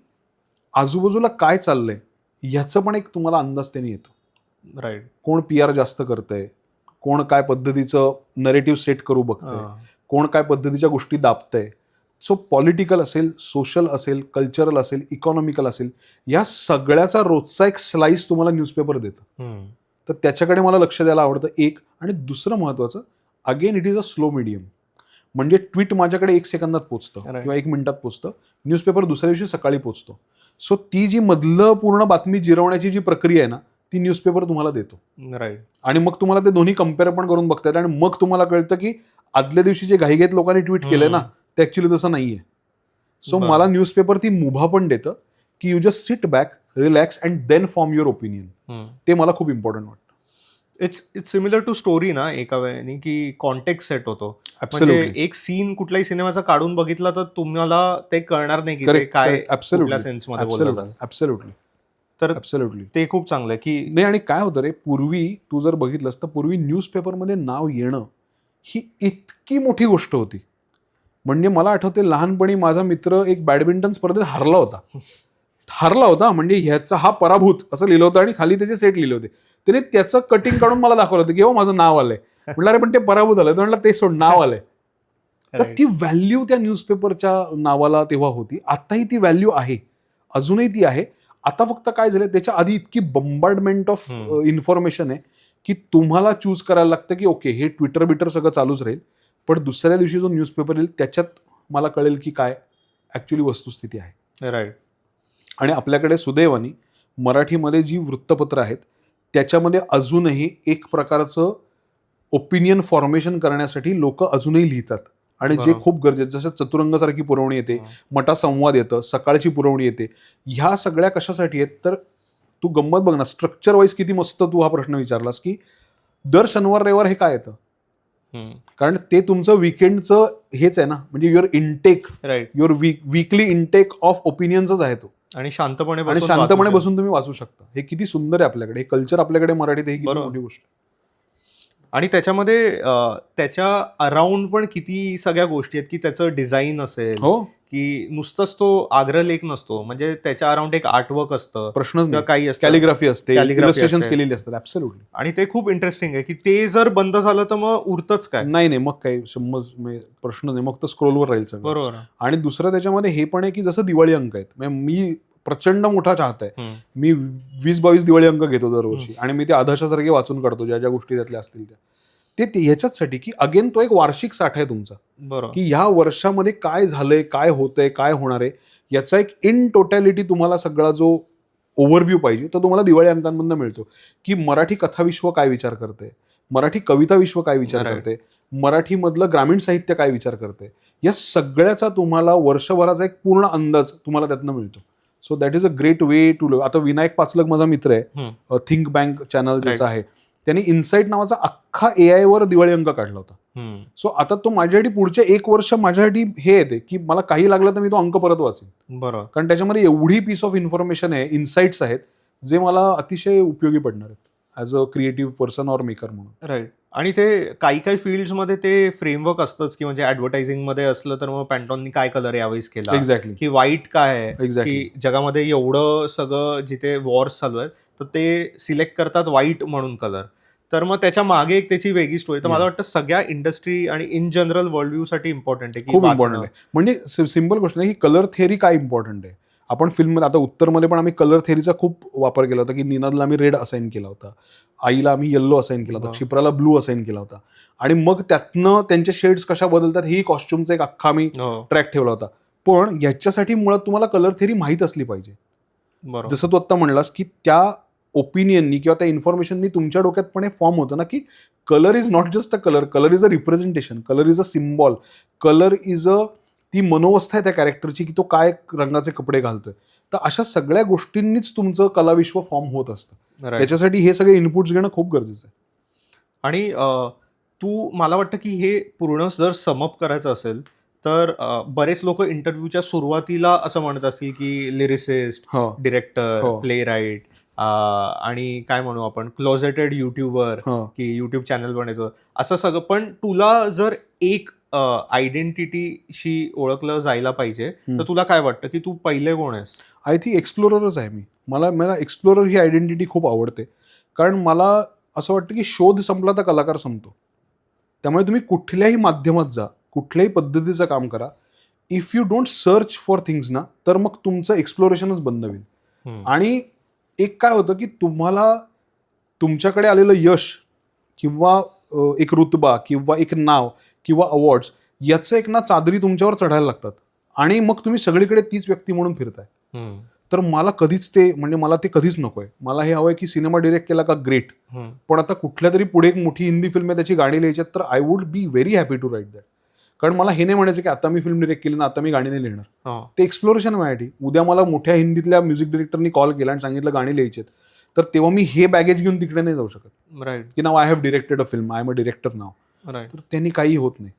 आजूबाजूला काय चाललंय ह्याचं पण एक तुम्हाला अंदाज त्यांनी येतो. राईट. कोण PR जास्त करतंय, कोण काय पद्धतीचं नरेटिव्ह सेट करू बघतंय, कोण काय पद्धतीच्या गोष्टी दाबतंय. सो पॉलिटिकल असेल, सोशल असेल, कल्चरल असेल, इकॉनॉमिकल असेल, या सगळ्याचा रोजचा एक स्लाइस तुम्हाला न्यूजपेपर देतं. तर त्याच्याकडे मला लक्ष द्यायला आवडतं एक. आणि दुसरं महत्त्वाचं, again it is a slow medium. म्हणजे ट्विट माझ्याकडे 1 सेकंदात पोचतं किंवा 1 मिनिटात पोचतं, न्यूजपेपर दुसऱ्या दिवशी सकाळी पोचतो. सो ती जी मधलं पूर्ण बातमी जिरवण्याची जी प्रक्रिया आहे ना, ती न्यूजपेपर तुम्हाला देतो. राईट. आणि मग तुम्हाला ते दोन्ही कम्पेअर पण करून बघता येतं आणि मग तुम्हाला कळतं की आदल्या दिवशी जे घाईघाईत लोकांनी ट्विट केलंय ना ते ऍक्च्युली तसं नाहीये. सो मला न्यूजपेपर ती मुभा पण देतं की you just sit back, relax and then form your opinion. ते मला खूप इम्पॉर्टंट वाटतं. इट्स सिमिलर टू स्टोरी ना, एका वेळेने की कॉन्टेक्स्ट सेट होतो. म्हणजे एक सीन कुठल्याही सिनेमाचा काढून बघितला तर तुम्हाला ते कळणार नाही की ते काय कुठल्या सेन्समध्ये बोलतात. ऍब्सोल्युटली. तर ऍब्सोल्युटली ते खूप चांगलं आहे की नाही. आणि काय होतं रे, पूर्वी तू जर बघितलंस तर पूर्वी न्यूजपेपरमध्ये नाव येणं ही इतकी मोठी गोष्ट होती. म्हणजे मला आठवते लहानपणी माझा मित्र एक बॅडमिंटन स्पर्धेत हरला होता. म्हणजे ह्याचा हा पराभूत असं लिहिलं होतं आणि खाली त्याचे सेट लिहिले होते. त्याने त्याचं कटिंग काढून मला दाखवलं होतं की हो माझं नाव आलंय. म्हटलं अरे पण ते पराभूत आलंय. म्हटलं ते सोड, नाव आलंय. तर ती व्हॅल्यू त्या न्यूजपेपरच्या नावाला तेव्हा होती. आताही ती व्हॅल्यू आहे, अजूनही ती आहे. आता फक्त काय झालं, त्याच्या आधी इतकी बंबार्डमेंट ऑफ इन्फॉर्मेशन आहे की तुम्हाला चूज करायला लागतं की ओके हे ट्विटर सगळं चालूच राहील, पण दुसऱ्या दिवशी जो न्यूजपेपर येईल त्याच्यात मला कळेल की काय ऍक्च्युली वस्तुस्थिती आहे. राईट. आणि आपल्याकडे सुदैवाने मराठीमध्ये जी वृत्तपत्र आहेत त्याच्यामध्ये अजूनही एक प्रकारचं ओपिनियन फॉर्मेशन करण्यासाठी लोक अजूनही लिहितात. आणि जे खूप गरजेचं, जसं चतुरंगासारखी पुरवणी येते, मटा संवाद येतं, सकाळची पुरवणी येते, ह्या सगळ्या कशासाठी आहेत तर तू गंमत बघ ना, स्ट्रक्चर वाईज किती मस्त तू हा प्रश्न विचारलास की दर शनिवार रविवार हे काय येतं. कारण ते तुमचं विकेंडचं हेच आहे ना, म्हणजे your intake, right, your weekly intake of ओपिनियन्सच आहे तो. आणि शांतपणे बसून तुम्ही वाचू शकता. हे किती सुंदर आहे आपल्याकडे, हे कल्चर आपल्याकडे मराठीत, हे किती मोठी गोष्ट. आणि त्याच्यामध्ये त्याच्या अराउंड पण किती सगळ्या गोष्टी आहेत, की त्याचं डिझाईन असेल, की नुसतंच तो आग्रा लेक नसतो, म्हणजे त्याच्या अराउंड एक आर्टवर्क असतं, प्रश्नच किंवा काही असतं, कॅलिग्राफी असते, इलस्ट्रेशन्स केलेली असतात. ऍब्सोल्युटली. आणि ते खूप इंटरेस्टिंग आहे, की ते जर बंद झालं तर मग उरतच काय. नाही मग काही प्रश्न नाही, मग तर स्क्रोलवर राहील सगळं. बरोबर. आणि दुसरं त्याच्यामध्ये हे पण आहे की जसं दिवाळी अंक आहेत, मी प्रचंड मोठा चाहता आहे, मी 20-22 दिवाळी अंक घेतो दरवर्षी, आणि मी ते आदर्शासारखे वाचून काढतो, ज्या ज्या गोष्टी त्यातल्या असतील त्या. ते ह्याच्याचसाठी की अगेन तो एक वार्षिक साठा आहे तुमचा, की ह्या वर्षामध्ये काय झालंय, काय होतंय, काय होणार आहे, याचा एक इन टोटॅलिटी तुम्हाला सगळा जो ओव्हरव्ह्यू पाहिजे तो तुम्हाला दिवाळी अंकांमधून मिळतो. की मराठी कथाविश्व काय विचार करते, मराठी कविता विश्व काय विचार करते, मराठीमधलं ग्रामीण साहित्य काय विचार करते, या सगळ्याचा तुम्हाला वर्षभराचा एक पूर्ण अंदाज तुम्हाला त्यातनं मिळतो. So that is a great way to live. आता विनायक पाचलक माझा मित्र आहे, थिंक बँक चॅनल ज्याचा आहे, त्यांनी इन्साइट नावाचा अख्खा AI वर दिवाळी अंक काढला होता. सो आता तो माझ्यासाठी पुढचे 1 वर्ष माझ्यासाठी हे येते की मला काही लागलं तर मी तो अंक परत वाचेन. बरोबर. कारण त्याच्यामध्ये एवढी पीस ऑफ इन्फॉर्मेशन आहे, इन्साइट्स आहेत, जे मला अतिशय उपयोगी पडणार आहेत as a creative person or maker म्हणून. राईट. आणि ते काही फील्ड्समध्ये ते फ्रेमवर्क असतंच, की म्हणजे ऍडव्हर्टायझिंगमध्ये असलं तर मग पॅन्टॉननी काय कलर यावेळेस केला, एक्झॅक्टली, की व्हाईट काय आहे, एक्झॅक्टली, की जगामध्ये एवढं सगळं जिथे वॉर्स चालू आहेत तर ते सिलेक्ट करतात व्हाईट म्हणून कलर. तर मग त्याच्या मागे एक त्याची वेगळी स्टोरी. तर मला वाटतं सगळ्या इंडस्ट्री आणि इन जनरल वर्ल्ड व्ह्यू साठी इम्पॉर्टंट आहे, खूप इम्पॉर्टंट आहे. म्हणजे सिम्पल गोष्ट नाही की कलर थेअरी काय इम्पॉर्टंट आहे. आपण फिल्ममध्ये आता उत्तरमध्ये पण आम्ही कलर थेअरीचा खूप वापर केला होता, की निनादला आम्ही रेड असाइन केला होता, आईला आम्ही येल्लो असाइन केला होता, क्षिप्राला ब्लू असाइन केला होता, आणि मग त्यातनं त्यांचे शेड्स कशा बदलतात ही कॉस्ट्युमचा एक अख्खा आम्ही ट्रॅक ठेवला होता. पण याच्यासाठी मुळात तुम्हाला कलर थेअरी माहीत असली पाहिजे. जसं तू आता म्हणलास की त्या ओपिनियननी किंवा त्या इन्फॉर्मेशननी तुमच्या डोक्यात पण हे फॉर्म होतं ना, की colour is not just a colour, colour is a representation, colour is a symbol, colour is a ती मनोवस्था आहे त्या कॅरेक्टरची, की तो काय रंगाचे कपडे घालतोय. तर अशा सगळ्या गोष्टींनीच तुमचं कलाविश्व फॉर्म होत असतं. त्याच्यासाठी हे सगळे इनपुट्स घेणं खूप गरजेचं आहे. आणि तू मला वाटतं की हे पूर्ण जर समअप करायचं असेल तर बरेच लोक इंटरव्ह्यूच्या सुरुवातीला असं म्हणत असतील की लिरिसिस्ट, डिरेक्टर, प्ले राईट, आणि काय म्हणू आपण क्लोजेटेड युट्यूबर, की युट्यूब चॅनल बनायचं, असं सगळं. पण तुला जर एक आयडेंटिटीशी ओळखलं जायला पाहिजे तर तुला काय वाटतं की तू पहिले कोण आहेस? आय थिंक एक्सप्लोररच आहे मी. मला एक्सप्लोरर ही आयडेंटिटी खूप आवडते, कारण मला असं वाटतं की शोध संपला तर कलाकार संपतो. त्यामुळे तुम्ही कुठल्याही माध्यमात जा, कुठल्याही पद्धतीचं काम करा, if you don't search for things ना, तर मग तुमचं एक्सप्लोरेशनच बंद होईल. आणि एक काय होतं की तुम्हाला तुमच्याकडे आलेलं यश किंवा एक रुतबा किंवा एक नाव किंवा अवॉर्ड्स याचं एक ना चादरी तुमच्यावर चढायला लागतात, आणि मग तुम्ही सगळीकडे तीच व्यक्ती म्हणून फिरताय. तर मला कधीच मला ते कधीच नकोय. मला हे हवंय की सिनेमा डिरेक्ट केला का ग्रेट, पण आता कुठल्या तरी पुढे एक मोठी हिंदी फिल्म आहे, त्याची गाणी लिहायची, तर I would be very happy to write that. कारण मला हे नाही म्हणायचं की आता मी फिल्म डिरेक्ट केली ना, आता मी गाणी नाही लिहिणार. ते एक्सप्लोरेशन माझ्यासाठी. उद्या मला मोठ्या हिंदीतल्या म्युझिक डिरेक्टरनी कॉल केला आणि सांगितलं गाणी लिहायची, तर तेव्हा मी हे बॅगेज घेऊन तिकडे नाही जाऊ शकत. राईट. की नाव I have directed a film, I am a director नाव. तर त्यांनी काही होत नाही.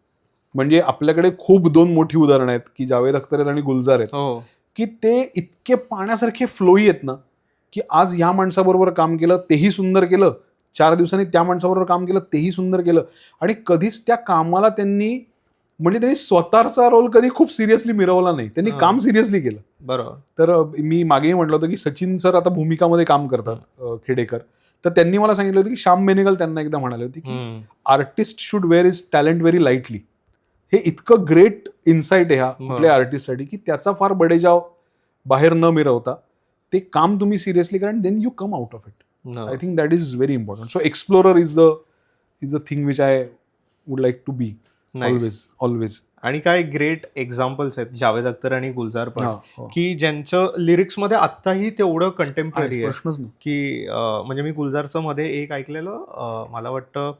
म्हणजे आपल्याकडे खूप 2 मोठी उदाहरणं आहेत, की जावेद अख्तर आहेत आणि गुलजार आहेत, की ते इतके पाण्यासारखे फ्लोई आहेत ना, की आज ह्या माणसाबरोबर काम केलं तेही सुंदर केलं, 4 दिवसांनी त्या माणसाबरोबर काम केलं तेही सुंदर केलं, आणि कधीच त्या कामाला त्यांनी स्वतःचा रोल कधी खूप सिरियसली मिरवला नाही. त्यांनी काम सिरियसली केलं. बरोबर. तर मी मागेही म्हटलं होतं की सचिन सर आता भूमिकामध्ये काम करतात, खेडेकर, तर त्यांनी मला सांगितलं होतं की श्याम बेनेगल त्यांना एकदा म्हणाले होते की artist should where is talent very lightly. हे इतकं ग्रेट इन्साइट आहे ह्या कुठल्या आर्टिस्टसाठी, की त्याचा फार बडेजाव बाहेर न मिरवता ते काम तुम्ही सिरियसली करा, then you come out of it. I think that is very important. So explorer is a thing which I would like to be always. आणि काय ग्रेट एक्झाम्पल्स आहेत जावेद अख्तर आणि गुलजार पण, की ज्यांचं लिरिक्समध्ये आत्ताही तेवढं कंटेम्पररी आहे. प्रश्नच नाही. की म्हणजे मी गुलजारचं मध्ये एक ऐकलेलं, मला वाटतं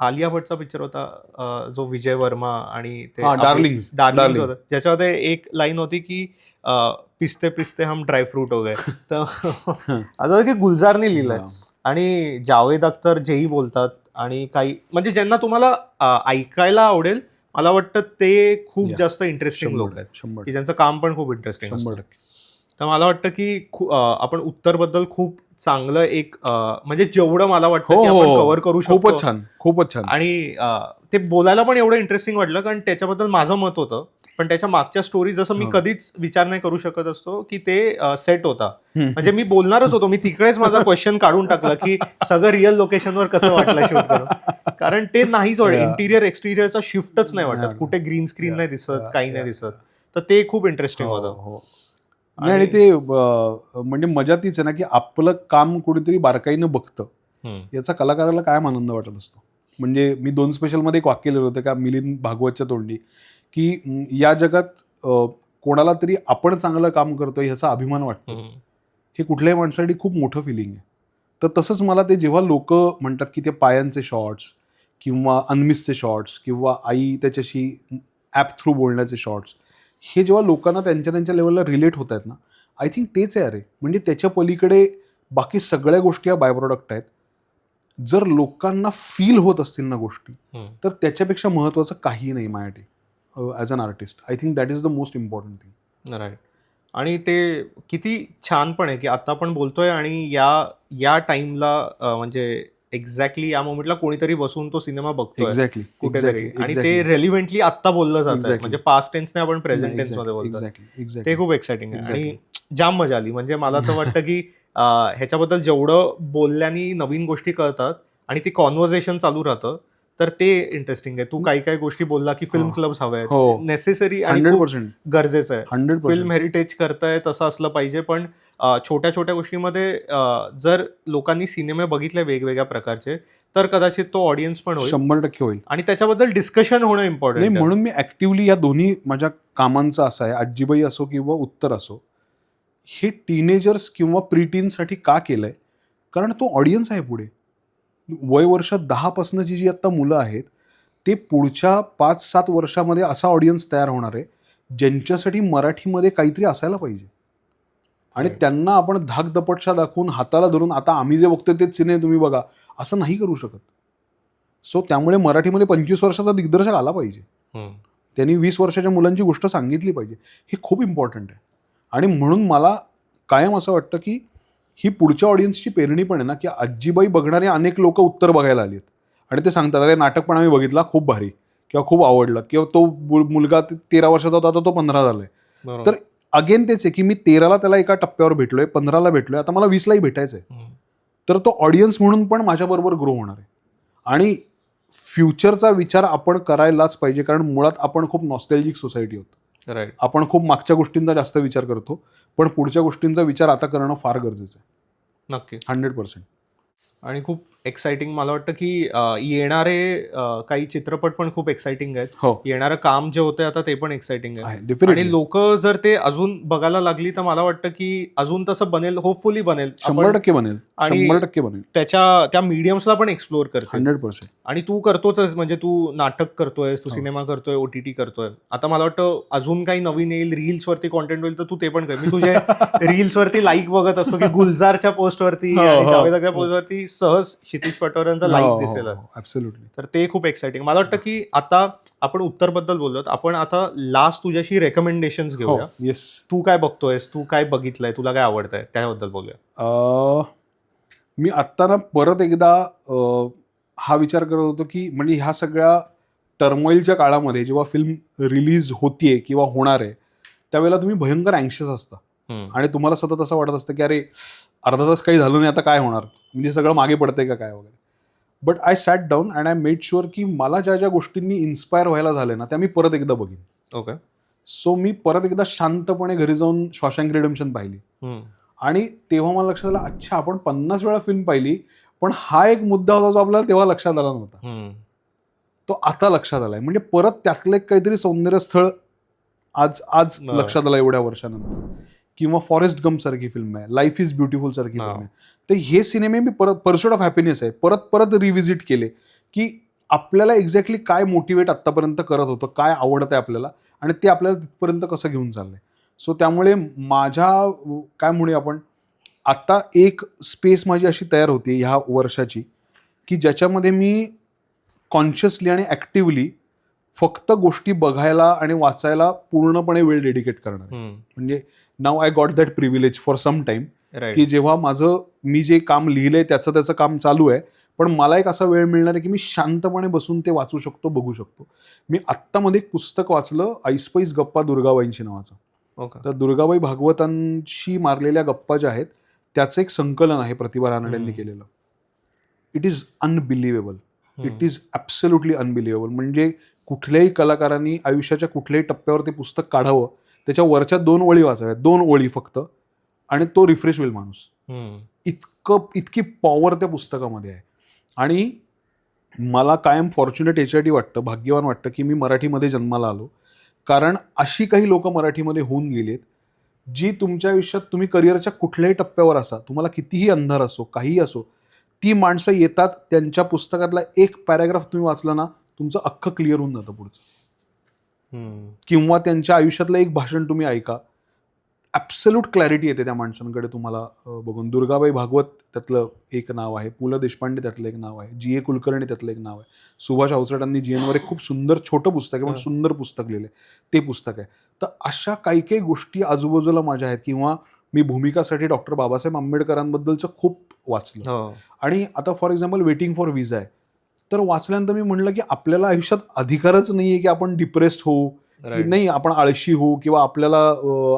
आलिया भट्टचा पिक्चर होता, जो विजय वर्मा आणि ते डार्लिंग्स होतं, ज्याच्यामध्ये एक लाईन होती की पिस्ते पिस्ते हम ड्रायफ्रूट हो गए. तर असं की गुलजारने लिहिलंय. आणि जावेद अख्तर जेही बोलतात, आणि काही म्हणजे ज्यांना तुम्हाला ऐकायला आवडेल, मला वाटतं ते खूप जास्त इंटरेस्टिंग लोक आहेत, की ज्यांचं काम पण खूप इंटरेस्टिंग असतं. तर मला वाटतं की आपण उत्तरबद्दल खूप चांगलं एक म्हणजे जेवढं मला वाटतं की आपण कव्हर करू शकतो. खूपच छान, खूपच छान. आणि ते बोलायला पण एवढं इंटरेस्टिंग वाटलं कारण त्याच्याबद्दल माझं मत होतं, पण त्याच्या मागच्या स्टोरी जसं मी कधीच विचार नाही करू शकत असतो की ते सेट होता. म्हणजे मी बोलणारच होतो, मी तिकडेच माझा क्वेश्चन काढून टाकला की सगळं रिअल लोकेशनवर कसं वाटलं शूट करून, कारण ते नाहीच वाटत. इंटिरियर एक्सटिरियरचा शिफ्टच नाही वाटत, कुठे ग्रीन स्क्रीन नाही दिसत, काही नाही दिसत. तर ते खूप इंटरेस्टिंग होतं. नाही, आणि ते म्हणजे मजा तीच आहे ना की आपलं काम कोणीतरी बारकाईनं बघतं, याचा कलाकाराला कायम आनंद वाटत असतो. म्हणजे मी 2 स्पेशलमध्ये एक वाक्य लिहिलं होतं का मिलिंद भागवतच्या तोंडी, की या जगात कोणाला तरी आपण चांगलं काम करतोय ह्याचा अभिमान वाटतो, हे कुठल्याही माणसासाठी खूप मोठं फिलिंग आहे. तर तसंच मला ते जेव्हा लोक म्हणतात की ते पायांचे शॉट्स किंवा अनमिसचे शॉट्स किंवा आई त्याच्याशी ॲप थ्रू बोलण्याचे शॉट्स, हे जेव्हा लोकांना त्यांच्या त्यांच्या लेवलला रिलेट होत आहेत ना, आय थिंक तेच आहे. अरे म्हणजे त्याच्या पलीकडे बाकी सगळ्या गोष्टी या बाय प्रोडक्ट आहेत. जर लोकांना फील होत असतील ना गोष्टी, तर त्याच्यापेक्षा महत्त्वाचं काही नाही माझ्यासाठी as an artist. I think that is the most important thing. Right. आणि ते किती छान पण आहे की आता आपण बोलतोय आणि या टाइमला म्हणजे एक्झॅक्टली या मोमेंटला कोणीतरी बसून तो सिनेमा बघतोय एक्झॅक्टली कुठेतरी, आणि ते रेलिव्हेंटली आत्ता बोललं जातं. Exactly. म्हणजे पास्ट टेन्स नाही, आपण प्रेझेंट टेन्स मध्ये बोलतो. एक्झॅक्टली ते खूप एक्साइटिंग आहे आणि जाम मजा आली. म्हणजे मला तर वाटतं की ह्याच्याबद्दल जेवढं बोलल्याने नवीन गोष्टी कळतात आणि ती कॉन्व्हर्सेशन चालू राहतं, तर ते इंटरेस्टिंग आहे. तू काही गोष्टी बोलला की फिल्म क्लब्स हवे आहेत, नेसेसरी आणि खूप 100%. गरजेचं आहे. 100%. फिल्म हेरिटेज करताय तसं असलं पाहिजे, पण छोट्या छोट्या गोष्टीमध्ये जर लोकांनी सिनेमे बघितले वेगवेगळ्या प्रकारचे, तर कदाचित तो ऑडियन्स पण होईल, 100% होईल. आणि त्याच्याबद्दल डिस्कशन होणं इम्पॉर्टंट नाही, आहे. म्हणून मी ऍक्टिव्हली या दोन्ही माझ्या कामांचं असं आहे, आजीबाई असो किंवा उत्तर असो, हे टीनेजर्स किंवा प्रीटीनसाठी का केलंय? कारण तो ऑडियन्स आहे पुढे. वय वर्ष 10 पासनची जी आता मुलं आहेत, ते पुढच्या 5-7 वर्षामध्ये असा ऑडियन्स तयार होणार आहे, ज्यांच्यासाठी मराठीमध्ये काहीतरी असायला पाहिजे. आणि Right. त्यांना आपण धाकदपटशा दाखवून हाताला धरून आता आम्ही जे बघतोय तेच सिने तुम्ही बघा, असं नाही करू शकत. सो त्यामुळे मराठीमध्ये 25 वर्षाचा दिग्दर्शक आला पाहिजे. त्यांनी 20 वर्षाच्या मुलांची गोष्ट सांगितली पाहिजे. हे खूप इम्पॉर्टंट आहे. आणि म्हणून मला कायम असं वाटतं की ही पुढच्या ऑडियन्सची पेरणी पण आहे ना, की आजीबाई बघणारे अनेक लोक उत्तर बघायला आलेत आणि ते सांगतात, अरे नाटक पण आम्ही बघितला, खूप भारी, किंवा खूप आवडलं, किंवा तो मुलगा 13 वर्षाचा होता तर तो 15 झालाय. तर अगेन तेच आहे की मी 13ला त्याला एका टप्प्यावर भेटलोय, 15ला भेटलोय, आता मला 20लाही भेटायचंय. तर तो ऑडियन्स म्हणून पण माझ्याबरोबर ग्रो होणार आहे. आणि फ्युचरचा विचार आपण करायलाच पाहिजे, कारण मुळात आपण खूप नॉस्टॅल्जिक सोसायटी आहोत. राईट. आपण खूप मागच्या गोष्टींचा जास्त विचार करतो, पण पुढच्या गोष्टींचा विचार आता करणं फार गरजेचं आहे. नक्की. 100%. आणि खूप एक्साइटिंग मला वाटतं की येणारे काही चित्रपट पण खूप एक्साइटिंग आहेत. हो, येणारं काम जे होतंय आता ते पण एक्साइटिंग आहे. आहे आणि डेफिनेटली. लोक जर ते अजून बघायला लागली तर मला वाटतं की अजून तसं बनेल, होपफुली बनेल. 100% बनेल. आणि 100% बनेल. त्या मीडियम्सला पण एक्सप्लोअर करते. 100%. आणि तू करतोच, म्हणजे तू नाटक करतोय, तू सिनेमा करतोय, OTT करतोय. आता मला वाटतं अजून काही नवीन येईल, रील्स वरती कॉन्टेंट होईल, तर तू ते पण कर. मी तुझे रील्स वरती लाईक बघत असतो की गुलजारच्या पोस्टवरती आणि जावेद अख्तरच्या पोस्टवरती सहज क्षितिज पटवर्यांचा लाईक दिसेल. ऍब्सोल्युटली. तर ते खूप एक्साइटिंग. मला वाटतं की आता आपण उत्तरबद्दल बोललो, आपण आता लास्ट तुझ्याशी रेकमेंडेशन्स घेऊया. येस. तू काय बघतोयस, तू काय बघितलंय, तुला काय आवडतंय, त्याबद्दल बोलूया. मी आत्ता ना परत एकदा हा विचार करत होतो की म्हणजे ह्या सगळ्या टर्मोइलच्या काळामध्ये जेव्हा फिल्म रिलीज होतीये किंवा होणार आहे, त्यावेळेला तुम्ही भयंकर अँशियस असता आणि तुम्हाला सतत असं वाटत असतं की अरे अर्धा तास काही झालं नाही, आता काय होणार, म्हणजे सगळं मागे पडतंय का काय वगैरे. But I sat down and I made sure की मला ज्या ज्या गोष्टींनी इन्स्पायर व्हायला झाले ना, त्या मी परत एकदा बघीन. ओके. सो मी परत एकदा शांतपणे घरी जाऊन शॉशँक रिडेम्पशन पाहिली. आणि तेव्हा मला लक्षात आलं, अच्छा आपण 50 वेळा फिल्म पाहिली, पण हा एक मुद्दा होता जो आपल्याला तेव्हा लक्षात आला नव्हता, तो आता लक्षात आलाय. म्हणजे परत त्यातलं एक काहीतरी सौंदर्य स्थळ आज लक्षात आलं एवढ्या वर्षानंतर. किंवा फॉरेस्ट गम्प सारखी फिल्म आहे, लाईफ इज ब्युटिफुल सारखी फिल्म आहे. तर हे सिनेमे मी परत, पर्स्युट ऑफ हॅपीनेस आहे, परत रिव्हिजिट केले की आपल्याला एक्झॅक्टली काय मोटिवेट आत्तापर्यंत करत होतं, काय आवडतंय आपल्याला, आणि ते आपल्याला तिथपर्यंत कसं घेऊन चाललंय. सो त्यामुळे माझ्या काय म्हणूया आपण, आता एक स्पेस माझी अशी तयार होती ह्या वर्षाची की ज्याच्यामध्ये मी कॉन्शियसली आणि ॲक्टिव्हली फक्त गोष्टी बघायला आणि वाचायला पूर्णपणे वेळ डेडिकेट करणार. म्हणजे नाव I got that privilege for some time, की जेव्हा मी जे काम लिहिलंय त्याचं काम चालू आहे, पण मला एक असा वेळ मिळणार आहे की मी शांतपणे बसून ते वाचू शकतो, बघू शकतो. मी आत्तामध्ये एक पुस्तक वाचलं, ऐसपैस गप्पा दुर्गाबाईंची नावाचं. तर दुर्गाबाई भागवतांशी मारलेल्या गप्पा ज्या आहेत त्याचं एक संकलन आहे प्रतिभा रानडेंनी केलेलं. It is unbelievable. It is absolutely unbelievable. म्हणजे कुठल्याही कलाकारांनी आयुष्याच्या कुठल्याही टप्प्यावर ते पुस्तक काढावं, त्याच्या वरच्या 2 ओळी वाचाव्यात, 2 ओळी फक्त, आणि तो रिफ्रेश होईल माणूस. इतकी पॉवर त्या पुस्तकामध्ये आहे. आणि मला कायम फॉर्च्युनेट याच्यासाठी वाटतं, भाग्यवान वाटतं की मी मराठीमध्ये जन्माला आलो, कारण अशी काही लोक मराठीमध्ये होऊन गेलेत जी तुमच्या आयुष्यात तुम्ही करिअरच्या कुठल्याही टप्प्यावर असा, तुम्हाला कितीही अंधार असो, काहीही असो, ती माणसं येतात, त्यांच्या पुस्तकातला एक पॅराग्राफ तुम्ही वाचला ना, तुमचं अख्खं क्लिअर होऊन जातं पुढचं. किंवा त्यांच्या आयुष्यातलं एक भाषण तुम्ही ऐका, ॲब्सोल्यूट क्लॅरिटी येते त्या माणसांकडे तुम्हाला बघून. दुर्गाबाई भागवत त्यातलं एक नाव आहे, पु ल देशपांडे त्यातलं एक नाव आहे, जी ए कुलकर्णी त्यातलं एक नाव आहे, सुभाष अवचटांनी जीएनवर एक खूप सुंदर छोटं पुस्तक आहे पण सुंदर पुस्तक लिहिलंय, ते पुस्तक आहे. तर अशा काही काही गोष्टी आजूबाजूला माझ्या आहेत. किंवा मी भूमिकासाठी डॉक्टर बाबासाहेब आंबेडकरांबद्दलचं खूप वाचलं. आणि आता for example waiting for visa आहे, तर वाचल्यानंतर मी म्हटलं की आपल्याला आयुष्यात अधिकारच नाहीये की आपण डिप्रेस्ड होऊ, नाही आपण आळशी होऊ, किंवा आपल्याला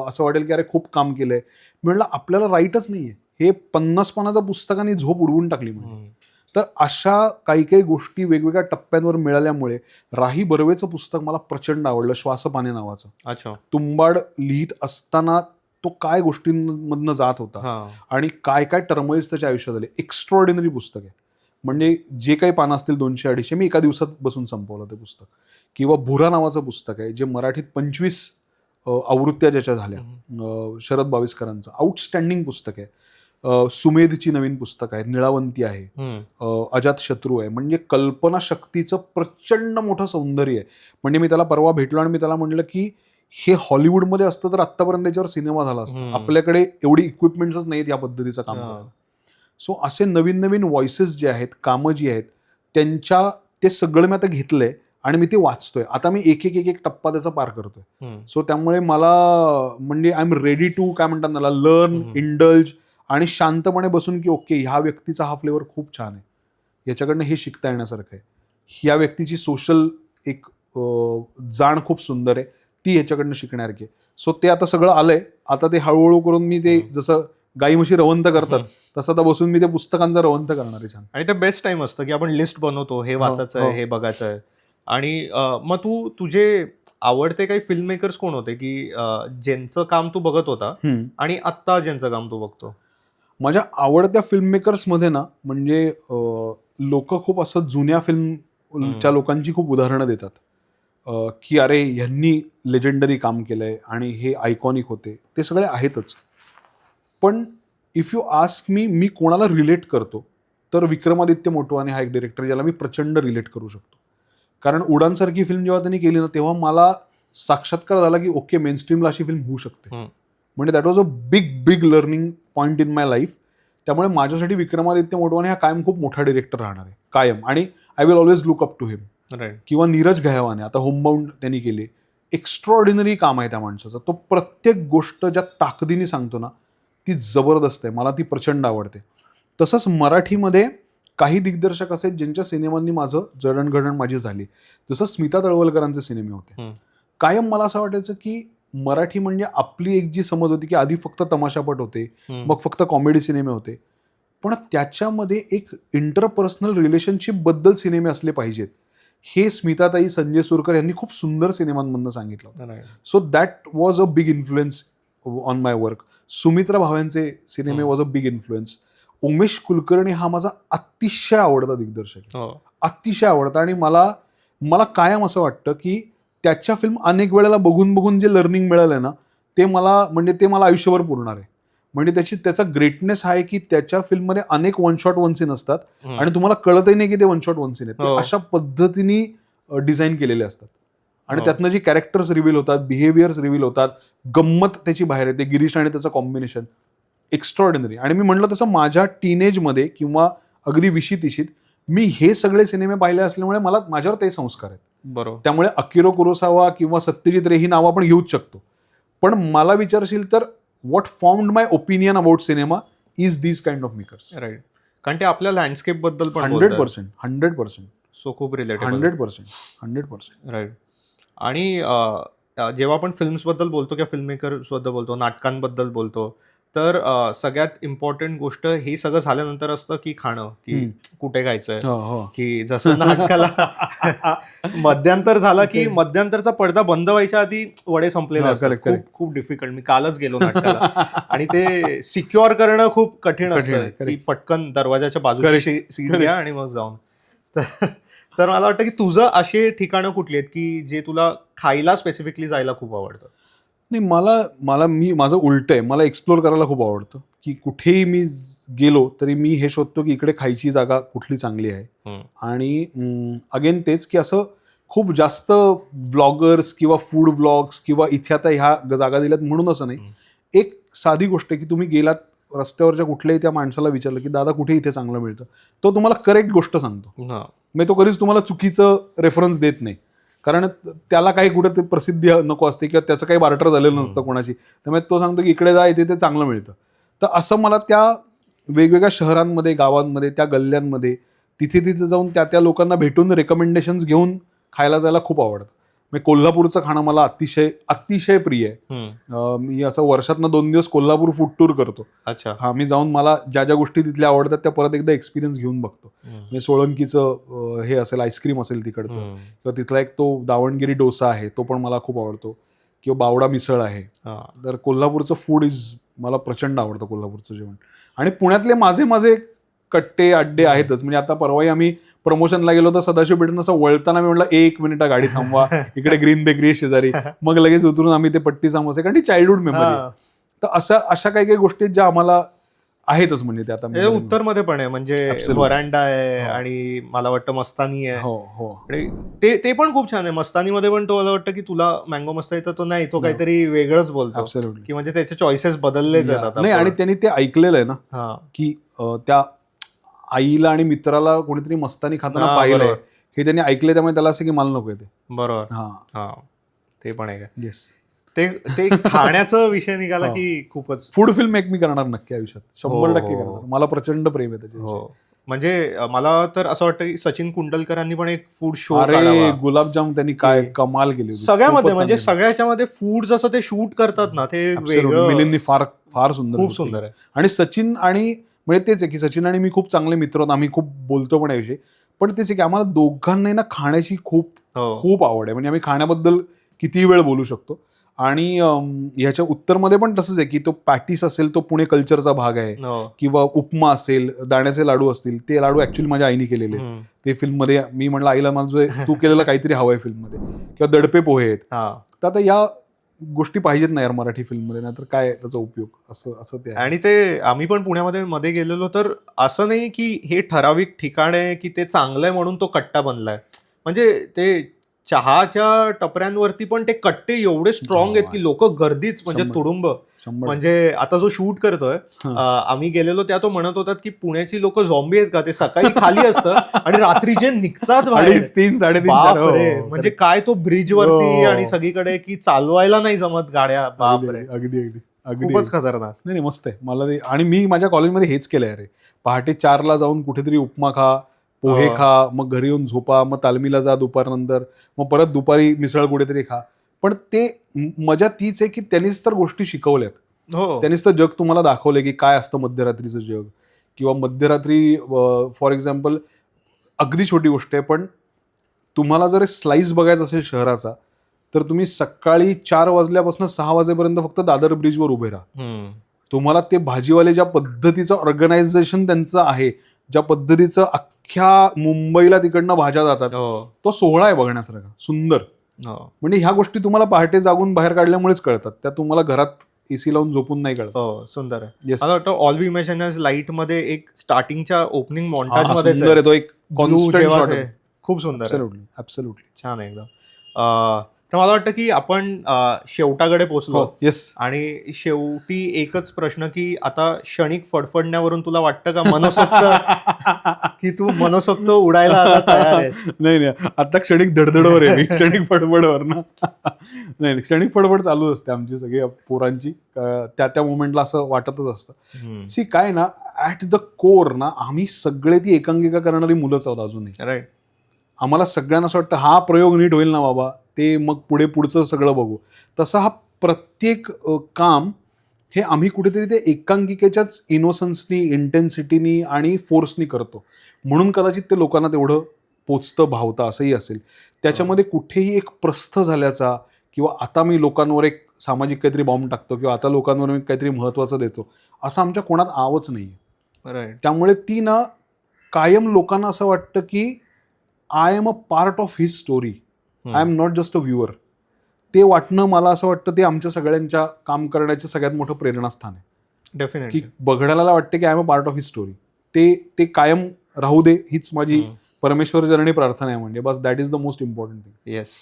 असं वाटेल की अरे खूप काम केलंय. म्हटलं आपल्याला राईटच नाहीये. हे 50 पानाचं पुस्तकाने झोप उडवून टाकली म्हणजे. तर अशा काही काही गोष्टी वेगवेगळ्या टप्प्यांवर मिळाल्यामुळे राही बर्वेचं पुस्तक मला प्रचंड आवडलं, श्वासपाने नावाचं. अच्छा. तुंबाड लिहित असताना तो काय गोष्टींमधनं जात होता आणि काय काय टर्मोइल्स त्याच्या आयुष्यात आले. एक्स्ट्रॉर्डिनरी पुस्तक आहे. म्हणजे जे काही पानं असतील 200-250 मी एका दिवसात बसून संपवलं ते पुस्तक. किंवा भुरा नावाचं पुस्तक आहे, जे मराठीत 25 आवृत्त्या ज्याच्या झाल्या, शरद बाविस्करांचं आउटस्टँडिंग पुस्तक आहे. सुमेधची नवीन पुस्तक आहे, निळावंती आहे, अजातशत्रू आहे. म्हणजे कल्पनाशक्तीचं प्रचंड मोठं सौंदर्य आहे. म्हणजे मी त्याला परवा भेटलो आणि मी त्याला म्हटलं की हे हॉलिवूडमध्ये असतं तर आत्तापर्यंत त्याच्यावर सिनेमा झाला असता. आपल्याकडे एवढी इक्विपमेंट्सच नाहीत या पद्धतीचं काम करायला. सो असे नवीन नवीन व्हॉइसेस जे आहेत, कामं जी आहेत, ते सगळं मी आता घेतलंय आणि मी ते वाचतोय. आता मी एक एक टप्पा त्याचा पार करतोय. सो त्यामुळे मला म्हणजे आय एम रेडी टू, काय म्हणतात मला, लर्न, इंडल्ज आणि शांतपणे बसून की ओके, ह्या व्यक्तीचा हा फ्लेवर खूप छान आहे, याच्याकडनं हे शिकता येण्यासारखं आहे, ह्या व्यक्तीची सोशल एक जाण खूप सुंदर आहे, ती ह्याच्याकडनं शिकण्यासारखी आहे. सो ते आता सगळं आलंय. आता ते हळूहळू करून मी ते जसं गाई म्हशी रवंत करतात तसं आता बसून मी ते पुस्तकांचा रवंत करणार आहे. छान. आणि ते बेस्ट टाइम असतं की आपण लिस्ट बनवतो, हे वाचायचं आहे, हे बघायचं आहे. आणि मग तुझे आवडते काही फिल्म मेकर्स कोण होते की ज्यांचं काम तू बघत होता आणि आत्ता ज्यांचं काम तू बघतो? माझ्या आवडत्या फिल्म मेकर्समध्ये ना, म्हणजे लोक खूप असं जुन्या फिल्मच्या लोकांची खूप उदाहरणं देतात की अरे ह्यांनी लेजेंडरी काम केलंय आणि हे आयकॉनिक होते. ते सगळे आहेतच. पण इफ यू आस्क मी कोणाला रिलेट करतो तर विक्रमादित्य मोटवाने हा एक डिरेक्टर ज्याला मी प्रचंड रिलेट करू शकतो. कारण उडानसारखी फिल्म जेव्हा त्यांनी केली ना, तेव्हा मला साक्षात्कार झाला की ओके, मेनस्ट्रीमला अशी फिल्म होऊ शकते. म्हणजे that was a big learning point in my life. त्यामुळे माझ्यासाठी विक्रमादित्य मोटवाने हा कायम खूप मोठा डिरेक्टर राहणार आहे, कायम. आणि I will always look up to him. किंवा नीरज घयावाने, आता होमबाउंड त्यांनी केली, एक्स्ट्रॉर्डिनरी काम आहे त्या माणसाचं. तो प्रत्येक गोष्ट ज्या ताकदीने सांगतो ना, ती जबरदस्त आहे. मला ती प्रचंड आवडते. तसंच मराठीमध्ये काही दिग्दर्शक असे ज्यांच्या सिनेमांनी माझं जडणघडण माझी झाली. जसं स्मिता तळवलकरांचे सिनेमे होते. कायम मला असं वाटायचं की मराठी म्हणजे आपली एक जी समज होती की आधी फक्त तमाशापट होते, मग फक्त कॉमेडी सिनेमे होते, पण त्याच्यामध्ये एक इंटरपर्सनल रिलेशनशिप बद्दल सिनेमे असले पाहिजेत, हे स्मिताताई, संजय सुरकर यांनी खूप सुंदर सिनेमांमधनं सांगितलं. So that was a big influence on my work. Sumitra भावेंचे सिनेमे was a big influence. Umesh Kulkarni हा माझा अतिशय आवडता दिग्दर्शक, अतिशय आवडता. आणि मला कायम असं वाटतं की त्याच्या फिल्म अनेक वेळेला बघून जे लर्निंग मिळालंय ना, ते मला आयुष्यभर पुरणार आहे. म्हणजे त्याचा ग्रेटनेस आहे की त्याच्या फिल्ममध्ये अनेक वन शॉट वन सीन असतात आणि तुम्हाला कळतही नाही की ते वन शॉट वन सीन आहेत. ते अशा पद्धतीने डिझाईन केलेले असतात आणि त्यातनं जी कॅरेक्टर्स रिव्हील होतात, बिहेवियर्स रिव्हील होतात, गंमत त्याची बाहेर येते. गिरीश आणि त्याचं कॉम्बिनेशन एक्स्ट्रॉर्डिनरी. आणि मी म्हटलं तसं माझ्या टीनेजमध्ये किंवा अगदी 20-30 मी हे सगळे सिनेमे पाहिले असल्यामुळे माझ्यावर ते संस्कार आहेत. बरोबर. त्यामुळे अकिरो कुरोसावा किंवा सत्यजित रे ही नावं आपण घेऊच शकतो. पण मला विचारशील तर what formed my opinion about cinema is these kind of makers. Right. कारण ते आपल्या लँडस्केप बद्दल पण 100%. सो खूप रिलेटेबल. 100%. राईट. आणि जेव्हा आपण फिल्म्स बद्दल बोलतो किंवा फिल्म मेकर्स बद्दल बोलतो, नाटकांबद्दल बोलतो, तर सगळ्यात इम्पॉर्टंट गोष्ट हे सगळं झाल्यानंतर असतं की खाणं, की कुठे खायचंय, की जसं नाटकाला मध्यंतर झाला की मध्यंतरचा पडदा बंद व्हायच्या आधी वडे संपलेले असतात. खूप डिफिकल्ट. मी कालच गेलो नाटकाला आणि ते सिक्युअर करणं खूप कठीण असतं की पटकन दरवाजाच्या बाजूची सीट घ्या आणि मग जाऊन. तर मला वाटतं की तुझं अशी ठिकाणं कुठली आहेत की जे तुला खायला स्पेसिफिकली जायला खूप आवडतं? नाही, माझं उलट आहे. मला एक्सप्लोर करायला खूप आवडतं, की कुठेही मी गेलो तरी मी हे शोधतो की इकडे खायची जागा कुठली चांगली आहे. आणि अगेन तेच की असं खूप जास्त व्लॉगर्स किंवा फूड व्लॉग्स किंवा इथे आता ह्या जागा दिल्यात म्हणून असं नाही. एक साधी गोष्ट आहे की तुम्ही गेलात रस्त्यावरच्या कुठल्याही त्या माणसाला विचारलं की दादा कुठे इथे चांगलं मिळतं, तो तुम्हाला करेक्ट गोष्ट सांगतो. म्हणजे तो कधीच तुम्हाला चुकीचं रेफरन्स देत नाही, कारण त्याला काही कुठे प्रसिद्धी नको असते किंवा त्याचं काही बार्टर झालेलं नसतं कोणाची. त्यामुळे तो सांगतो की इकडे जा, इथे ते चांगलं मिळतं. तर असं मला त्या वेगवेगळ्या शहरांमध्ये, गावांमध्ये, त्या गल्ल्यांमध्ये तिथे जाऊन त्या लोकांना भेटून रेकमेंडेशन्स घेऊन खायला जायला खूप आवडतं. म्हणजे कोल्हापूरचं खाणं मला अतिशय प्रिय आहे. मी असं वर्षातनं 2 दिवस कोल्हापूर फूड टूर करतो. अच्छा. मी जाऊन मला ज्या ज्या गोष्टी तिथल्या आवडतात त्या परत एकदा एक्सपिरियन्स घेऊन बघतो. म्हणजे सोळंकीचं हे असेल, आईस्क्रीम असेल तिकडचं, किंवा तिथला एक तो दावणगिरी डोसा आहे तो पण मला खूप आवडतो, किंवा बावडा मिसळ आहे. तर कोल्हापूरचं फूड मला प्रचंड आवडतं, कोल्हापूरचं जेवण. आणि पुण्यातले माझे कट्टे अड्डे आहेतच. म्हणजे आता परवाही आम्ही प्रमोशनला गेलो तर सदाशिव पेठेतून असं वळताना मी म्हटलं 1 मिनिट गाडी थांबवा, इकडे ग्रीन बेकरी शेजारी, मग लगेच उतरून आम्ही ते पट्टी समोसे, कारण ती चाइल्डहुड मेमरी. तर अशा काही गोष्टी ज्या आम्हाला आहेतच. म्हणजे ते आता उत्तरमध्ये पण आहे, म्हणजे वरांडा आहे आणि मला वाटतं मस्तानी आहे. आणि ते पण खूप छान आहे. मस्तानीमध्ये पण तो मला वाटतं की तुला मँगो मस्तानी तर तो नाही, तो काहीतरी वेगळंच बोलतो की म्हणजे त्याचे चॉईसेस बदलले जातात. नाही, आणि त्यांनी ते ऐकलेलं आहे ना की त्या आईला आणि मित्राला कोणीतरी मस्तानी खाताना पाहिलंय, हे त्यांनी ऐकले, त्यामुळे त्याला असं की मला नको येते. बरोबर. ते पण आहे. येस. ते खाण्याचा विषय निघाला की खूपच. फूड फिल्म मेक मी करणार नक्की आयुष्यात, 100% करणार. मला प्रचंड प्रेम आहे त्याच्या. म्हणजे मला तर असं वाटतं की सचिन कुंडलकरांनी पण एक फूड शो, गुलाबजाम त्यांनी काय कमाल केली सगळ्यामध्ये. म्हणजे सगळ्याच्यामध्ये फूड जसं ते शूट करतात ना, ते मिलिंदनी फार सुंदर, खूप सुंदर आहे. आणि सचिन आणि म्हणजे तेच आहे की सचिन आणि मी खूप चांगले मित्र आहोत, आम्ही खूप बोलतो पण याविषयी. पण तेच आहे की आम्हाला दोघांनाही ना खाण्याची खूप आवड आहे. म्हणजे आम्ही खाण्याबद्दल कितीही वेळ बोलू शकतो. आणि ह्याच्या उत्तरमध्ये पण तसंच आहे की तो पॅटीस असेल तो पुणे कल्चरचा भाग आहे, किंवा उपमा असेल, दाण्याचे लाडू असतील, ते लाडू ऍक्च्युअली माझ्या आईने केलेले. ते फिल्ममध्ये मी म्हणलं आईला माझं तू केलेलं काहीतरी हवंय फिल्ममध्ये, किंवा दडपे पोहे आहेत. तर आता या गोष्टी पाहिजेत ना यार मराठी फिल्ममध्ये, नाहीतर काय त्याचा उपयोग, असं ते. आणि ते आम्ही पण पुण्यामध्ये गेलेलो, तर असं नाही की हे ठराविक ठिकाण आहे की ते चांगलं आहे म्हणून तो कट्टा बनलाय. म्हणजे ते चहाच्या टपऱ्यांवरती पण ते कट्टे एवढे स्ट्रॉंग आहेत की लोक गर्दीच, म्हणजे तुडुंब. म्हणजे आता जो शूट करतोय, आम्ही गेलेलो त्या तो म्हणत होतात की पुण्याची लोक झॉम्बी आहेत का, ते सकाळी खाली असतं आणि रात्री जे निघतात बाहेर 3-3:30. म्हणजे काय तो ब्रिज वरती आणि सगळीकडे की चालवायला नाही जमत गाड्या. बापरे, अगदी खूपच खतरनाक. नाही, मस्त आहे. मला ते, आणि मी माझ्या कॉलेजमध्ये हेच केलंय रे. पहाटे 4ला जाऊन कुठेतरी उपमा खा, पोहे खा, मग घरी येऊन झोपा, मग तालमीला जा दुपारनंतर, मग परत दुपारी मिसळ कुठेतरी खा. पण ते मजा तीच आहे की त्यांनीच तर गोष्टी शिकवल्यात. त्यांनीच तर जग तुम्हाला दाखवलंय की काय असतं मध्यरात्रीचं जग. किंवा मध्यरात्री फॉर एक्झाम्पल, अगदी छोटी गोष्ट आहे, पण तुम्हाला जर स्लाइस बघायचा असेल शहराचा, तर तुम्ही सकाळी 4 वाजल्यापासून 6 वाजेपर्यंत फक्त दादर ब्रिजवर उभे राहा. तुम्हाला ते भाजीवाले ज्या पद्धतीचं ऑर्गनायझेशन त्यांचं आहे, ज्या पद्धतीचं अख्ख्या मुंबईला तिकडनं भाज्या जातात, तो सोहळा आहे बघण्यासारखा, सुंदर. म्हणजे ह्या गोष्टी तुम्हाला पहाटे जागून बाहेर काढल्यामुळेच कळतात, त्या तुम्हाला घरात एसी लावून झोपून नाही कळत. सुंदर आहे. मला वाटतं all we imagine as light मध्ये एक स्टार्टिंगच्या ओपनिंग मॉन्टाज मध्ये तो एक कॉन्स्टंट शॉट आहे. खूप सुंदर आहे. ऍब्सोल्युटली छान आहे एकदम. तर मला वाटतं की आपण शेवटाकडे पोहोचलो येस. आणि शेवटी एकच प्रश्न की आता क्षणिक फडफडण्यावरून तुला वाटतं का मनसोक्त की तू मनसोक्त उडायला आता तयार आहे? नाही आता क्षणिक धडधडवर आहे मी, क्षणिक फडफडवर ना. नाही क्षणिक फडफड चालूच असते आमची सगळी पोरांची, त्या त्या मोमेंटला असं वाटतच असतं. सी काय ना, ऍट द कोर ना आम्ही सगळे ती एकांकिका करणारी मुलंच आहोत अजूनही. राईट. आम्हाला सगळ्यांना असं वाटतं हा प्रयोग नीट होईल ना बाबा, ते मग पुढचं सगळं बघू. तसं हा प्रत्येक काम हे आम्ही कुठेतरी ते एकांकिकेच्याच इनोसन्सनी, इंटेन्सिटीनी आणि फोर्सनी करतो, म्हणून कदाचित ते लोकांना तेवढं पोचतं, भावतं असंही असेल. त्याच्यामध्ये कुठेही एक प्रस्थ झाल्याचा किंवा आता मी लोकांवर एक सामाजिक काहीतरी बॉम्ब टाकतो किंवा आता लोकांवर मी काहीतरी महत्त्वाचं देतो असं आमच्या कोणात आवच नाही. राईट. त्यामुळे ती ना कायम लोकांना असं वाटतं की I am a part of his story, I am not just a viewer. ते वाटणं मला असं वाटतं ते आमच्या सगळ्यांच्या काम करण्याचं सगळ्यात मोठं प्रेरणास्थान आहे. डेफिनेटली. की बघण्याला वाटते की I am a part of his story, ते कायम राहू दे, हीच माझी परमेश्वर चरणी प्रार्थना आहे. म्हणजे बस that is the most important thing. Yes.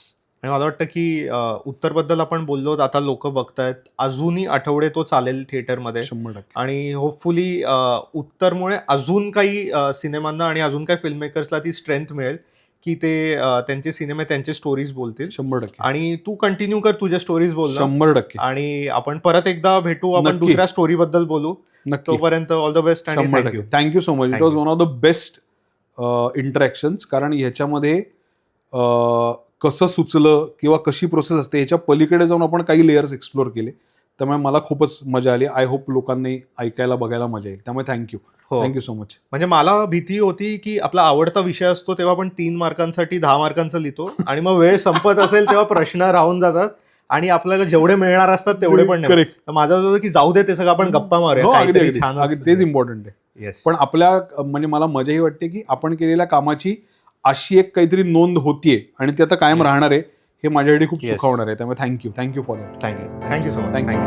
आणि मला वाटतं की उत्तरबद्दल आपण बोललो, आता लोक बघतायत, अजूनही आठवडे तो चालेल थिएटरमध्ये 100%. आणि होपफुली उत्तरमुळे अजून काही सिनेमांना आणि अजून काही फिल्म मेकर्सला ती स्ट्रेंथ मिळेल की ते त्यांचे सिनेमे, त्यांचे स्टोरीज बोलतील. 100%. आणि तू कंटिन्यू कर तुझ्या स्टोरीज बोलणं. 100%. आणि आपण परत एकदा भेटू, आपण नक्की. दुसऱ्या स्टोरी बद्दल बोलू. नक्की. तोपर्यंत ऑल द बेस्ट आणि thank you. Thank you so much. It was one of the best interactions. कारण ह्याच्यामध्ये कसं सुचलं किंवा कशी प्रोसेस असते ह्याच्या पलीकडे जाऊन आपण काही लेयर्स एक्सप्लोर केले. त्यामुळे मला खूपच मजा आली. आय होप लोकांनी ऐकायला बघायला मजा येईल. त्यामुळे थँक्यू. Thank you so much. म्हणजे मला भीती होती की आपला आवडता विषय असतो तेव्हा आपण 3 मार्कांसाठी 10 मार्कांचं लिहितो आणि मग वेळ संपत असेल तेव्हा प्रश्न राहून जातात आणि आपल्याला जेवढे मिळणार असतात तेवढे पण नाही. करेक्ट. तर माझं असं होतं की जाऊ दे, ते सगळं आपण गप्पा मारूया. काहीतरी छान. तेच इम्पॉर्टंट आहे. येस. पण आपल्या म्हणजे मला मजाही वाटते की आपण केलेल्या कामाची अशी एक काहीतरी नोंद होतीये आणि ती आता कायम राहणार आहे, हे माझ्यासाठी खूप सुखावणार आहे. त्यामुळे thank you for that. Thank you so much. Thank you.